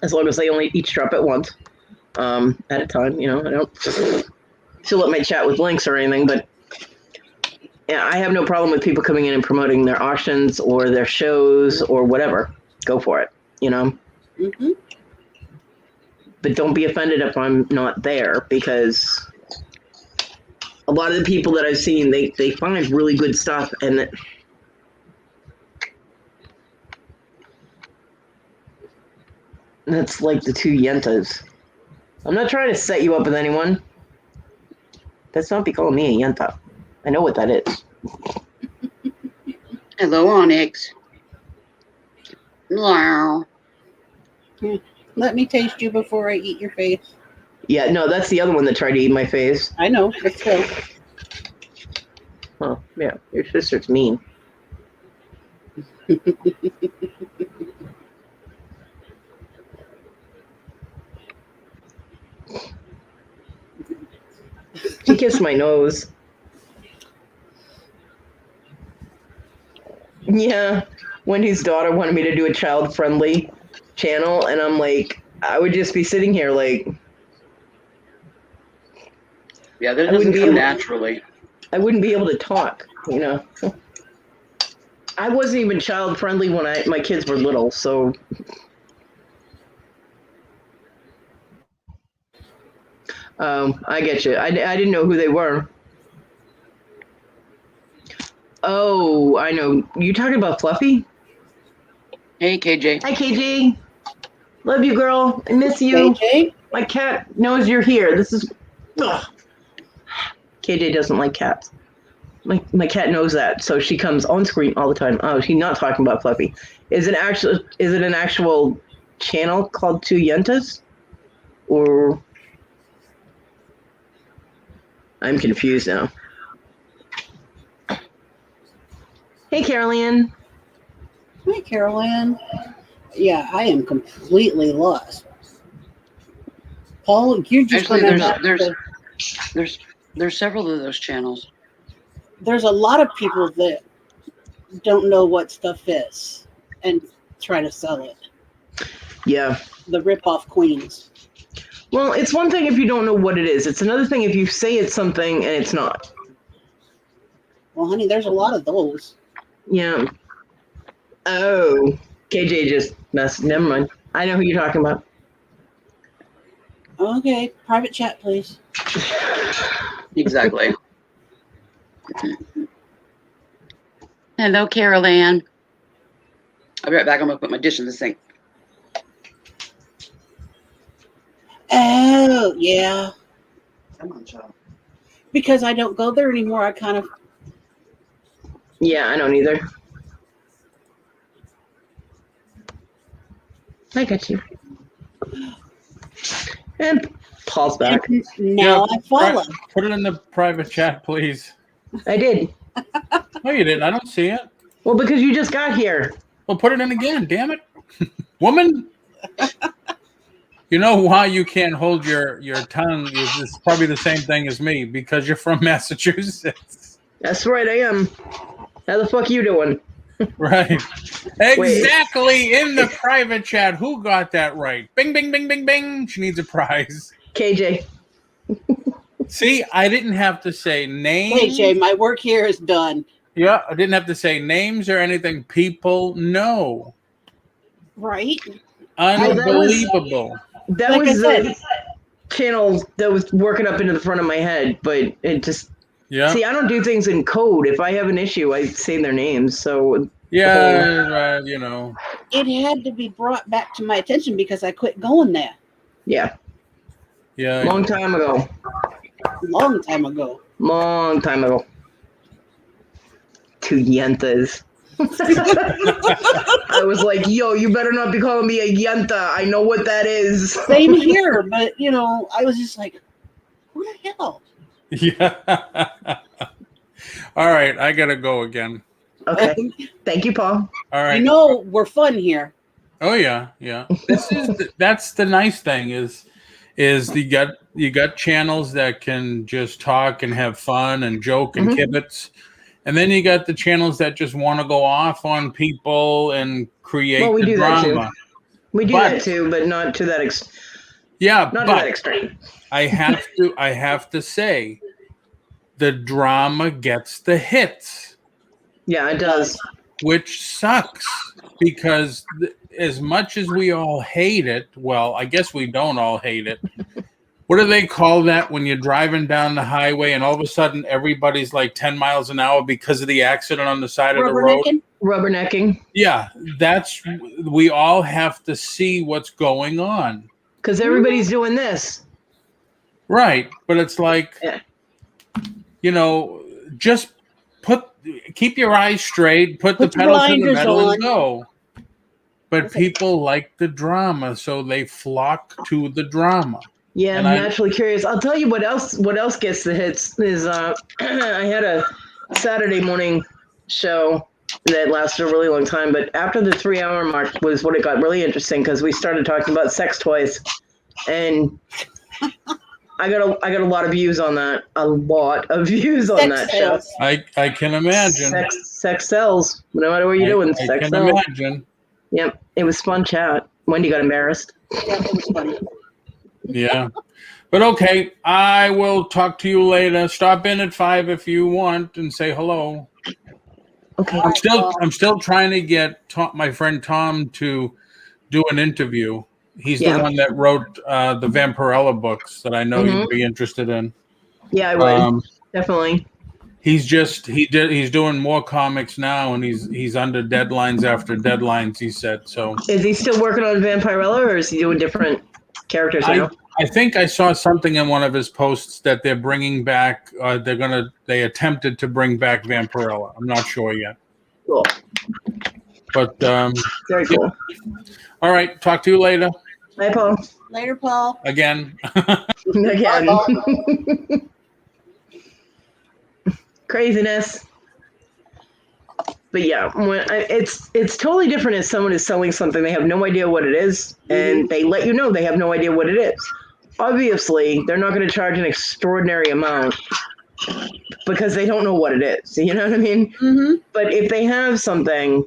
As long as they only each drop at once, at a time. I don't fill up my chat with links or anything, but yeah, I have no problem with people coming in and promoting their auctions or their shows or whatever. Go for it, Mm-hmm. But don't be offended if I'm not there, because a lot of the people that I've seen, they find really good stuff, and that's like the two Yentas. I'm not trying to set you up with anyone. Let's not be calling me a Yenta. I know what that is. Hello, Onyx. Wow. Let me taste you before I eat your face. Yeah, no, that's the other one that tried to eat my face. I know, but still. Oh, yeah, your sister's mean. She kissed my nose. Yeah, Wendy's daughter wanted me to do a child-friendly channel, and I'm like, I would just be sitting here like... Yeah, that doesn't come naturally. I wouldn't be able to talk, I wasn't even child-friendly when my kids were little, so... I get you. I didn't know who they were. Oh, I know. You talking about Fluffy? Hey, KJ. Hi, KJ. Love you, girl. I miss you. KJ? My cat knows you're here. This is... Ugh. KJ doesn't like cats. My cat knows that, so she comes on screen all the time. Oh, she's not talking about Fluffy. Is it an actual channel called Two Yentas? Or... I'm confused now. Hey, Carolyn. Hi, Carolyn. Yeah, I am completely lost. Paul, you just Actually, there's several of those channels. There's a lot of people that don't know what stuff is, and try to sell it. Yeah. The rip-off queens. Well, it's one thing if you don't know what it is. It's another thing if you say it's something and it's not. Well, honey, there's a lot of those. Yeah. Oh. KJ just messed. Never mind. I know who you're talking about. Okay, private chat, please. Exactly. Hello, Carol Ann. I'll be right back. I'm going to put my dish in the sink. Oh, yeah. Come on, child. Because I don't go there anymore, I kind of... Yeah, I don't either. I got you. And Paul's back. Now I follow. Put it in the private chat, please. I did. No, you didn't. I don't see it. Well, because you just got here. Well, put it in again. Damn it, woman. You know why you can't hold your tongue? It's probably the same thing as me because you're from Massachusetts. That's right, I am. How the fuck you doing? Right. Exactly. In the private chat. Who got that right? Bing, bing, bing, bing, bing. She needs a prize. KJ. See, I didn't have to say names. KJ, my work here is done. Yeah, I didn't have to say names or anything. People know. Right? Unbelievable. That Like was I the channel that was working up into the front of my head, but it just... Yeah. See, I don't do things in code. If I have an issue, I say their names, so... Yeah, you know. It had to be brought back to my attention because I quit going there. Yeah. Yeah. Long time ago. Long time ago. Long time ago. Two yentas. I was like, yo, you better not be calling me a yenta. I know what that is. Same here, but, you know, I was just like, who the hell? Yeah. All right, I gotta go again. Okay. Thank you, Paul. All right. You know, we're fun here. Oh yeah, yeah. That's the nice thing is you got channels that can just talk and have fun and joke and kibitz, and then you got the channels that just want to go off on people and create we do drama. that too. We do that too, but not to that extent. Yeah, not to that extreme. I have to say, the drama gets the hits. Yeah, it does. Which sucks because as much as we all hate it, well, I guess we don't all hate it. What do they call that when you're driving down the highway and all of a sudden everybody's like 10 miles an hour because of the accident on the side of the road? Rubbernecking. Yeah, we all have to see what's going on. Because everybody's doing this. Right, but it's like, you know, just keep your eyes straid, put the pedal to the metal and go. But people like the drama, so they flock to the drama. Yeah, I'm naturally curious. I'll tell you what else gets the hits is I had a Saturday morning show that lasted a really long time, but after the 3-hour mark was when it got really interesting because we started talking about sex toys, and I got a lot of views on that. A lot of views on that show. I can imagine. Sex sells. No matter what you're doing, sex I can sells. imagine. Yep, it was fun chat. Wendy got embarrassed. Yeah, it was funny. Yeah. But okay, I will talk to you later. Stop in at 5 if you want and say hello. Okay. I'm still trying to get my friend Tom to do an interview. He's the one that wrote the Vampirella books that I know you'd be interested in. Yeah, I would. Definitely. He's doing more comics now, and he's under deadlines after deadlines. He said so. Is he still working on Vampirella, or is he doing different characters now? I think I saw something in one of his posts that they're bringing back. They attempted to bring back Vampirella. I'm not sure yet. Cool. But very cool. Yeah. All right. Talk to you later. Bye, Paul. Later, Paul. Again. Again. Craziness. But yeah, it's totally different if someone is selling something they have no idea what it is, and they let you know they have no idea what it is. Obviously, they're not going to charge an extraordinary amount because they don't know what it is. You know what I mean? Mm-hmm. But if they have something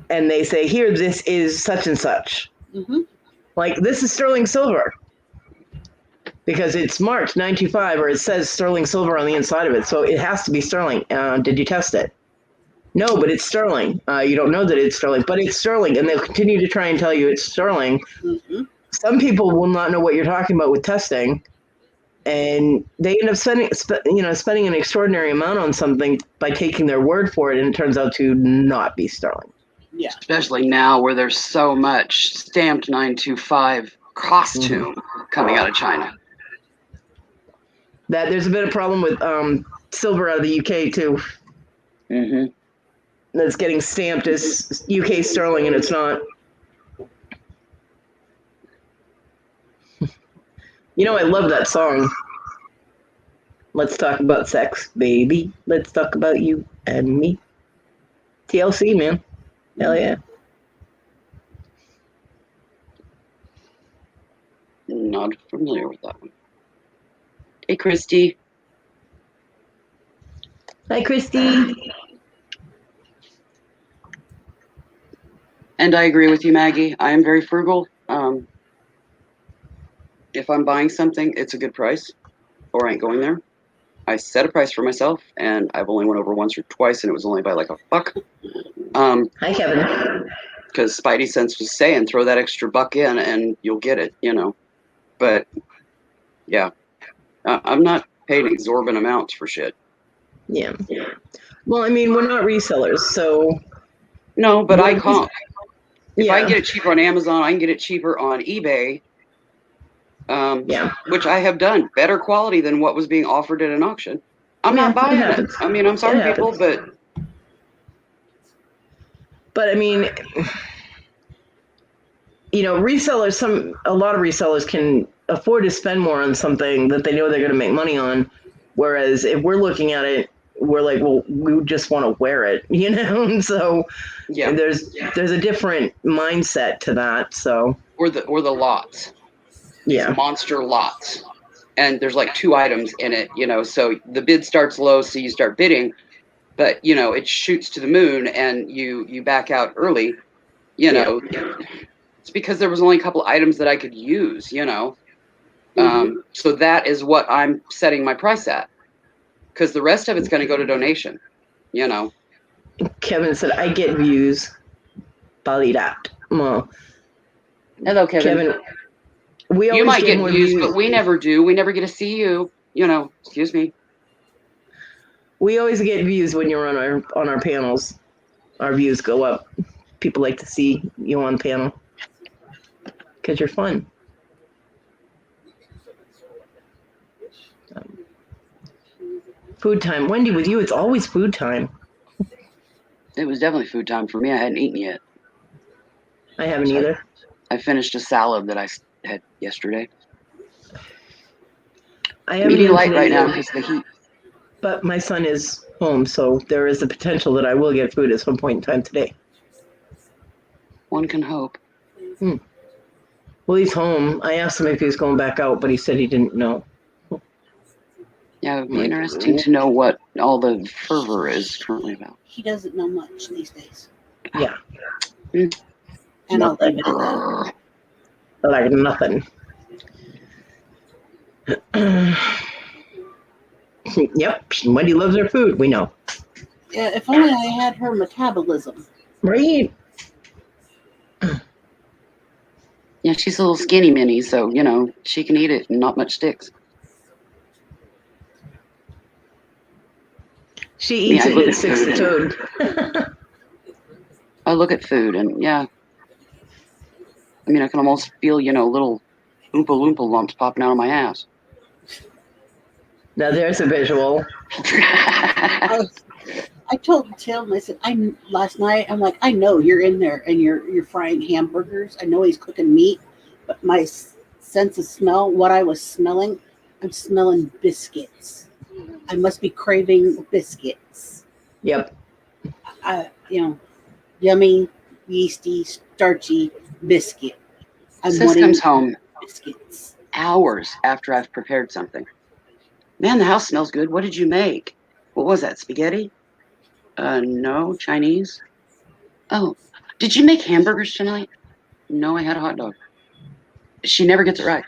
and they say, here, this is such and such. Mm-hmm. Like, this is sterling silver. Because it's marked 925, or it says sterling silver on the inside of it. So it has to be sterling. Did you test it? No, but it's sterling. You don't know that it's sterling, but it's sterling. And they'll continue to try and tell you it's sterling. Mm-hmm. Some people will not know what you're talking about with testing. And they end up spending an extraordinary amount on something by taking their word for it, and it turns out to not be sterling. Yeah. Especially now where there's so much stamped 925 costume coming out of China. That there's a bit of problem with silver out of the UK too. Mm-hmm. That's getting stamped as UK sterling, and it's not. You know, I love that song. Let's talk about sex, baby. Let's talk about you and me. TLC, man. Hell yeah. Not familiar with that one. Hey, Christy. Hi, Christy. And I agree with you, Maggie. I am very frugal. If I'm buying something, it's a good price, or I ain't going there. I set a price for myself, and I've only went over once or twice, and it was only by like $1. Hi, Kevin. Because Spidey sense was saying, throw that extra $1 in, and you'll get it, you know. But yeah, I'm not paying exorbitant amounts for shit. Yeah. Well, I mean, we're not resellers, so. No, but I comp. If I Yeah. can get it cheaper on Amazon, I can get it cheaper on eBay. Yeah. Which I have done. Better quality than what was being offered at an auction. I'm Yeah, not it buying it. happens. I mean, I'm sorry, It people, but But I mean, you know, resellers, a lot of resellers can afford to spend more on something that they know they're going to make money on. Whereas if we're looking at it, we're like, well, we just want to wear it, you know? And so yeah. there's a different mindset to that. So Or the lots. yeah. These monster lots. And there's like 2 items in it, you know, so the bid starts low, so you start bidding, but you know, it shoots to the moon and you back out early, you know. It's because there was only a couple items that I could use, you know. So that is what I'm setting my price at. Because the rest of it's going to go to donation, you know. Kevin said, I get views. Balidat. Well, Hello, Kevin. We always you might get get more views, but we never do. We never get to see you, you know. Excuse me. We always get views when you're on our panels. Our views go up. People like to see you on panel because you're fun. Food time. Wendy, with you, it's always food time. It was definitely food time for me. I hadn't eaten yet. I haven't either. I finished a salad that I had yesterday. I haven't Medium eaten light right now either, because of the heat. but my son is home, so there is the potential that I will get food at some point in time today. One can hope. Well, he's home. I asked him if he was going back out, but he said he didn't know. Yeah, it would be interesting to know what all the fervor is currently about. He doesn't know much these days. Yeah. And I'll leave it at that. Like nothing. Yep. Wendy loves her food. We know. Yeah, if only I had her metabolism. Right. Yeah, she's a little skinny mini, so, you know, she can eat it and not much sticks. She eats it and it sticks to toad. I look at food and, yeah. I mean, I can almost feel, you know, little Oompa Loompa lumps popping out of my ass. Now there's a visual. I told Tim, I said, last night, I'm like, I know you're in there and you're frying hamburgers. I know he's cooking meat, but my sense of smell, what I was smelling, I'm smelling biscuits. I must be craving biscuits. Yep. You know, yummy, yeasty, starchy biscuit. Sis comes home biscuits. hours after I've prepared something. Man, the house smells good. What did you make? What was that, spaghetti? No, Chinese. Oh, Did you make hamburgers tonight? No, I had a hot dog. She never gets it right.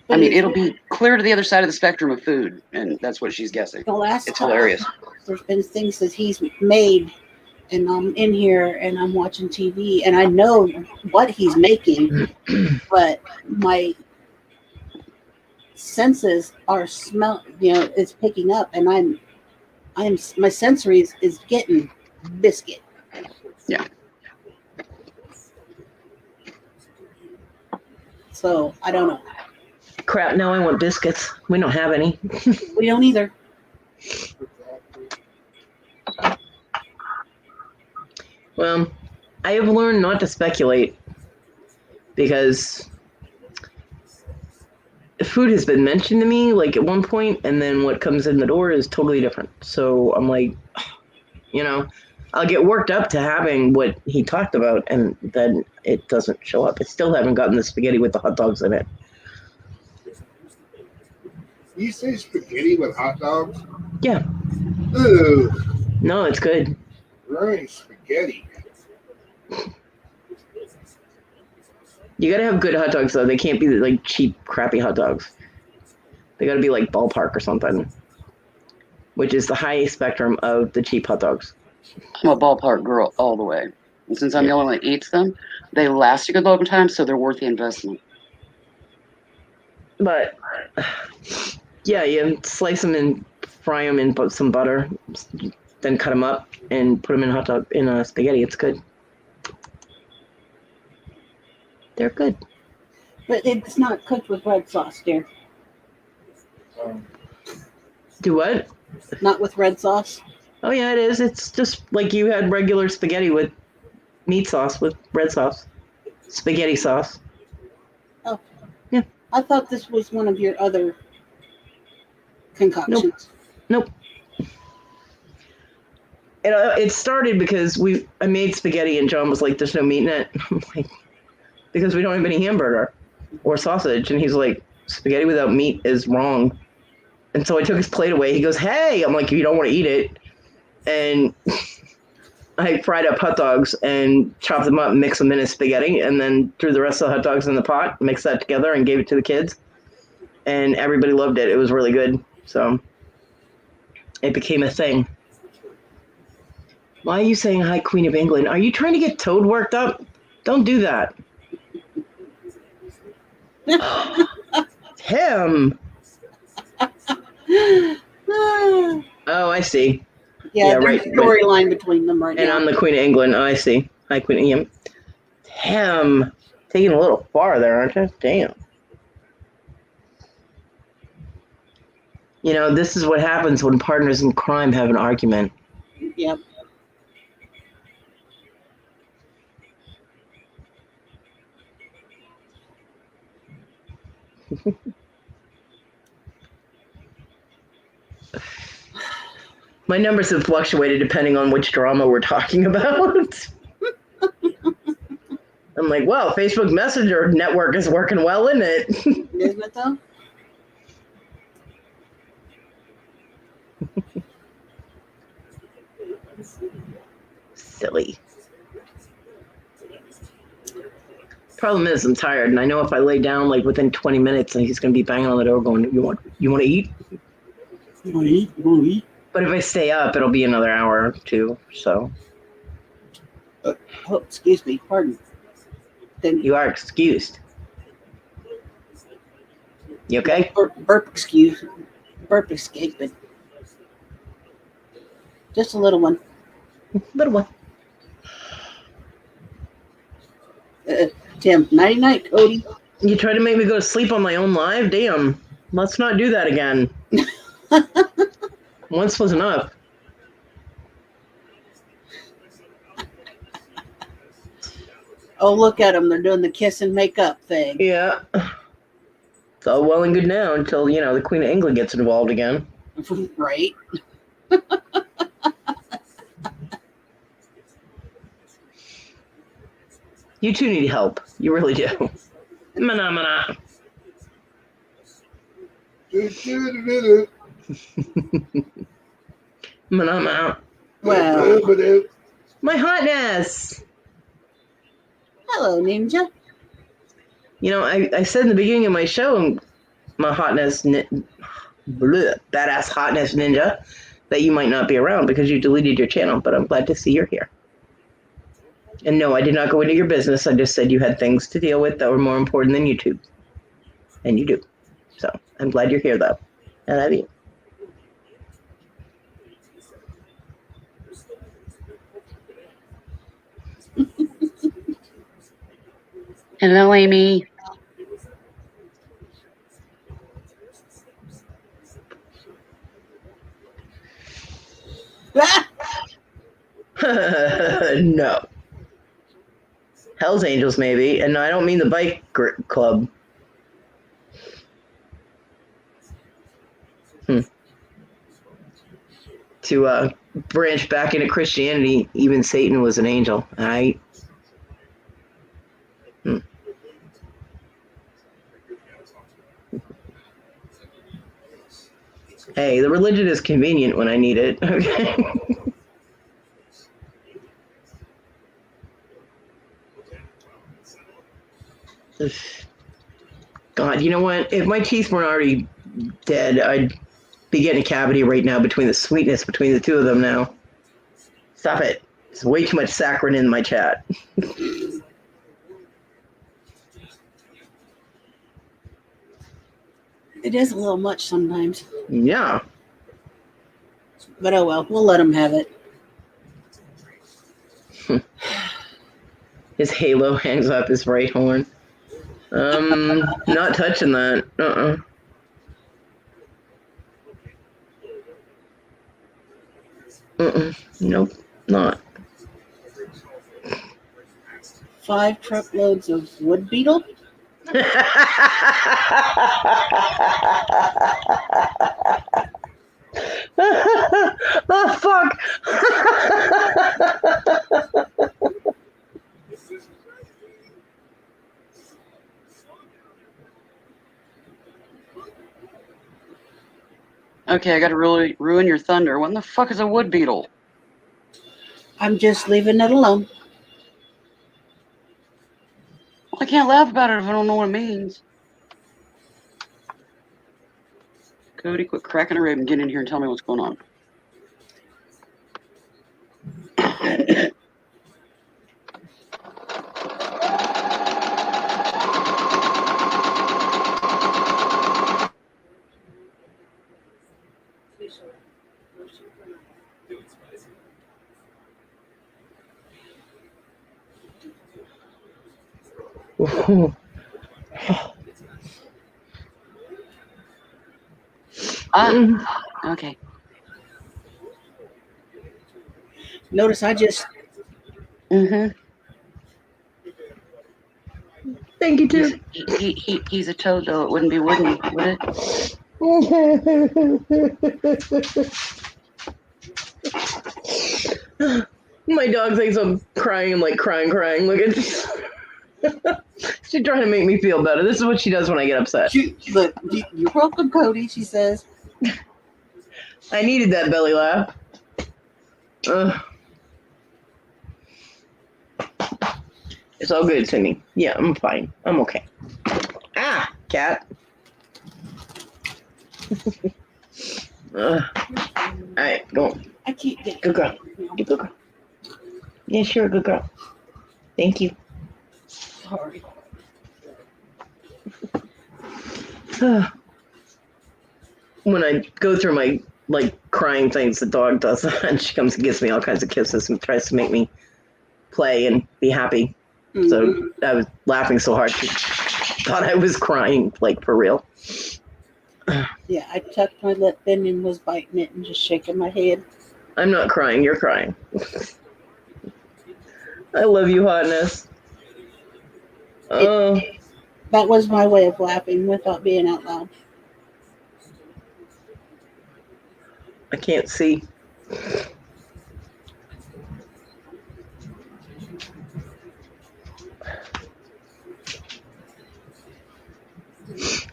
I mean, it'll be clear to the other side of the spectrum of food, and that's what she's guessing. The last It's time hilarious. there's been things that he's made, and I'm in here and I'm watching TV, and I know what he's making, but my senses are it's picking up, and my sensory is getting biscuit. Yeah. So I don't know. Crap, now I want biscuits. We don't have any. We don't either. Well, I have learned not to speculate because food has been mentioned to me like at one point, and then what comes in the door is totally different. So I'm like, I'll get worked up to having what he talked about, and then it doesn't show up. I still haven't gotten the spaghetti with the hot dogs in it. You say spaghetti with hot dogs? Yeah. Ugh, No, it's good. right, spaghetti. You gotta have good hot dogs though. They can't be like cheap, crappy hot dogs. They gotta be like Ballpark or something, which is the high spectrum of the cheap hot dogs. I'm a ballpark girl all the way. And since I'm the only one that eats them, they last a good long time, so they're worth the investment. But yeah, you slice them and fry them in some butter, then cut them up and put them in a spaghetti. It's good. They're good. But it's not cooked with red sauce, dear. Do what? Not with red sauce. Oh yeah, it is. It's just like you had regular spaghetti with meat sauce with red sauce, spaghetti sauce. Oh. Yeah. I thought this was one of your other concoctions. Nope. It started because I made spaghetti and John was like, "There's no meat in it." I'm like, because we don't have any hamburger or sausage, and he's like, "Spaghetti without meat is wrong." And so I took his plate away. He goes, "Hey," I'm like, "You don't want to eat it," and I fried up hot dogs and chopped them up, mixed them in as spaghetti, and then threw the rest of the hot dogs in the pot, mixed that together, and gave it to the kids. And everybody loved it. It was really good. So it became a thing. Why are you saying hi, Queen of England? Are you trying to get Toad worked up? Don't do that. Him. Oh, I see. Yeah, there's right. a storyline between them right And now. I'm the Queen of England. Oh, I see. Hi, Queen of England. Damn. Taking a little far there, aren't you? Damn. This is what happens when partners in crime have an argument. Yep. My numbers have fluctuated depending on which drama we're talking about. I'm like, well, Facebook Messenger network is working well, isn't it? Isn't it though? Silly. Problem is, I'm tired, and I know if I lay down like within 20 minutes, he's going to be banging on the door, going, "You want to eat? You want to eat? You want to eat?" But if I stay up, it'll be another hour or two. So Oh, excuse me. Pardon. Then you are excused. You okay? burp escaping. Just a little one. Little one. Tim, nighty night, Kodi. You trying to make me go to sleep on my own live? Damn. Let's not do that again. Once was enough. Oh, look at them. They're doing the kiss and make up thing. Yeah. It's all well and good now until, the Queen of England gets involved again. Right. You two need help. You really do. Mana. Mana. Well, My hotness. Hello, Ninja. You know, I said in the beginning of my show, my hotness, badass hotness ninja, that you might not be around because you deleted your channel, but I'm glad to see you're here. And no, I did not go into your business. I just said you had things to deal with that were more important than YouTube. And you do. So I'm glad you're here, though. I love you. Hello, Amy. No. Hell's Angels, maybe. And no, I don't mean the bike club. To branch back into Christianity, even Satan was an angel. Hey, the religion is convenient when I need it. Okay. God, you know what? If my teeth weren't already dead, I'd be getting a cavity right now between the sweetness between the two of them now. Stop it. There's way too much saccharin in my chat. It is a little much sometimes. Yeah. But oh well, we'll let them have it. His halo hangs up his right horn. Not touching that. Nope, not. 5 truckloads of wood beetle. Oh, fuck. Okay, I gotta really ruin your thunder. What in the fuck is a wood beetle? I'm just leaving it alone. Well, I can't laugh about it if I don't know what it means. Kodi, quit cracking a rib and get in here and tell me what's going on. Okay. Notice I just Thank you, too. He's a toad, though. It wouldn't be wooden, would it? My dog thinks I'm crying. I'm like crying. Look at this. She's trying to make me feel better. This is what she does when I get upset. look. You're welcome, Kodi. She says. I needed that belly laugh. It's all good, Timmy. Yeah, I'm fine. I'm okay. Ah, cat. All right, go on. I can't get. Good girl. Good girl. Yeah, sure, good girl. Thank you. Sorry. When I go through my crying things, the dog does that, and she comes and gives me all kinds of kisses and tries to make me play and be happy. Mm-hmm. So I was laughing so hard she thought I was crying, like for real. Yeah, I tucked my lip in and was biting it and just shaking my head. I'm not crying, you're crying. I love you, hotness. Oh. That was my way of laughing without being out loud. I can't see.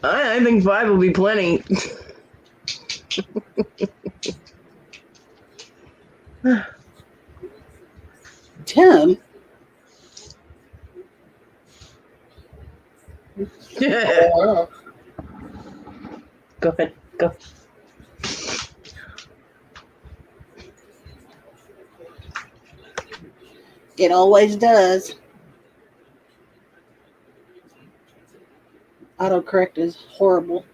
I think 5 will be plenty. him. Oh, Go ahead. Go. It always does. Autocorrect is horrible.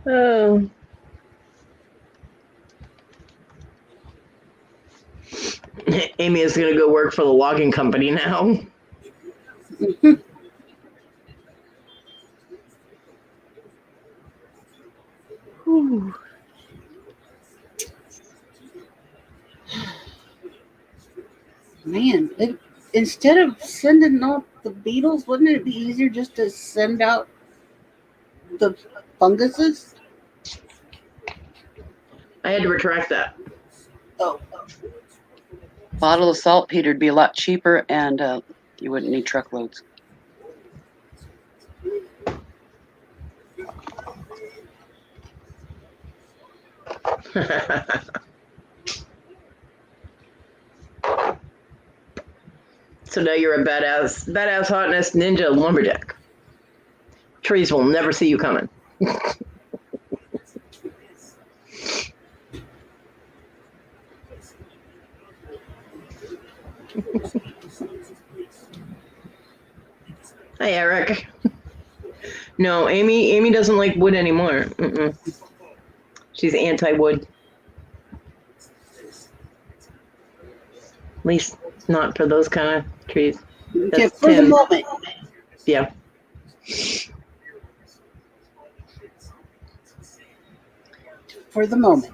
Oh. Amy is going to go work for the logging company now. Whew. Man, instead of sending out the beetles, wouldn't it be easier just to send out the funguses? I had to retract that. Oh, Bottle of saltpeter would be a lot cheaper, and you wouldn't need truckloads. So now you're a badass hotness ninja lumberjack. Trees will never see you coming. Hi, Eric. No, Amy doesn't like wood anymore. Mm-mm. She's anti-wood. At least not for those kind of trees. okay, That's for the tin. moment. Yeah. For the moment.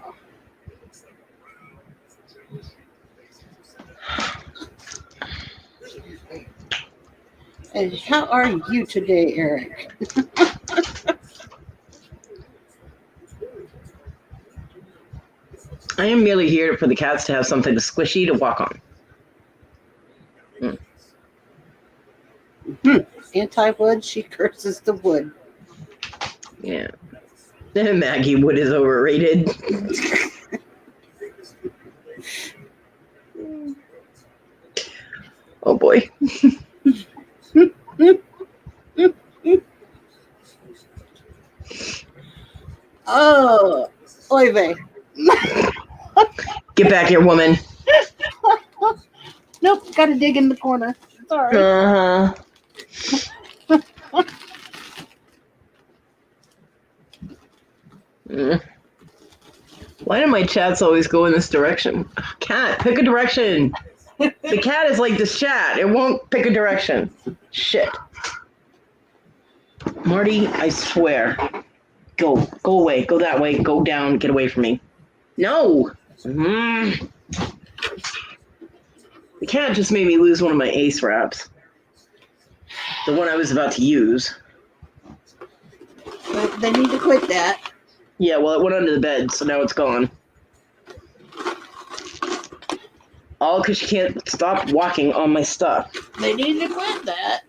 And how are you today, Eric? I am merely here for the cats to have something squishy to walk on. Anti-wood, she curses the wood. Yeah. Maggie, wood is overrated. Oh boy. Oh, oy vey. Get back here, woman. Nope, gotta dig in the corner. Sorry. Uh-huh. Why do my chats always go in this direction? Cat, pick a direction. The cat is like this chat. It won't pick a direction. Shit. Marty, I swear. Go away. Go that way. Go down. Get away from me. No. The cat just made me lose one of my ace wraps. The one I was about to use. But they need to quit that. Yeah, well, it went under the bed, so now it's gone. All because she can't stop walking on my stuff. They need to quit that.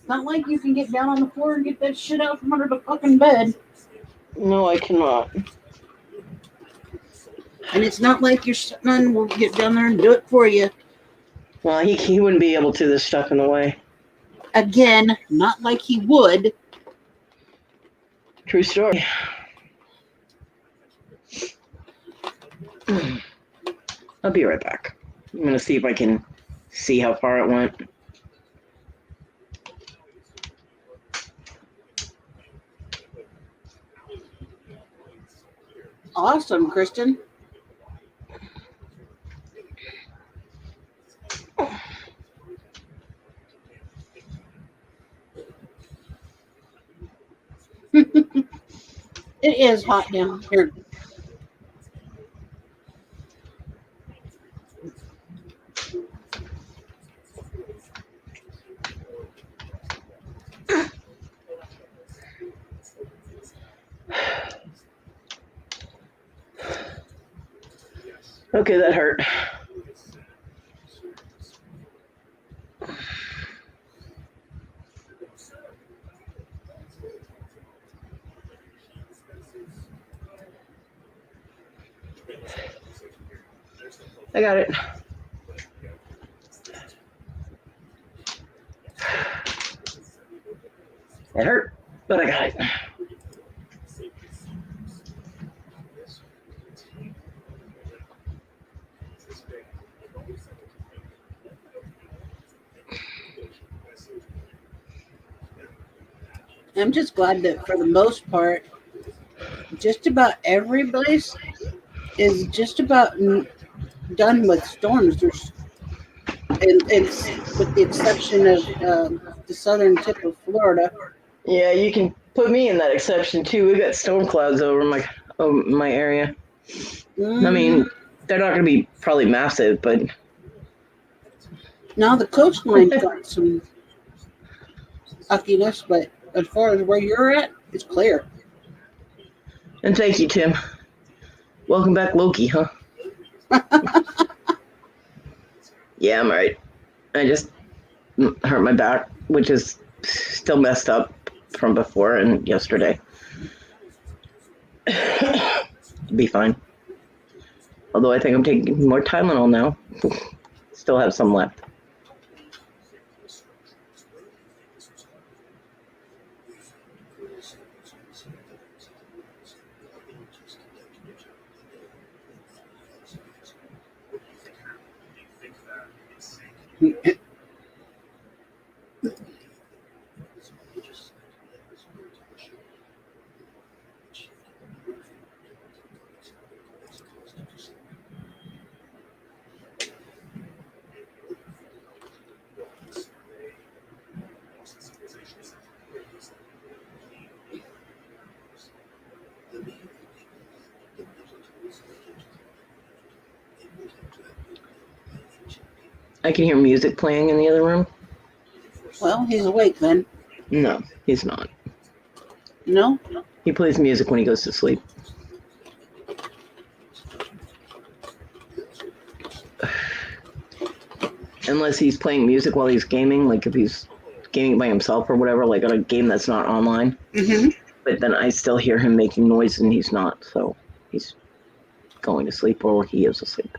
It's not like you can get down on the floor and get that shit out from under the fucking bed. No, I cannot. And it's not like your son will get down there and do it for you. Well, he wouldn't be able to. There's stuff in the way. Again, not like he would. True story. I'll be right back. I'm going to see if I can see how far it went. Awesome, Kristen. It is hot down here. Okay, that hurt. I got it. It hurt, but I got it. I'm just glad that for the most part, just about every place is just about done with storms. There's, and it's with the exception of the southern tip of Florida. Yeah, you can put me in that exception too. We got storm clouds over my area. I mean, they're not going to be probably massive, but Now the coastline's got some suckiness, but as far as where you're at, it's clear. and thank you, Tim. Welcome back, Loki, huh? Yeah, I'm alright. I just hurt my back, which is still messed up from before and yesterday. Be fine. Although I think I'm taking more Tylenol now. Still have some left. I can hear music playing in the other room. Well, he's awake then. No, he's not. No? He plays music when he goes to sleep. Unless he's playing music while he's gaming, like if he's gaming by himself or whatever, like on a game that's not online. Mm-hmm. But then I still hear him making noise and he's not, so he's going to sleep or he is asleep.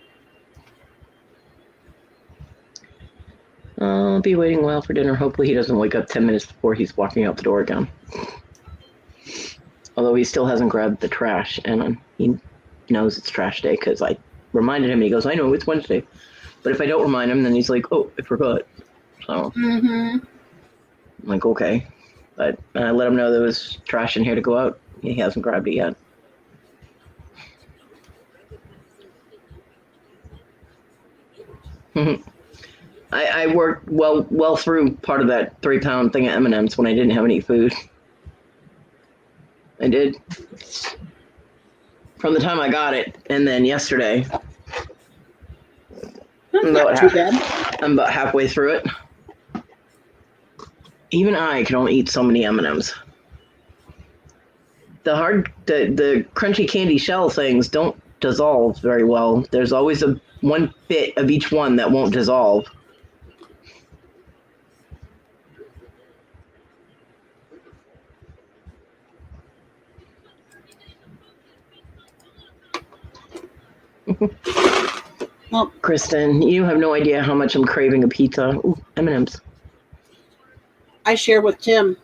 I'll be waiting a while for dinner. Hopefully he doesn't wake up 10 minutes before he's walking out the door again. Although he still hasn't grabbed the trash, and he knows it's trash day because I reminded him, and he goes, I know, it's Wednesday. But if I don't remind him, then he's like, oh, I forgot. So I'm like, okay. But I let him know there was trash in here to go out. He hasn't grabbed it yet. I worked well through part of that 3-pound thing of M&Ms when I didn't have any food. I did. From the time I got it, and then yesterday. Not too bad. I'm about halfway through it. Even I can only eat so many M&Ms. The crunchy candy shell things don't dissolve very well. There's always one bit of each one that won't dissolve. Well, Kristen, you have no idea how much I'm craving a pizza. Ooh, M&Ms. I share with Tim.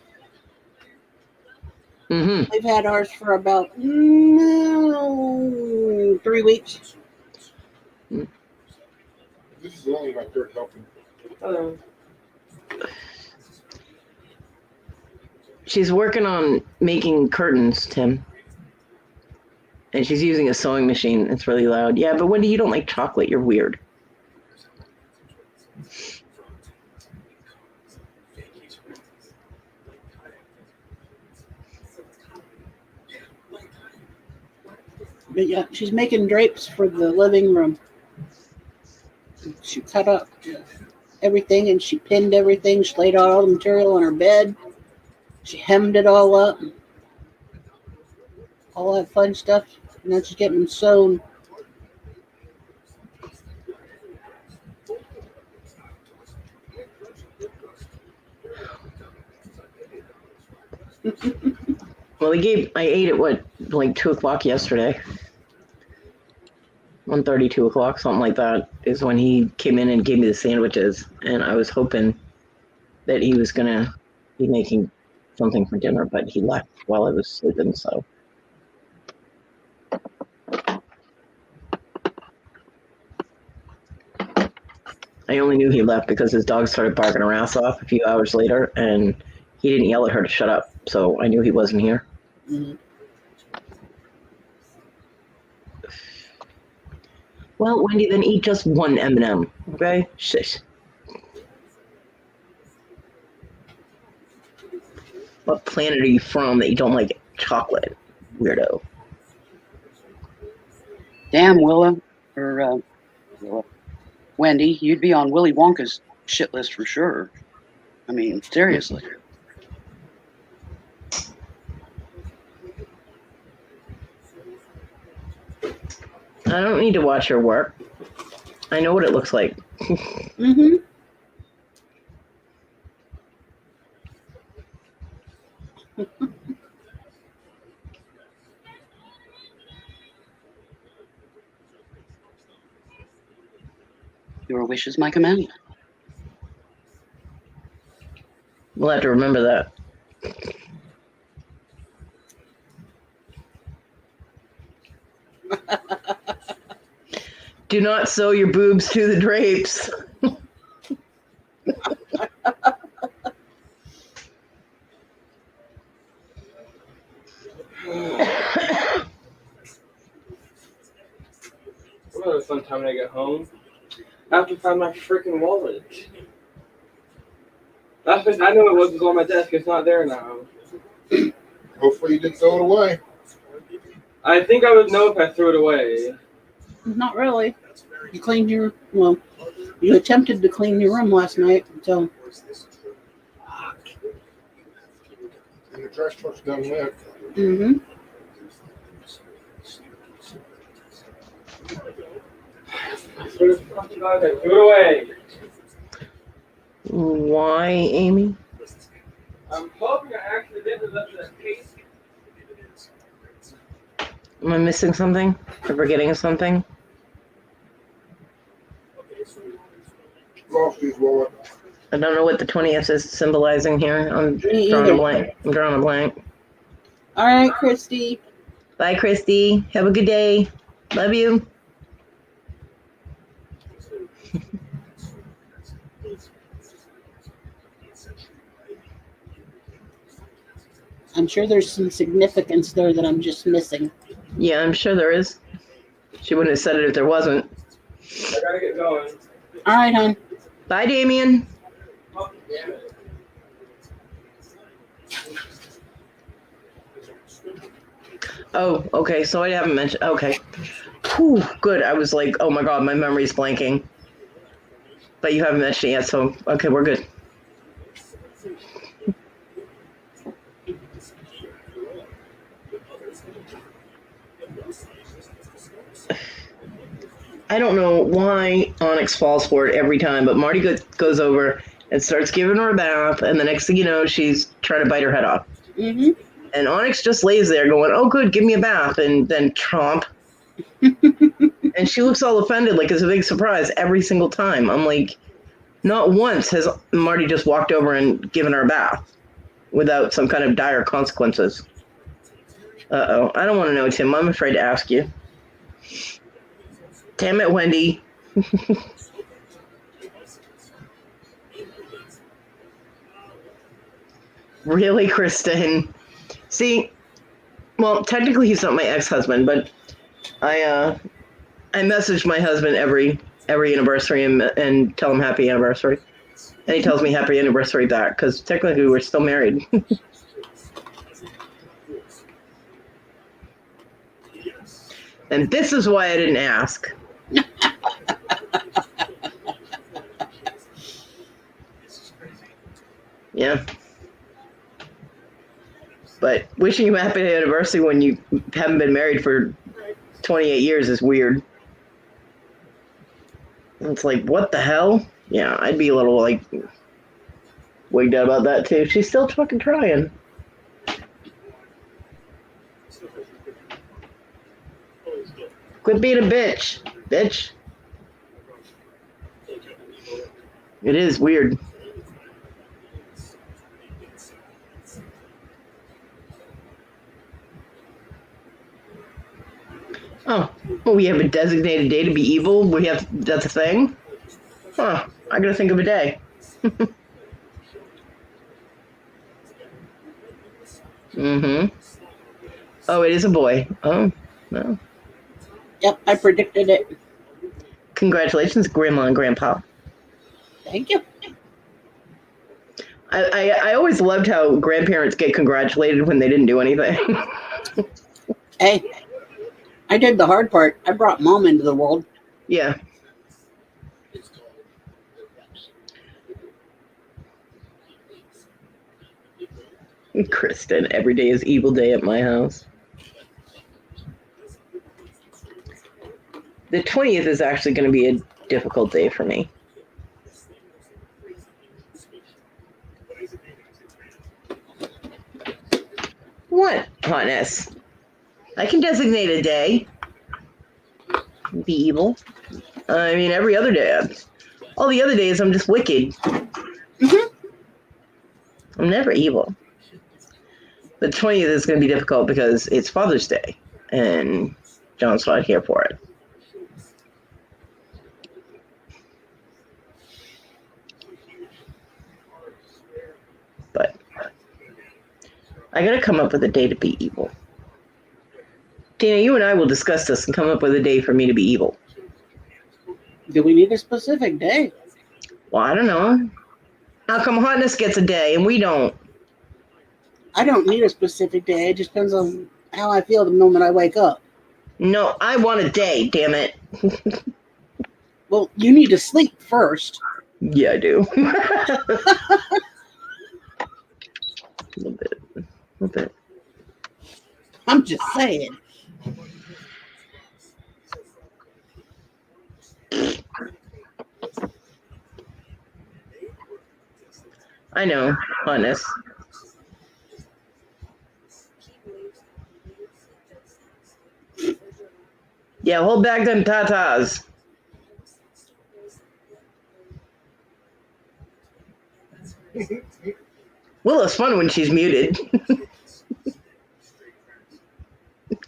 Mm-hmm. We've had ours for about 3 weeks. This is only my third helping. She's working on making curtains, Tim. And she's using a sewing machine. It's really loud. Yeah, but Wendy, you don't like chocolate. You're weird. But yeah, she's making drapes for the living room. She cut up everything and she pinned everything. She laid out all the material on her bed. She hemmed it all up. All that fun stuff. And now she's getting them sewn. Well, I ate at what, like 2 o'clock yesterday. 1:30, 2 o'clock, something like that, is when he came in and gave me the sandwiches. And I was hoping that he was going to be making something for dinner, but he left while I was sleeping, so. I only knew he left because his dog started barking her ass off a few hours later, and he didn't yell at her to shut up, so I knew he wasn't here. Mm-hmm. Well, Wendy, then eat just one M&M, okay? Shush. What planet are you from that you don't like chocolate, weirdo? Damn, Willa, or Willa. Wendy, you'd be on Willy Wonka's shit list for sure. I mean, seriously. I don't need to watch her work. I know what it looks like. Mm-hmm. Your wish is my command. We'll have to remember that. Do not sew your boobs to the drapes. What a fun time when I get home. I have to find my freaking wallet. That's because I know it was on my desk. It's not there now. Hopefully you didn't throw it away. I think I would know if I threw it away. Not really. You cleaned your, well, you attempted to clean your room last night, so. And the trash truck's done with. Mm-hmm. I threw it away. Why, Amy? I'm hoping I accidentally left that case. Am I missing something? Or forgetting something? Lost his wallet. I don't know what the 20th is symbolizing here. I'm Me drawing either. a blank. I'm drawing a blank. All right, Christy. Bye, Christy. Have a good day. Love you. I'm sure there's some significance there that I'm just missing. Yeah, I'm sure there is. She wouldn't have said it if there wasn't. I gotta get going. All right, hon. Bye, Damien. Oh, damn it. Oh, okay. So I haven't mentioned. Okay. Whew, good. I was like, oh my God, my memory's blanking. But you haven't mentioned it yet, so okay, we're good. I don't know why Onyx falls for it every time, but Marty goes over and starts giving her a bath, and the next thing you know, she's trying to bite her head off. Mm-hmm. And Onyx just lays there going, oh, good, give me a bath, and then chomp. And she looks all offended, like it's a big surprise every single time. I'm like, not once has Marty just walked over and given her a bath without some kind of dire consequences. Uh-oh. I don't want to know, Tim. I'm afraid to ask you. Damn it, Wendy. Really, Kristen? See, well, technically he's not my ex-husband, but I message my husband every anniversary and tell him happy anniversary. And he tells me happy anniversary back, because technically we're still married. And this is why I didn't ask. Yeah. But wishing you a happy anniversary when you haven't been married for 28 years is weird. It's like, what the hell? Yeah, I'd be a little, like, wigged out about that, too. She's still fucking trying. Quit being a bitch. Bitch. It is weird. Oh, well, we have a designated day to be evil. That's a thing? Huh. I gotta think of a day. Mm-hmm. Oh, it is a boy. Oh, no. Yep, I predicted it. Congratulations, Grandma and Grandpa. Thank you. I always loved how grandparents get congratulated when they didn't do anything. Hey, I did the hard part. I brought Mom into the world. Yeah. Kristen, every day is evil day at my house. The 20th is actually going to be a difficult day for me. What, hotness? I can designate a day. Be evil. I mean, every other day. All the other days, I'm just wicked. Mm-hmm. I'm never evil. The 20th is going to be difficult because it's Father's Day, and John's not here for it. But I got to come up with a day to be evil. Tina, you and I will discuss this and come up with a day for me to be evil. Do we need a specific day? Well, I don't know. How come hotness gets a day and we don't? I don't need a specific day. It just depends on how I feel the moment I wake up. No, I want a day, damn it. Well, you need to sleep first. Yeah, I do. A little bit. I'm just saying. I know, hotness. Yeah, hold back them tatas. Willow's fun when she's muted.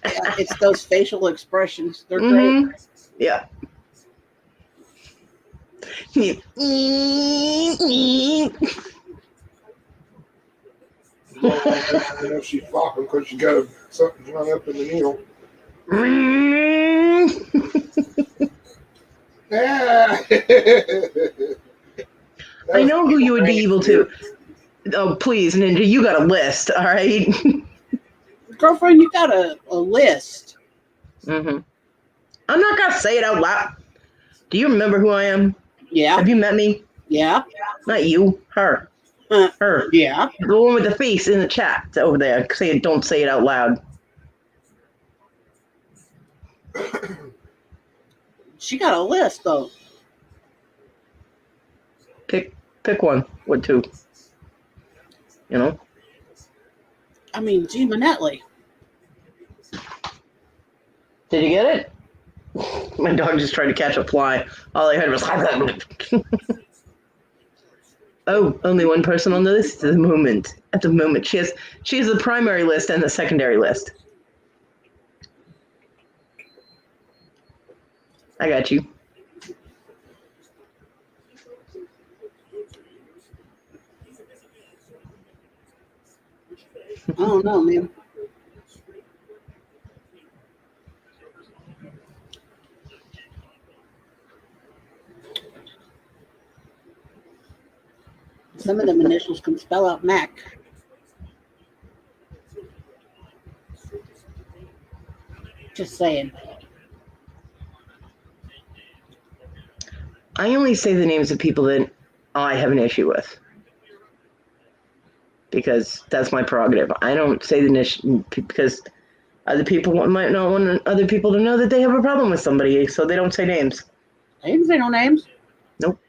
Yeah, it's those facial expressions. They're great. Yeah. I know she's flopping because she got something hung up in the needle. Yeah. I know who you would be evil to. Oh, please, Ninja, you got a list, all right? Girlfriend, you got a list. I'm not going to say it out loud. Do you remember who I am? Yeah. Have you met me? Yeah. Not you, her. Her. Yeah. The one with the face in the chat over there. Don't say it out loud. She got a list, though. Pick one or two. You know? I mean, G. Manetli. Did you get it? My dog just tried to catch a fly. All I heard was... Oh, only one person on the list at the moment. At the moment. She has the primary list and the secondary list. I got you. I don't know, man. Some of them initials can spell out Mac. Just saying. I only say the names of people that I have an issue with. Because that's my prerogative. I don't say the name because other people might not want other people to know that they have a problem with somebody, so they don't say names. I didn't say no names. Nope.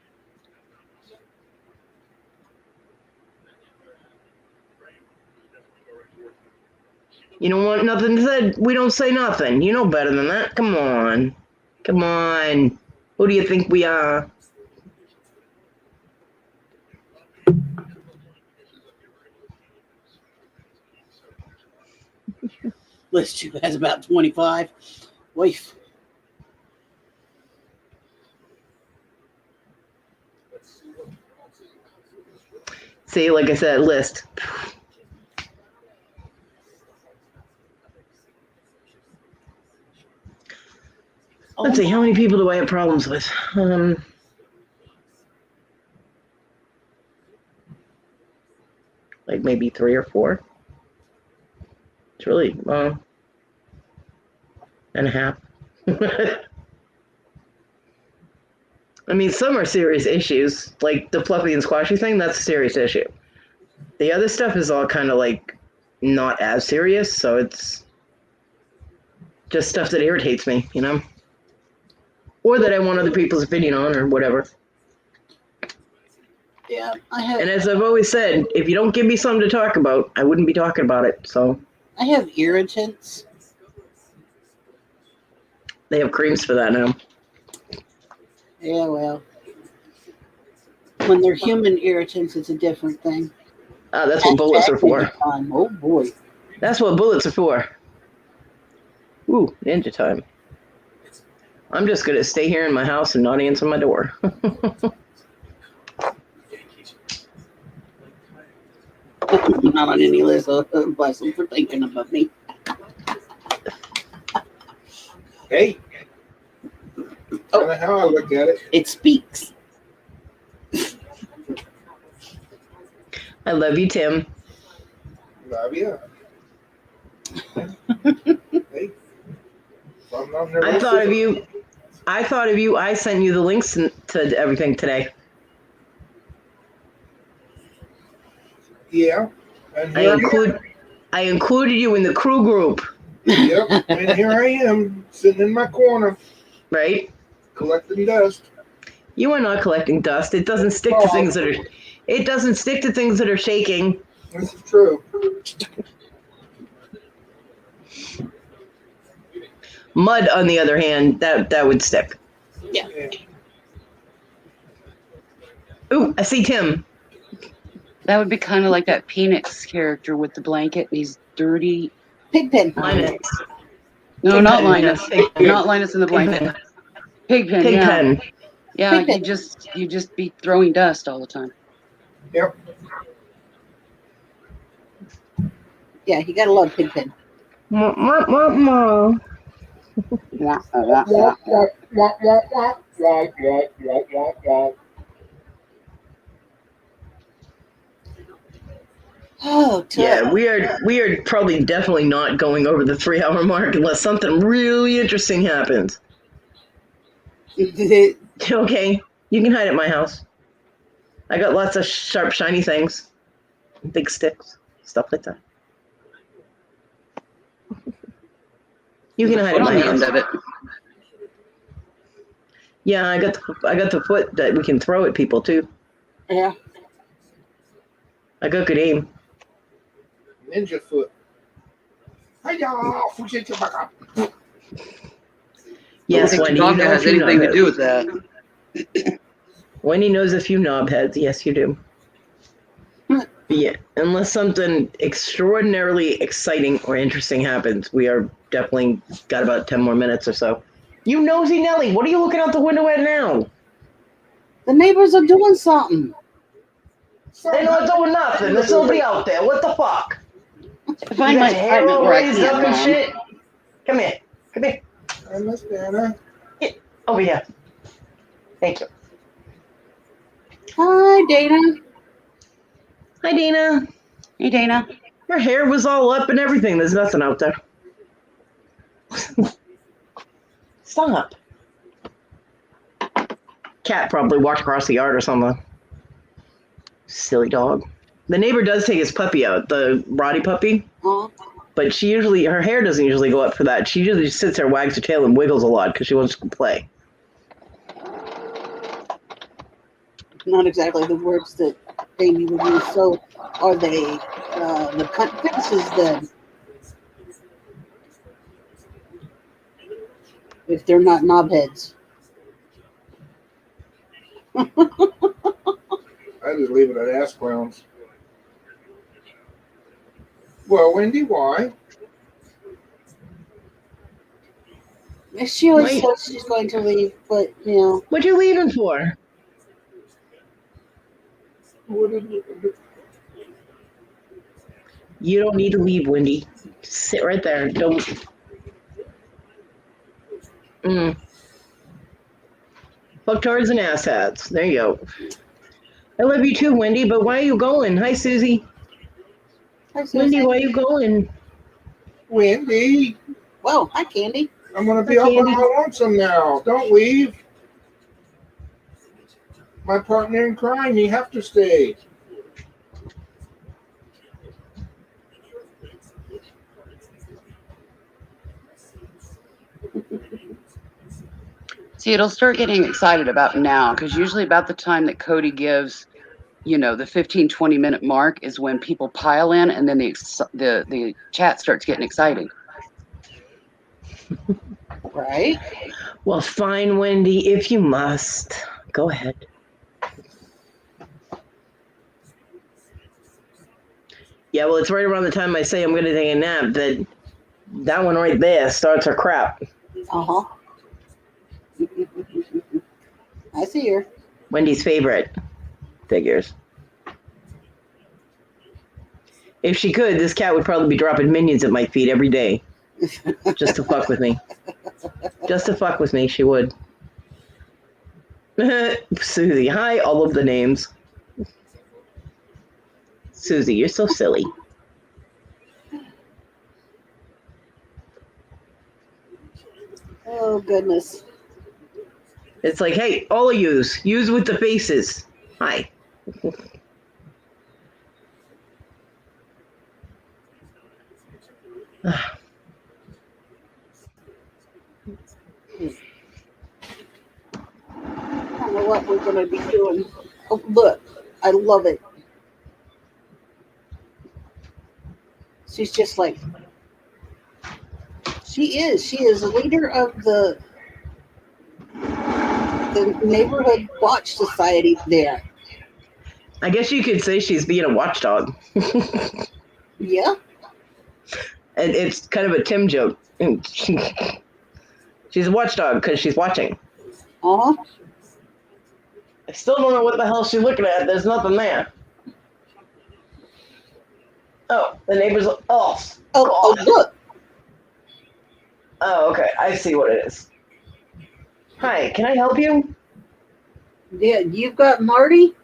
You don't want nothing said. We don't say nothing. You know better than that. Come on. Come on. Who do you think we are? List you has about 25. Wife. See, like I said, list. Let's see, how many people do I have problems with? Like maybe 3 or 4. It's really, and a half. I mean, some are serious issues, like the fluffy and squashy thing, that's a serious issue. The other stuff is all kind of like not as serious, so it's just stuff that irritates me, you know? Or that I want other people's opinion on or whatever. Yeah, I have. And as I've always said, if you don't give me something to talk about, I wouldn't be talking about it, so. I have irritants. They have creams for that now. Yeah, well. When they're human irritants, it's a different thing. That's what bullets are for. Oh, boy. That's what bullets are for. Ooh, ninja time. I'm just going to stay here in my house and not answer my door. I'm not on any list. Bless them for thinking about me. Hey. Oh, how I look at it. It speaks. I love you, Tim. Love you. Hey. I thought of you. I sent you the links to everything today. Yeah. And I included you in the crew group. Yep. And here I am, sitting in my corner. Right? Collecting dust. You are not collecting dust. It doesn't stick to things that are. It doesn't stick to things that are shaking. This is true. Mud, on the other hand, that would stick. Yeah. Ooh, I see Tim. That would be kind of like that Phoenix character with the blanket and he's dirty. Pigpen. Linus. No, Pigpen, not Linus. yeah, Pigpen. Not Linus in the blanket. Pigpen. Pigpen. Yeah, Pigpen. you just be throwing dust all the time. Yep. Yeah, you gotta love Pigpen. Oh, Yeah, we are probably definitely not going over the 3-hour mark unless something really interesting happens. Okay, you can hide at my house. I got lots of sharp, shiny things, big sticks, stuff like that. You can hide at my On the house. end of it. Yeah, I got the foot that we can throw at people too. Yeah. I got good aim. Ninja foot. Yes, I Wendy, don't you think know it a has few anything to do knobheads. with that. Wendy knows a few knobheads. Yes, you do. Yeah, unless something extraordinarily exciting or interesting happens, we are definitely got about 10 more minutes or so. You nosy Nelly, what are you looking out the window at now? The neighbors are doing something. They're not doing nothing. There's nobody out there. What the fuck? I find You my got your hair apartment all where I raised can't up and run. shit? Come here. Come here. I understand. Get over here. Thank you. Hi, Dana. Hi, Dana. Hey, Dana. Her hair was all up and everything. There's nothing out there. Stop. Cat probably walked across the yard or something. Silly dog. The neighbor does take his puppy out, the Roddy puppy. But her hair doesn't usually go up for that. She usually just sits there, wags her tail, and wiggles a lot because she wants to play. Not exactly the words that Amy would use. So, are they? This is the if they're not knobheads. I just leave it at ass clowns. Well, Wendy, why? She always Wait. says she's going to leave, but you know. What you leaving for? What did you, You don't need to leave, Wendy. Sit right there. Don't. Fucktards and asshats. There you go. I love you too, Wendy, but why are you going? Hi, Susie. Hi, Susie. Wendy, why are you going? Wendy, Whoa, hi, Candy. I'm going to be up on my lonesome now. Don't leave. My partner in crime, you have to stay. See, it'll start getting excited about now, because usually about the time that Kodi gives, you know, the 15, 20-minute mark is when people pile in, and then the chat starts getting excited. Right? Well, fine, Wendy, if you must. Go ahead. Yeah, well, it's right around the time I say I'm going to take a nap that one right there starts her crap. Uh-huh. I see her. Wendy's favorite figures. If she could, this cat would probably be dropping minions at my feet every day. Just to fuck with me. Just to fuck with me, she would. Susie, hi, all of the names. Susie, you're so silly. Oh, goodness. It's like, hey, all of yous, use with the faces. Hi. I don't know what we're going to be doing. Oh, look. I love it. She's just like, she is a leader of the neighborhood watch society there. I guess you could say she's being a watchdog. Yeah. And it's kind of a Tim joke. She's a watchdog because she's watching. Uh-huh. I still don't know what the hell she's looking at. There's nothing there. Oh, the neighbor's. Oh, look. Oh, okay. I see what it is. Hi, can I help you? Yeah, you've got Marty?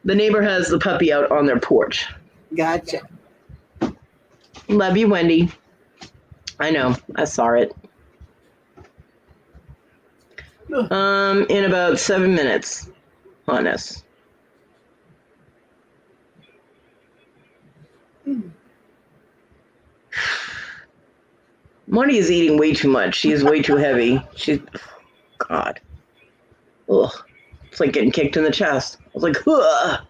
The neighbor has the puppy out on their porch. Gotcha. Love you, Wendy. I know. I saw it. In about 7 minutes on us. Marty is eating way too much. She is way too heavy. She's, God. Ugh. It's like getting kicked in the chest. I was like, ugh.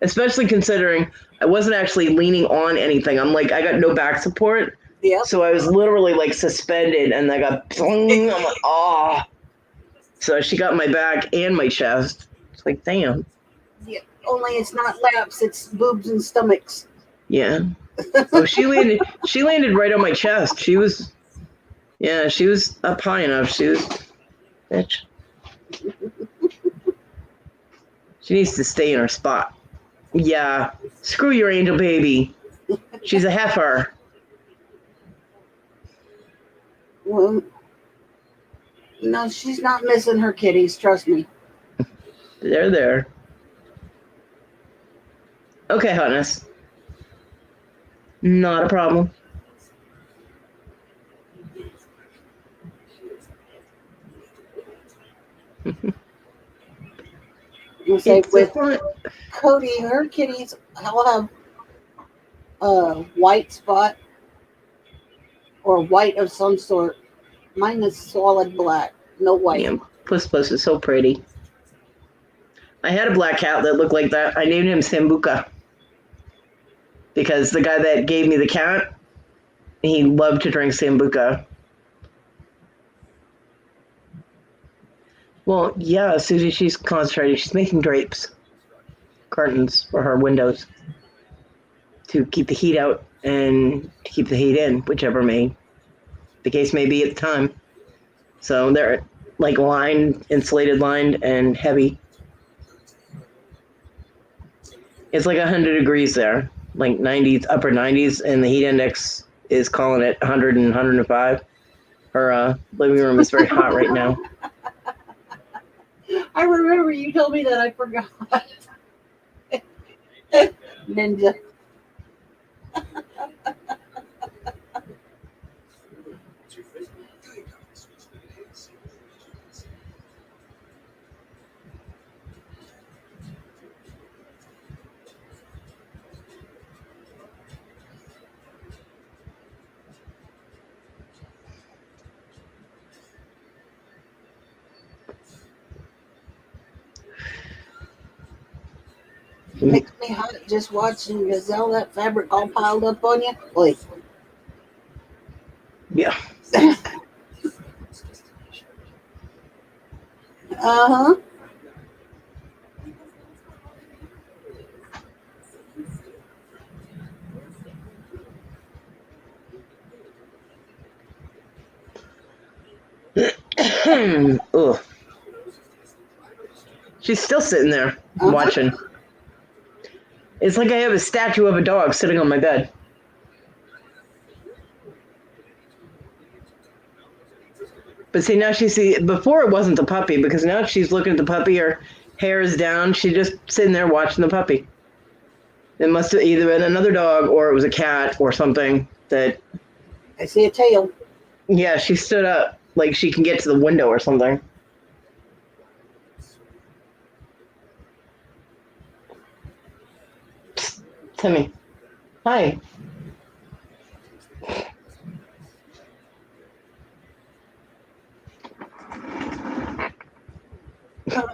Especially considering I wasn't actually leaning on anything. I'm like, I got no back support. Yeah. So I was literally like suspended and I got, I'm like, ah. So she got my back and my chest. It's like, damn. Yeah. Only it's not laps, it's boobs and stomachs. Yeah. Oh, she landed right on my chest. She was up high enough. She was, bitch. She needs to stay in her spot. Yeah. Screw your angel baby. She's a heifer. Well, no, she's not missing her kitties, trust me. They're there. Okay, hotness. Not a problem. You say It's with fun. Kodi, her kitties will have a white spot or white of some sort. Mine is solid black, no white. Yeah, Puss Puss is so pretty. I had a black cat that looked like that. I named him Sambuca. because the guy that gave me the cat, he loved to drink Sambuca. Well, yeah, Susie, she's concentrating. She's making drapes, curtains for her windows to keep the heat out and to keep the heat in, whichever the case may be at the time. So they're like lined, insulated lined, and heavy. It's like 100 degrees there, like 90s, upper 90s, and the heat index is calling it 100 and 105. Her living room is very hot right now. I remember you told me that. I forgot. Ninja. Makes me hot just watching Gazelle, that fabric all piled up on you. Boy. Yeah. Uh-huh. Ugh. She's still sitting there watching. It's like I have a statue of a dog sitting on my bed. But see, now before it wasn't the puppy, because now she's looking at the puppy, her hair is down, she's just sitting there watching the puppy. It must have either been another dog or it was a cat or something that... I see a tail. Yeah, she stood up like she can get to the window or something. Psst, Timmy. Hi.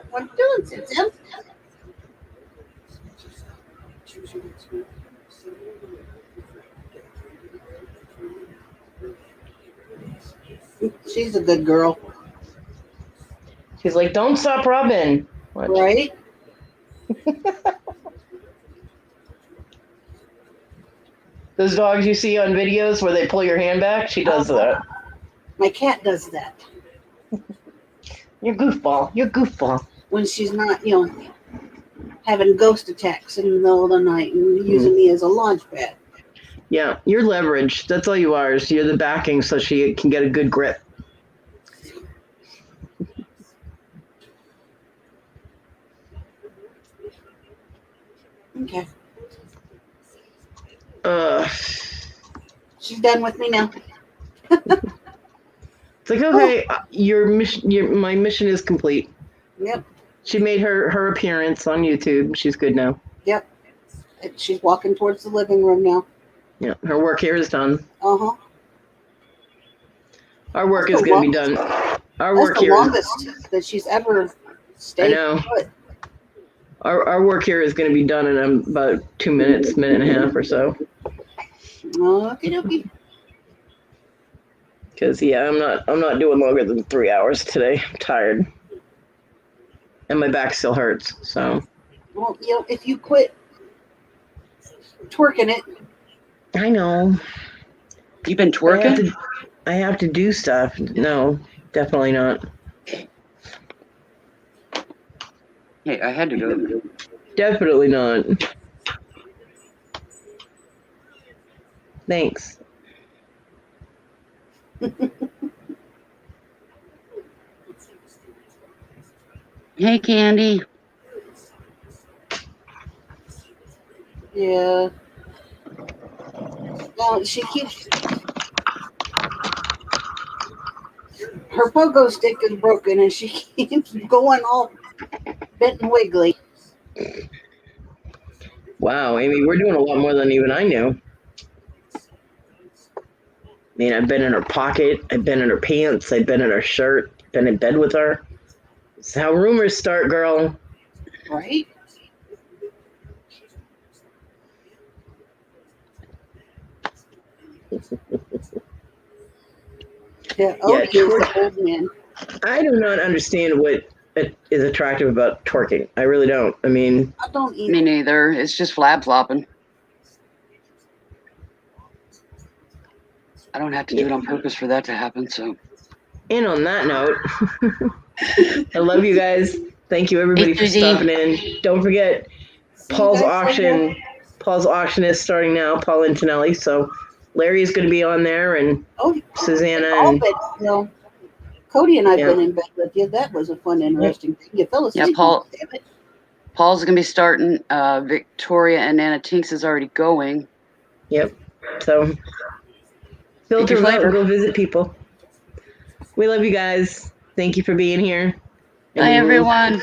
What you doing, Tim? She's a good girl. She's like, don't stop rubbing. What? Right? Those dogs you see on videos where they pull your hand back, she does that. My cat does that. You're goofball. You're goofball. When she's not, having ghost attacks in the middle of the night and using me as a launch pad. Yeah, you're leverage. That's all you are. You're the backing so she can get a good grip. Okay. She's done with me now. It's like, okay, your mission, my mission is complete. Yep. She made her appearance on YouTube. She's good now. Yep. She's walking towards the living room now. Yeah, her work here is done. Uh-huh. Our work is going to be done. Our work That's the here longest that she's ever stayed. I know. Put. Our work here is going to be done in about 2 minutes, minute and a half or so. Okie dokie. Because I'm not doing longer than 3 hours today. I'm tired, and my back still hurts. So. Well, if you quit twerking it. I know. You've been twerking? I have to do stuff. No, definitely not. Hey, I had to go. Definitely not. Thanks. Hey, Candy. Yeah. Well, she keeps... Her pogo stick is broken and she keeps going all bent and wiggly. Wow, Amy, we're doing a lot more than even I knew. I mean, I've been in her pocket, I've been in her pants, I've been in her shirt, been in bed with her. It's how rumors start, girl. Right? Yeah, Yeah, Odie is the old man. I do not understand what is attractive about twerking. I really don't. I mean, I don't Me either. neither. It's just flab flopping. I don't have to do it on purpose for that to happen. So and on that note, I love you guys. Thank you everybody for Susie. stopping in. Don't forget See you Paul's guys auction. later. Paul's auction is starting now. Paul Antonelli. So Larry is going to be on there, and Oh, Susanna, all and but no. Cody and I've Yeah. been in bed with you. That was a fun, interesting thing. You fell asleep. Paul- Damn it. Paul's gonna be starting. Victoria and Nana Tinks is already going. yep. So filter vote flavor. and go visit people. We love you guys. Thank you for being here. And Bye, we will everyone.